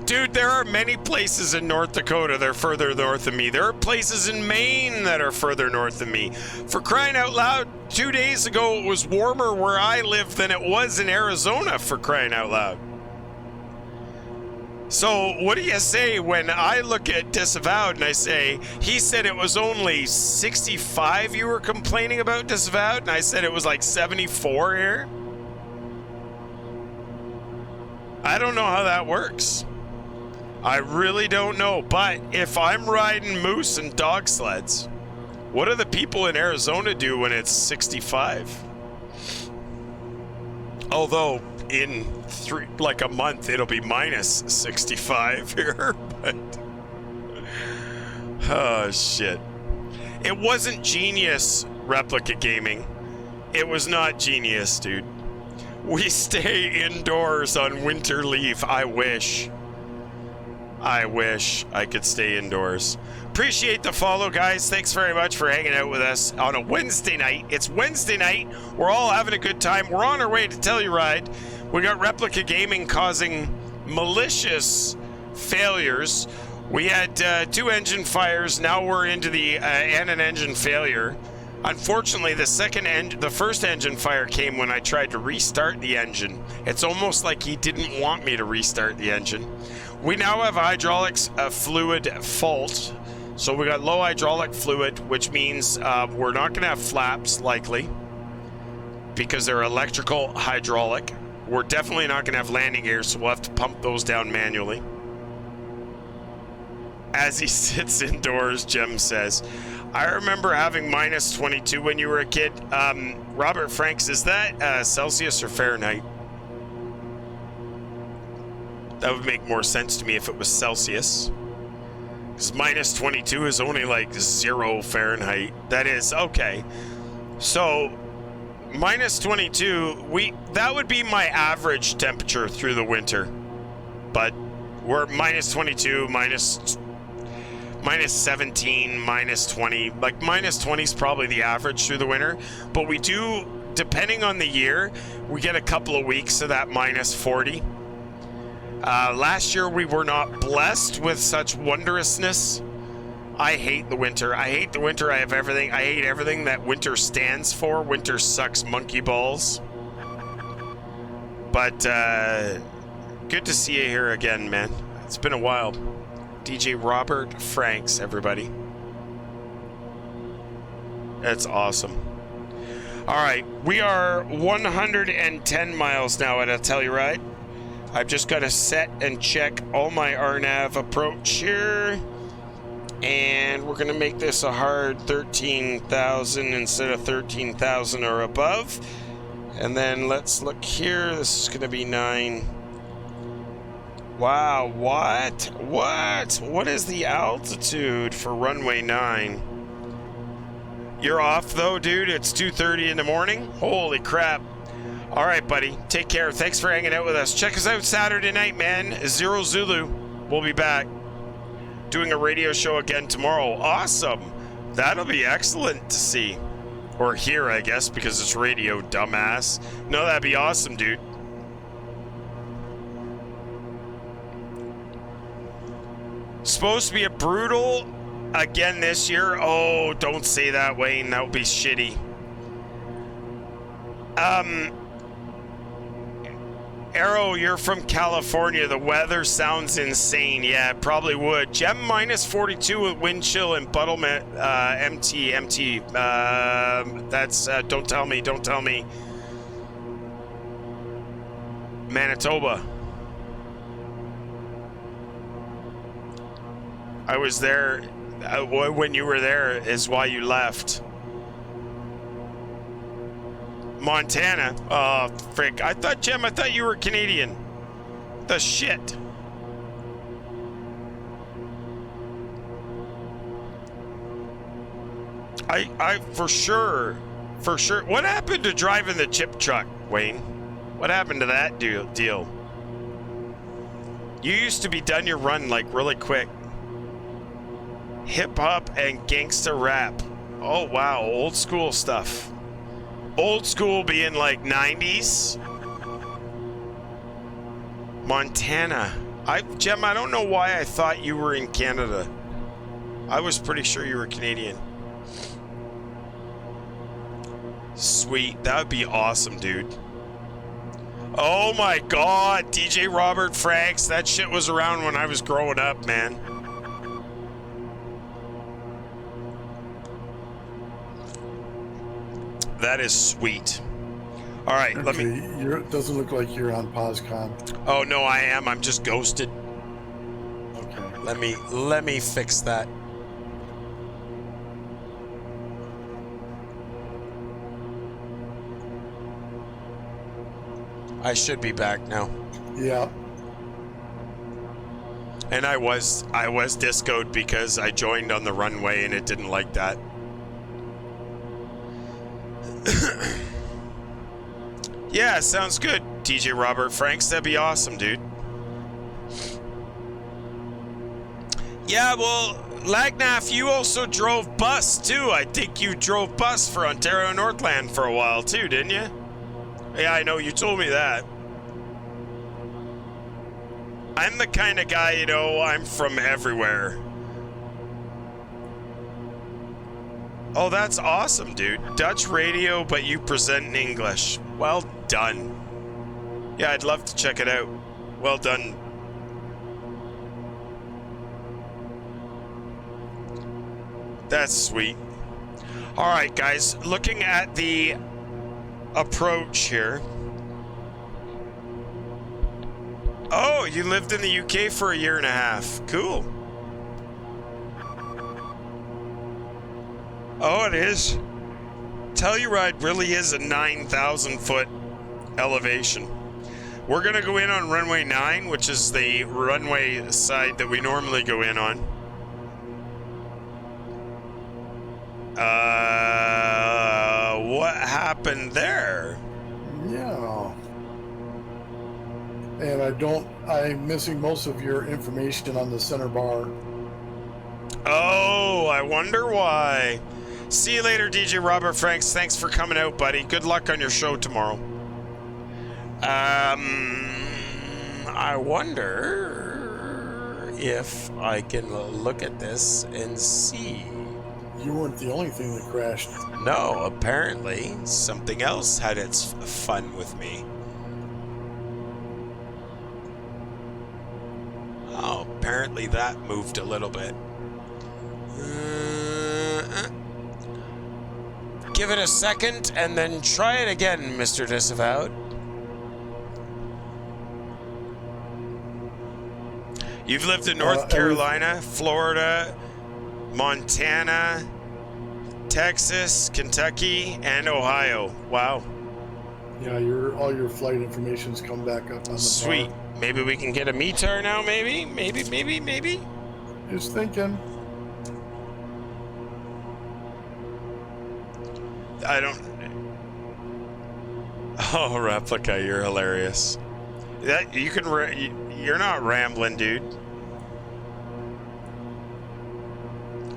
Dude, there are many places in North Dakota that are further north than me. There are places in Maine that are further north than me. For crying out loud, 2 days ago it was warmer where I live than it was in Arizona, for crying out loud. So what do you say when I look at Disavowed and I say, he said it was only 65 you were complaining about Disavowed, and I said it was like 74 here? I don't know how that works. I really don't know, but if I'm riding moose and dog sleds, what do the people in Arizona do when it's 65? Although in like a month it'll be minus 65 here, but oh shit. It wasn't genius, Replica Gaming. It was not genius, dude. We stay indoors on winter leave. I wish I could stay indoors. Appreciate the follow, guys. Thanks very much for hanging out with us on a Wednesday night. It's Wednesday night. We're all having a good time. We're on our way to Telluride. We got Replica Gaming causing malicious failures. We had 2 engine fires. Now we're into the and an engine failure. Unfortunately, the first engine fire came when I tried to restart the engine. It's almost like he didn't want me to restart the engine. We now have hydraulics fluid fault. So we got low hydraulic fluid, which means we're not going to have flaps likely because they're electrical hydraulic. We're definitely not going to have landing gears, so we'll have to pump those down manually. As he sits indoors, Jem says, I remember having minus 22 when you were a kid. Robert Franks, is that Celsius or Fahrenheit? That would make more sense to me if it was Celsius. Because minus 22 is only like 0 Fahrenheit. That is, okay. So, minus 22, that would be my average temperature through the winter. But we're minus 22, minus 17, minus 20. Like, minus 20 is probably the average through the winter. But we do, depending on the year, we get a couple of weeks of that minus 40. Last year we were not blessed with such wondrousness. I hate the winter. I hate the winter. I hate everything that winter stands for. Winter sucks monkey balls. But good to see you here again, man. It's been a while. DJ Robert Franks, everybody. That's awesome. All right, we are 110 miles now at a Telluride. I've just got to set and check all my RNAV approach here. And we're going to make this a hard 13,000 instead of 13,000 or above. And then let's look here. This is going to be 9. Wow, what? What is the altitude for runway 9? You're off though, dude. It's 2:30 in the morning. Holy crap. All right, buddy. Take care. Thanks for hanging out with us. Check us out Saturday night, man. 0 Zulu. We'll be back doing a radio show again tomorrow. Awesome. That'll be excellent to see. Or hear, I guess, because it's radio, dumbass. No, that'd be awesome, dude. Supposed to be a brutal again this year. Oh, don't say that, Wayne. That would be shitty. Arrow, you're from California. The weather sounds insane. Yeah, it probably would. Gem minus 42 with wind chill and Buttlement, MT. That's, don't tell me. Manitoba. I was there, when you were there is why you left. Montana. Oh, frick. I thought you were Canadian. The shit. I for sure. What happened to driving the chip truck, Wayne? What happened to that deal? You used to be done your run like really quick. Hip hop and gangsta rap. Oh wow, old school stuff. Old school being like 90s. Montana. Jem, I don't know why I thought you were in Canada. I was pretty sure you were Canadian. Sweet. That would be awesome, dude. Oh my god, DJ Robert Franks. That shit was around when I was growing up, man. That is sweet. All right, Okay, let me... it doesn't look like you're on POSCON. Oh, no, I am. I'm just ghosted. Okay. Let me fix that. I should be back now. Yeah. And I was discoed because I joined on the runway and it didn't like that. Yeah, sounds good, DJ Robert Franks. That'd be awesome, dude. Yeah, well, Lagnaf, you also drove bus too. I think you drove bus for Ontario Northland for a while too, didn't you? Yeah, I know, you told me that. I'm the kind of guy, you know, I'm from everywhere. Oh, that's awesome, dude. Dutch radio, but you present in English. Well done. Yeah, I'd love to check it out. Well done. That's sweet. All right, guys, looking at the approach here. Oh, you lived in the UK for a year and a half. Cool. Oh, it is. Telluride really is a 9,000 foot elevation. We're gonna go in on runway 9, which is the runway side that we normally go in on. What happened there? Yeah. And I'm missing most of your information on the center bar. Oh, I wonder why. See you later, DJ Robert Franks. Thanks for coming out, buddy. Good luck on your show tomorrow. I wonder if I can look at this and see. You weren't the only thing that crashed. No, apparently something else had its fun with me. Oh, apparently that moved a little bit. Give it a second and then try it again, Mr. Disavowed. You've lived in North Carolina, Florida, Montana, Texas, Kentucky, and Ohio. Wow. Yeah, all your flight information's come back up on the Sweet. bar. Maybe we can get a METAR now, maybe? Maybe? Just thinking. I don't... Oh, Replica, you're hilarious. That you can... You're not rambling, dude.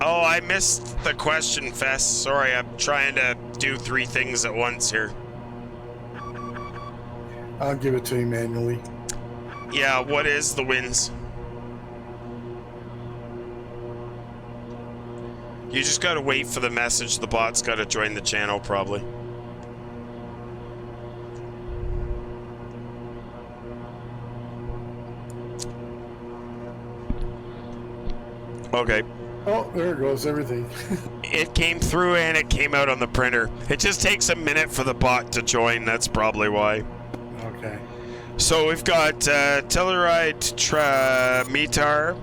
Oh, I missed the question, Fest. Sorry, I'm trying to do 3 things at once here. I'll give it to you manually. Yeah, what is the wins? You just gotta wait for the message. The bot's gotta join the channel, probably. Okay. Oh, there goes everything. It came through and it came out on the printer. It just takes a minute for the bot to join. That's probably why. Okay. So we've got Telluride METAR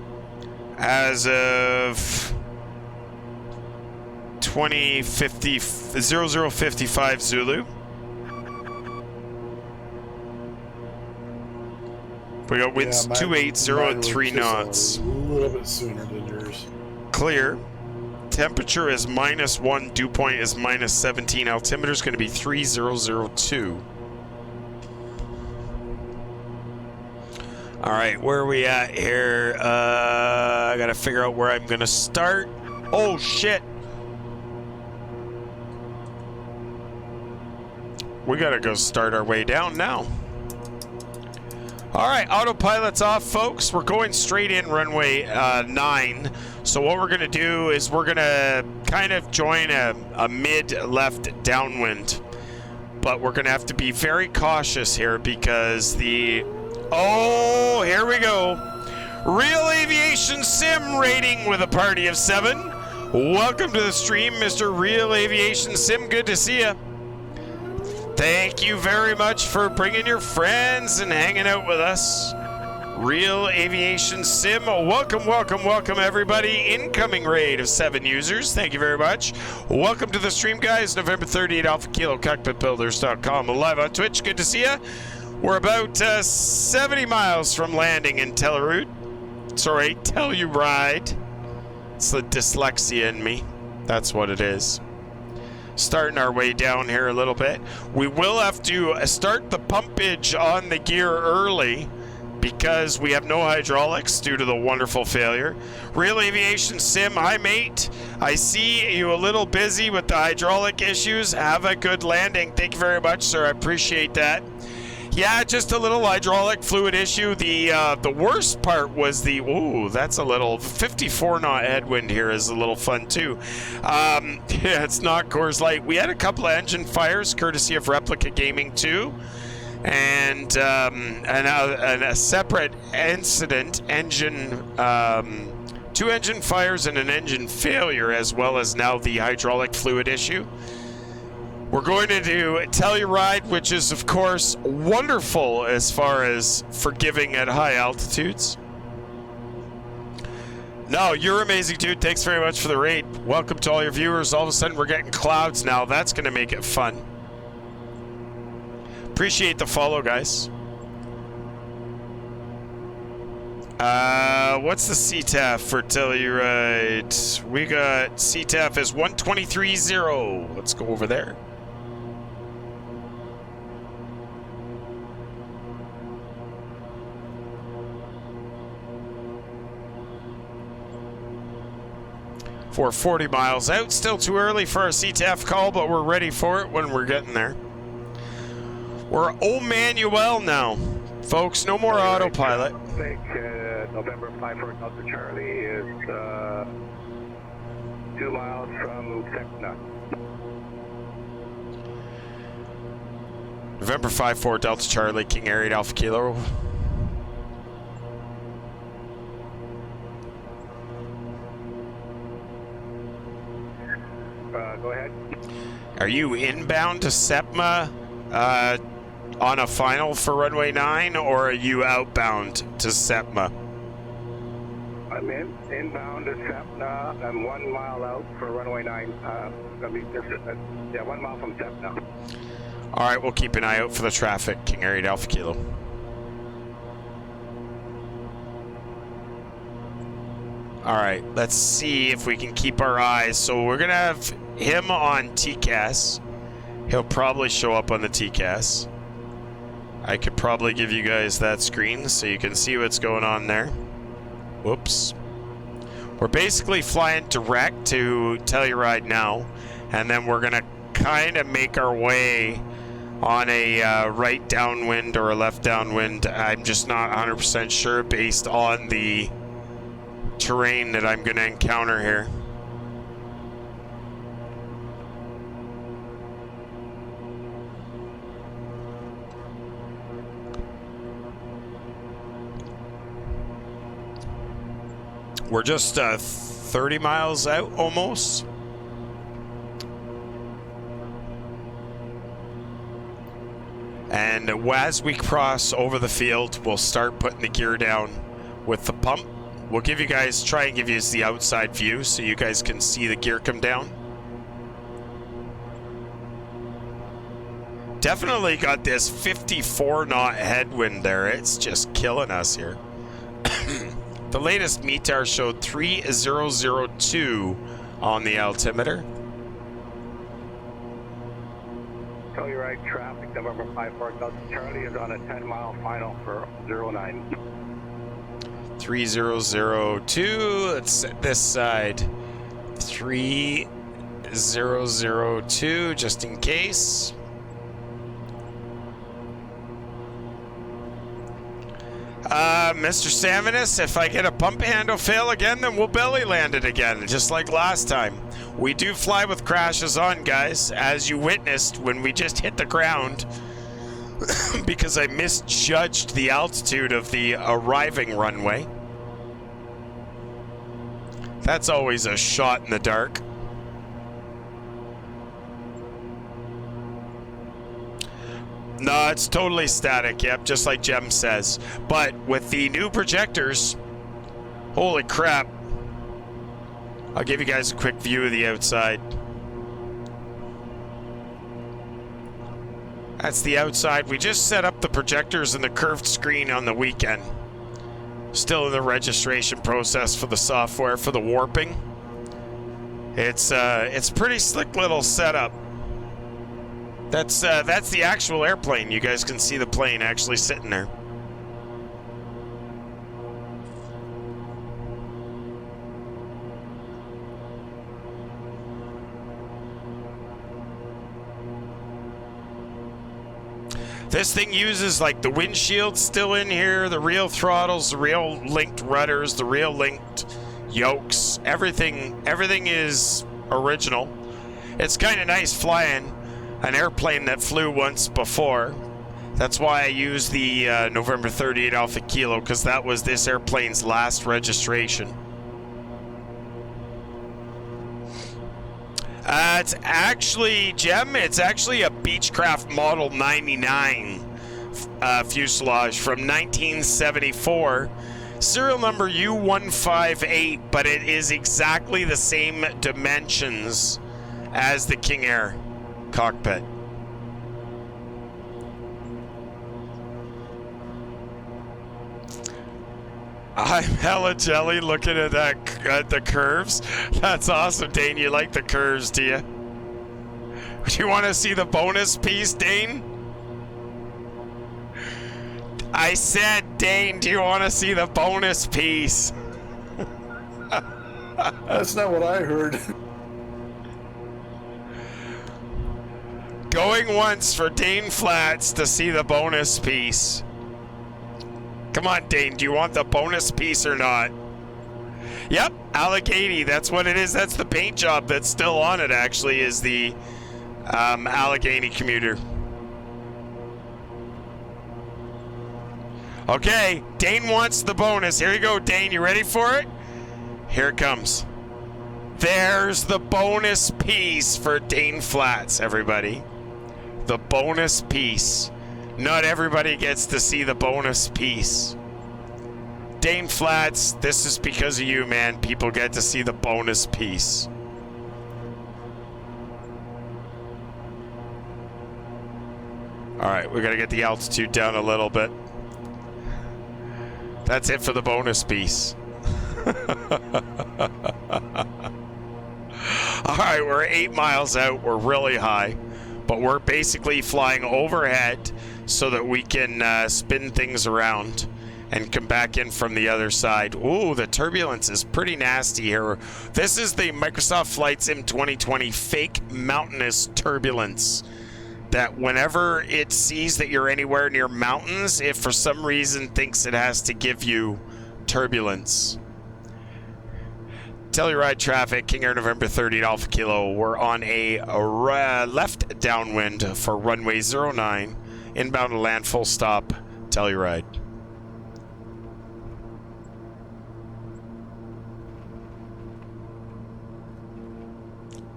as of 0055 Zulu. We got winds 280 at 3 knots. A little bit sooner than yours. Clear. Temperature is -1. Dew point is -17. Altimeter is going to be 3002. All right, where are we at here? I got to figure out where I'm going to start. Oh, shit. We got to go start our way down now. All right, autopilot's off, folks. We're going straight in runway 9. So what we're going to do is we're going to kind of join a mid-left downwind. But we're going to have to be very cautious here because the... Oh, here we go. Real Aviation Sim rating with a party of 7. Welcome to the stream, Mr. Real Aviation Sim. Good to see you. Thank you very much for bringing your friends and hanging out with us. Real Aviation Sim, welcome, welcome, welcome everybody. Incoming raid of 7 users. Thank you very much. Welcome to the stream, guys. November 30th, Alpha Kilo, Cockpitbuilders.com. Live on Twitch. Good to see you. We're about 70 miles from landing in Telluride. Sorry, Telluride. It's the dyslexia in me. That's what it is. Starting our way down here a little bit. We will have to start the pumpage on the gear early because we have no hydraulics due to the wonderful failure. Real Aviation Sim, hi mate. I see you a little busy with the hydraulic issues. Have a good landing. Thank you very much, sir. I appreciate that. Yeah, just a little hydraulic fluid issue. The worst part was the, ooh, that's a little 54 knot headwind here is a little fun too. Yeah, it's not Coors Light. We had a couple of engine fires courtesy of Replica Gaming too. And a separate incident, two engine fires and an engine failure, as well as now the hydraulic fluid issue. We're going to do Telluride, which is, of course, wonderful as far as forgiving at high altitudes. No, you're amazing, dude. Thanks very much for the raid. Welcome to all your viewers. All of a sudden, we're getting clouds now. That's going to make it fun. Appreciate the follow, guys. What's the CTAF for Telluride? We got CTAF is 123.0. Let's go over there. For 40 miles out. Still too early for our CTAF call, but we're ready for it when we're getting there. We're Manuel now. Folks, no more autopilot. November 54 Delta Charlie is 2 miles from Sepna. November 54 Delta Charlie, KingAir 8 Alpha Kilo. Go ahead. Are you inbound to Sepma on a final for runway 9, or are you outbound to Sepma? I'm inbound to Sepna. I'm 1 mile out for runway 9. Gonna be yeah, 1 mile from Sepna. All right, we'll keep an eye out for the traffic. KingAir 8 Alpha Kilo. All right, let's see if we can keep our eyes. So we're gonna have him on TCAS. He'll probably show up on the TCAS. I could probably give you guys that screen so you can see what's going on there. Whoops. We're basically flying direct to Telluride now, and then we're gonna kind of make our way on a right downwind or a left downwind. I'm just not 100% sure based on the terrain that I'm gonna encounter here. We're just 30 miles out almost. And as we cross over the field, we'll start putting the gear down with the pump. We'll give you guys, try and give you the outside view so you guys can see the gear come down. Definitely got this 54 knot headwind there. It's just killing us here. The latest METAR showed 3002 on the altimeter. Telluride traffic, November 54 Delta Charlie is on a 10-mile final for 09. 3002, let's set this side. 3002, just in case. Mr. Salmonus, if I get a pump handle fail again, then we'll belly land it again, just like last time. We do fly with crashes on, guys, as you witnessed when we just hit the ground because I misjudged the altitude of the arriving runway. That's always a shot in the dark. No, it's totally static, yep, just like Jem says. But with the new projectors, holy crap. I'll give you guys a quick view of the outside. That's the outside. We just set up the projectors and the curved screen on the weekend. Still in the registration process for the software for the warping. It's pretty slick little setup. That's the actual airplane. You guys can see the plane actually sitting there. This thing uses like the windshield still in here, the real throttles, the real linked rudders, the real linked yokes. Everything is original. It's kind of nice flying an airplane that flew once before. That's why I use the November 38 Alpha Kilo, because that was this airplane's last registration. It's actually, Jem, it's actually a Beechcraft Model 99 fuselage from 1974. Serial number U158, but it is exactly the same dimensions as the KingAir cockpit. I'm hella jelly looking at that at the curves. That's awesome, Dane. You like the curves, do you? Do you want to see the bonus piece, Dane? I said, Dane, do you want to see the bonus piece? That's not what I heard. Going once for Dane Flats to see the bonus piece. Come on, Dane, do you want the bonus piece or not? Yep, Allegheny, that's what it is. That's the paint job that's still on it, actually, is the Allegheny commuter. Okay, Dane wants the bonus. Here you go, Dane. You ready for it? Here it comes. There's the bonus piece for Dane Flats, everybody. The bonus piece. Not everybody gets to see the bonus piece. Dane Flats, this is because of you, man. People get to see the bonus piece. Alright, we gotta get the altitude down a little bit. That's it for the bonus piece. Alright, we're 8 miles out. We're really high. But we're basically flying overhead so that we can spin things around and come back in from the other side. Ooh, the turbulence is pretty nasty here. This is the Microsoft Flight Sim 2020 fake mountainous turbulence. That whenever it sees that you're anywhere near mountains, it for some reason thinks it has to give you turbulence. Telluride traffic, KingAir November 30 Alpha Kilo. We're on a left downwind for runway 09. Inbound to land, full stop, Telluride.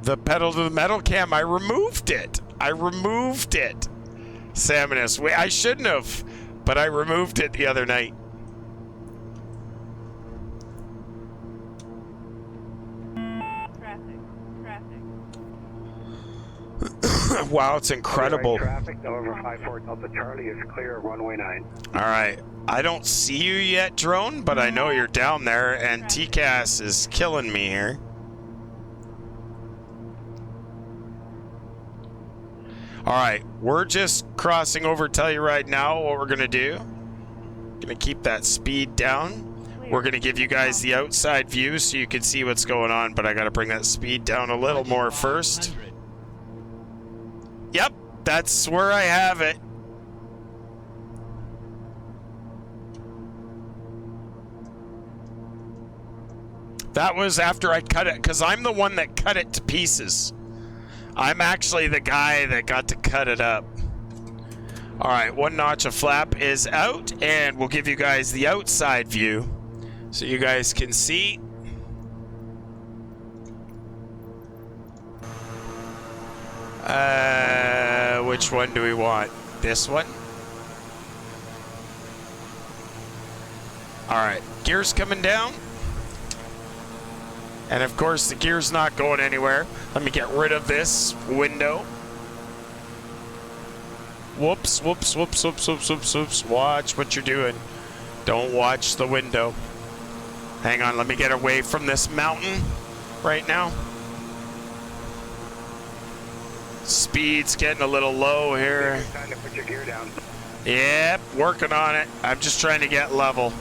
The pedal to the metal cam, I removed it. Salmonus, I shouldn't have, but I removed it the other night. Wow, it's incredible. Traffic, November 54 Delta Charlie is clear of runway 9. All right. I don't see you yet, drone, but I know you're down there, and TCAS is killing me here. All right. We're just crossing over Telluride now. What we're going to do, going to keep that speed down. We're going to give you guys the outside view so you can see what's going on, but I got to bring that speed down a little more first. Yep, that's where I have it. That was after I cut it, because I'm the one that cut it to pieces. I'm actually the guy that got to cut it up. All right, 1 notch of flap is out, and we'll give you guys the outside view so you guys can see. Which one do we want? This one? All right, gear's coming down. And of course, the gear's not going anywhere. Let me get rid of this window. Whoops, whoops, whoops, whoops, whoops, whoops, whoops. Watch what you're doing. Don't watch the window. Hang on, let me get away from this mountain right now. Speed's getting a little low here. Time to put your gear down. Yep, working on it. I'm just trying to get level.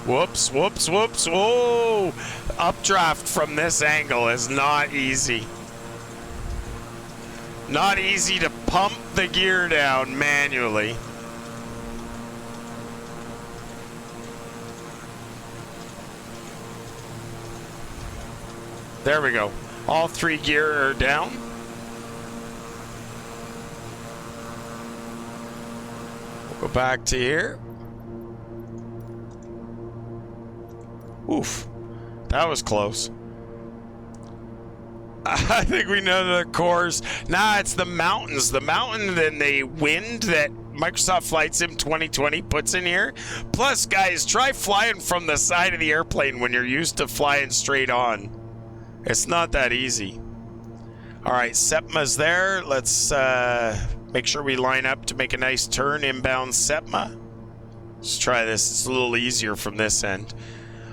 Whoops, whoops, whoops. Whoa! Updraft from this angle is not easy. Not easy to pump the gear down manually. There we go. All 3 gear are down. We'll go back to here. Oof, that was close. I think we know the course. Nah, it's the mountains. The mountain and the wind that Microsoft Flight Sim 2020 puts in here. Plus, guys, try flying from the side of the airplane when you're used to flying straight on. It's not that easy. All right, SEPMA's there. Let's make sure we line up to make a nice turn inbound SEPMA. Let's try this. It's a little easier from this end.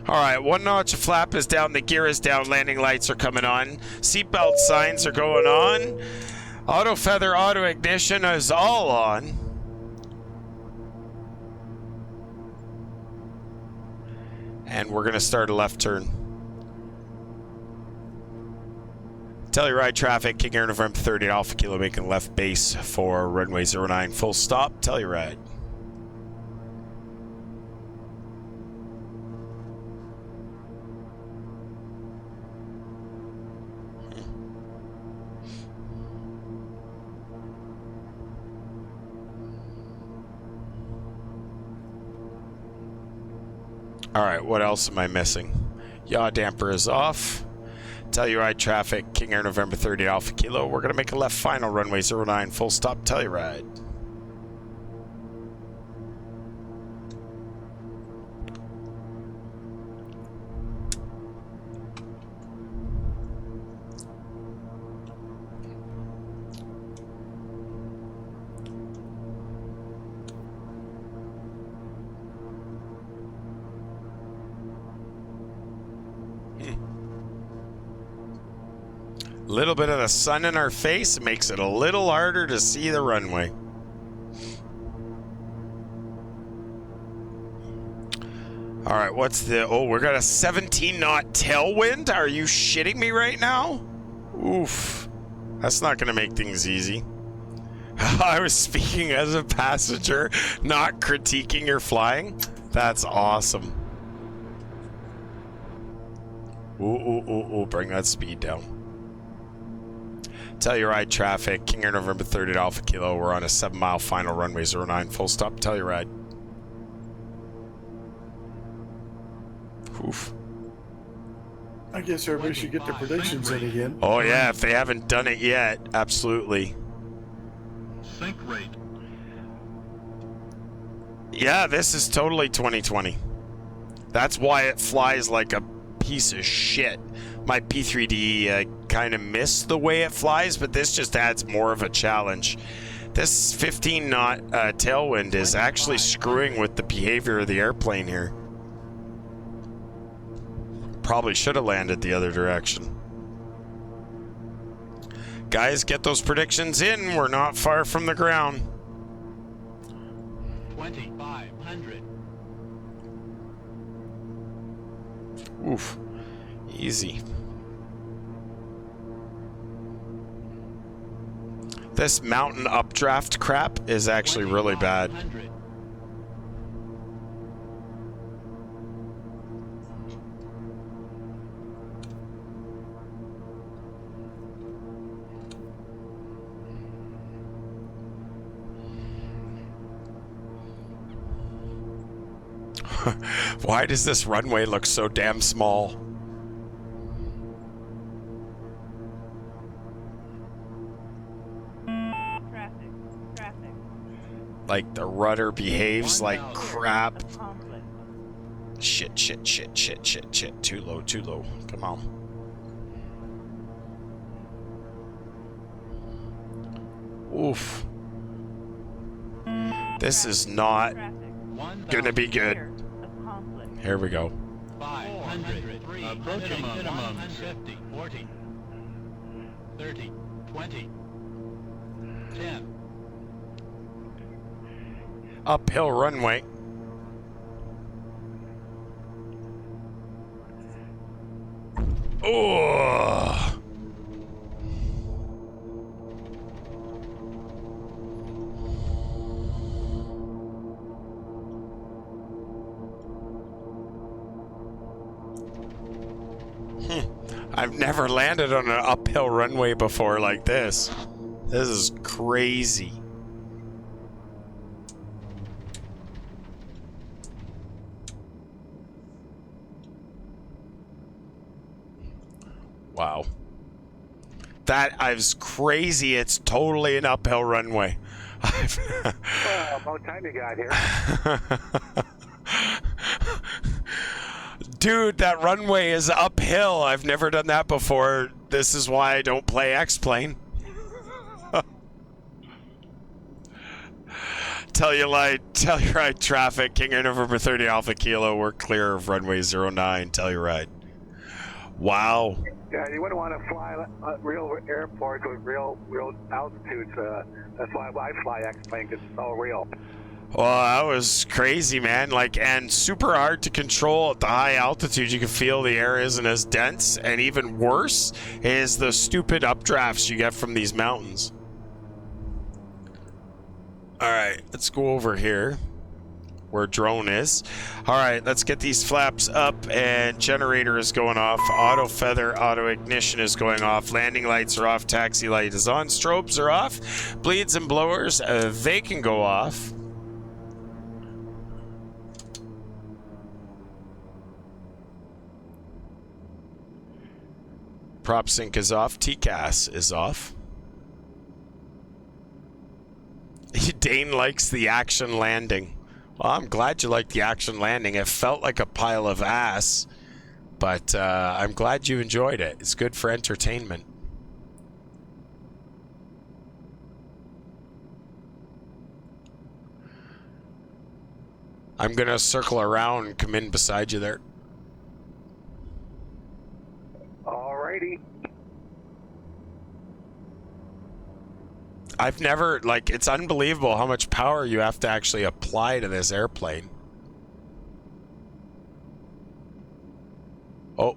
All right, 1 notch of flap is down, the gear is down, landing lights are coming on, seatbelt signs are going on, auto feather, auto ignition is all on. And we're gonna start a left turn. Telluride traffic, KingAir November 30 Alpha Kilo making left base for runway 09, full stop, Telluride. All right, what else am I missing? Yaw damper is off. Telluride traffic, KingAir November 30 Alpha Kilo. We're going to make a left final, runway 09, full stop, Telluride. Little bit of the sun in our face makes it a little harder to see the runway. All right, what's the... Oh, we got a 17-knot tailwind? Are you shitting me right now? Oof. That's not going to make things easy. I was speaking as a passenger, not critiquing your flying. That's awesome. Ooh, bring that speed down. Telluride traffic, KingAir November 30 Alpha Kilo. We're on a 7-mile final, runway 09, full stop, Telluride. Oof. I guess everybody should get their predictions in again. Oh yeah, if they haven't done it yet, absolutely. Sync rate. Yeah, this is totally 2020. That's why it flies like a piece of shit. My P3D kind of missed the way it flies, but this just adds more of a challenge. This 15-knot tailwind is actually screwing with the behavior of the airplane here. probably should have landed the other direction. Guys, get those predictions in. We're not far from the ground. 2,500. Oof. Easy. This mountain updraft crap is actually really bad. 2,500. Why does this runway look so damn small? Traffic. Like the rudder behaves like 1,000. crap. Conflict. Shit. Too low. Come on. Oof. This is not Traffic. gonna be good. Clear of conflict. Here we go. 500. Approaching minimum 50, 40, 30, 20, 10. Uphill runway. Oh. I've never landed on an uphill runway before like this. This is crazy. Wow. That is crazy. It's totally an uphill runway. Well, about time you got here. Dude, that runway is uphill. I've never done that before. This is why I don't play X-Plane. Tell you right, traffic. KingAir November 30 Alpha Kilo. We're clear of runway 09. Tell you right. Wow. Yeah, you wouldn't want to fly real airports with real altitudes. That's why I fly X-Plane, because it's all real. Well, that was crazy, man. Like, and super hard to control at the high altitude. You can feel the air isn't as dense, and even worse is the stupid updrafts you get from these mountains. All right, let's go over here where drone is. All right, let's get these flaps up, and generator is going off. Auto feather, auto ignition is going off. Landing lights are off. Taxi light is on. Strobes are off. Bleeds and blowers, they can go off. Prop sync is off. TCAS is off. Dane likes the action landing. Well, I'm glad you liked the action landing. It felt like a pile of ass, but I'm glad you enjoyed it. It's good for entertainment. I'm gonna circle around and come in beside you there. Alrighty. I've never, like, it's unbelievable how much power you have to actually apply to this airplane. Oh.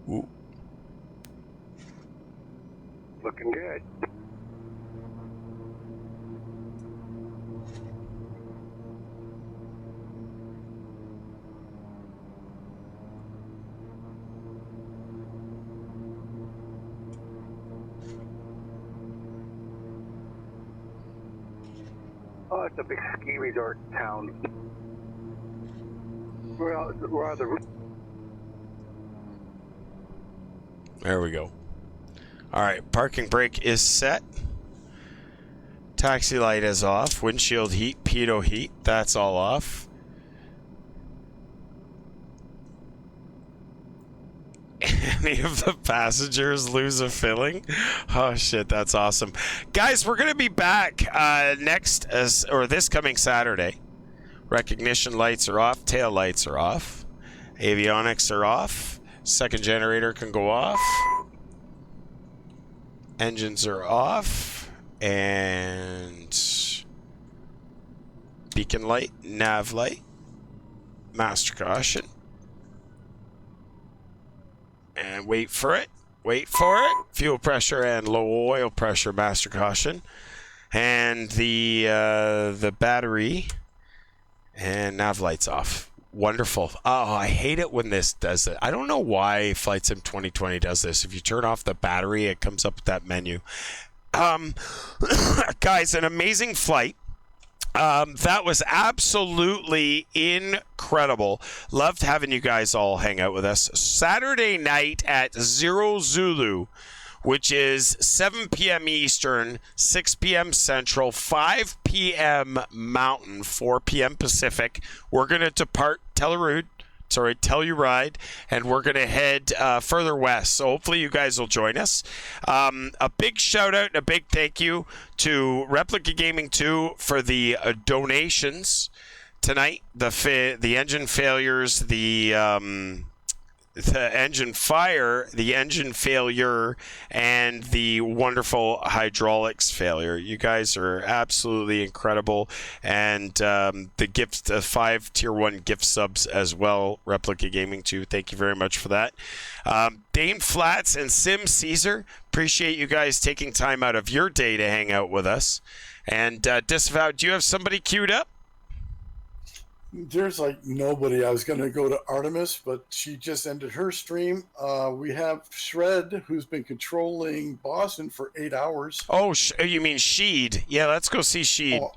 Ooh. Looking good. Oh, it's a big ski resort town. We're on the roof. There we go. All right, parking brake is set. Taxi light is off. Windshield heat, pitot heat, that's all off. any of the passengers lose a filling? Oh shit, that's awesome. Guys, we're gonna be back this coming Saturday. Recognition lights are off, tail lights are off, avionics are off, second generator can go off, engines are off, and beacon light, nav light, master caution. And wait for it. Fuel pressure and low oil pressure, master caution. And the battery and nav lights off. Wonderful. Oh, I hate it when this does it. I don't know why Flight Sim 2020 does this. If you turn off the battery, it comes up with that menu. Guys, an amazing flight. That was absolutely incredible. Loved having you guys all hang out with us. Saturday night at 0 Zulu, which is 7 p.m. Eastern, 6 p.m. Central, 5 p.m. Mountain, 4 p.m. Pacific. We're going to depart Telluride, and we're going to head further west. So hopefully you guys will join us. A big shout out and a big thank you to Replica Gaming 2 for the donations tonight. The engine failures, the engine fire, the engine failure, and the wonderful hydraulics failure. You guys are absolutely incredible. And the gifts, 5 tier 1 gift subs as well, Replica Gaming 2. Thank you very much for that. Dane Flats and Sim Caesar, appreciate you guys taking time out of your day to hang out with us. And Disavow, do you have somebody queued up? There's like nobody. I was going to go to Artemis, but she just ended her stream. We have Shred, who's been controlling Boston for 8 hours. Oh, you mean Sheed? Yeah, let's go see Sheed. Oh,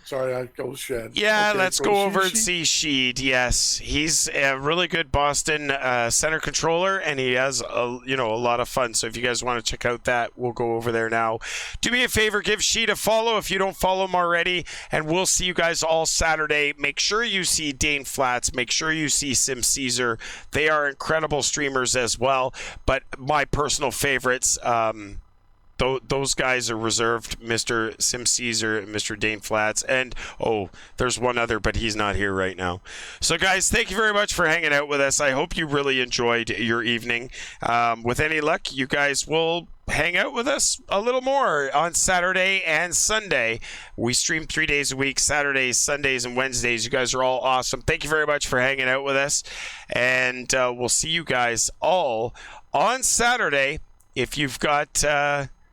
sorry, I go Shed. Yeah, okay, let's go over and see Sheed. Yes, he's a really good Boston center controller, and he has a lot of fun. So if you guys want to check out that, we'll go over there now. Do me a favor, give Sheed a follow if you don't follow him already, and we'll see you guys all Saturday. Make sure you see Dane Flats. Make sure you see Sim Caesar. They are incredible streamers as well. But my personal favorites. Those guys are reserved, Mr. Sim Caesar and Mr. Dane Flats. And, there's one other, but he's not here right now. So, guys, thank you very much for hanging out with us. I hope you really enjoyed your evening. With any luck, you guys will hang out with us a little more on Saturday and Sunday. We stream 3 days a week, Saturdays, Sundays, and Wednesdays. You guys are all awesome. Thank you very much for hanging out with us. And we'll see you guys all on Saturday. If you've got...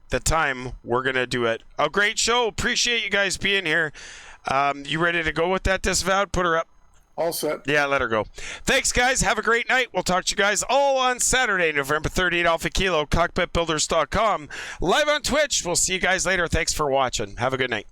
the time, we're gonna do it. A great show. Appreciate you guys being here. You ready to go with that, Disavowed? Put her up. All set. Yeah, let her go. Thanks, guys. Have a great night. We'll talk to you guys all on Saturday, November 30th, Alpha Kilo, Cockpitbuilders.com, live on Twitch. We'll see you guys later. Thanks for watching. Have a good night.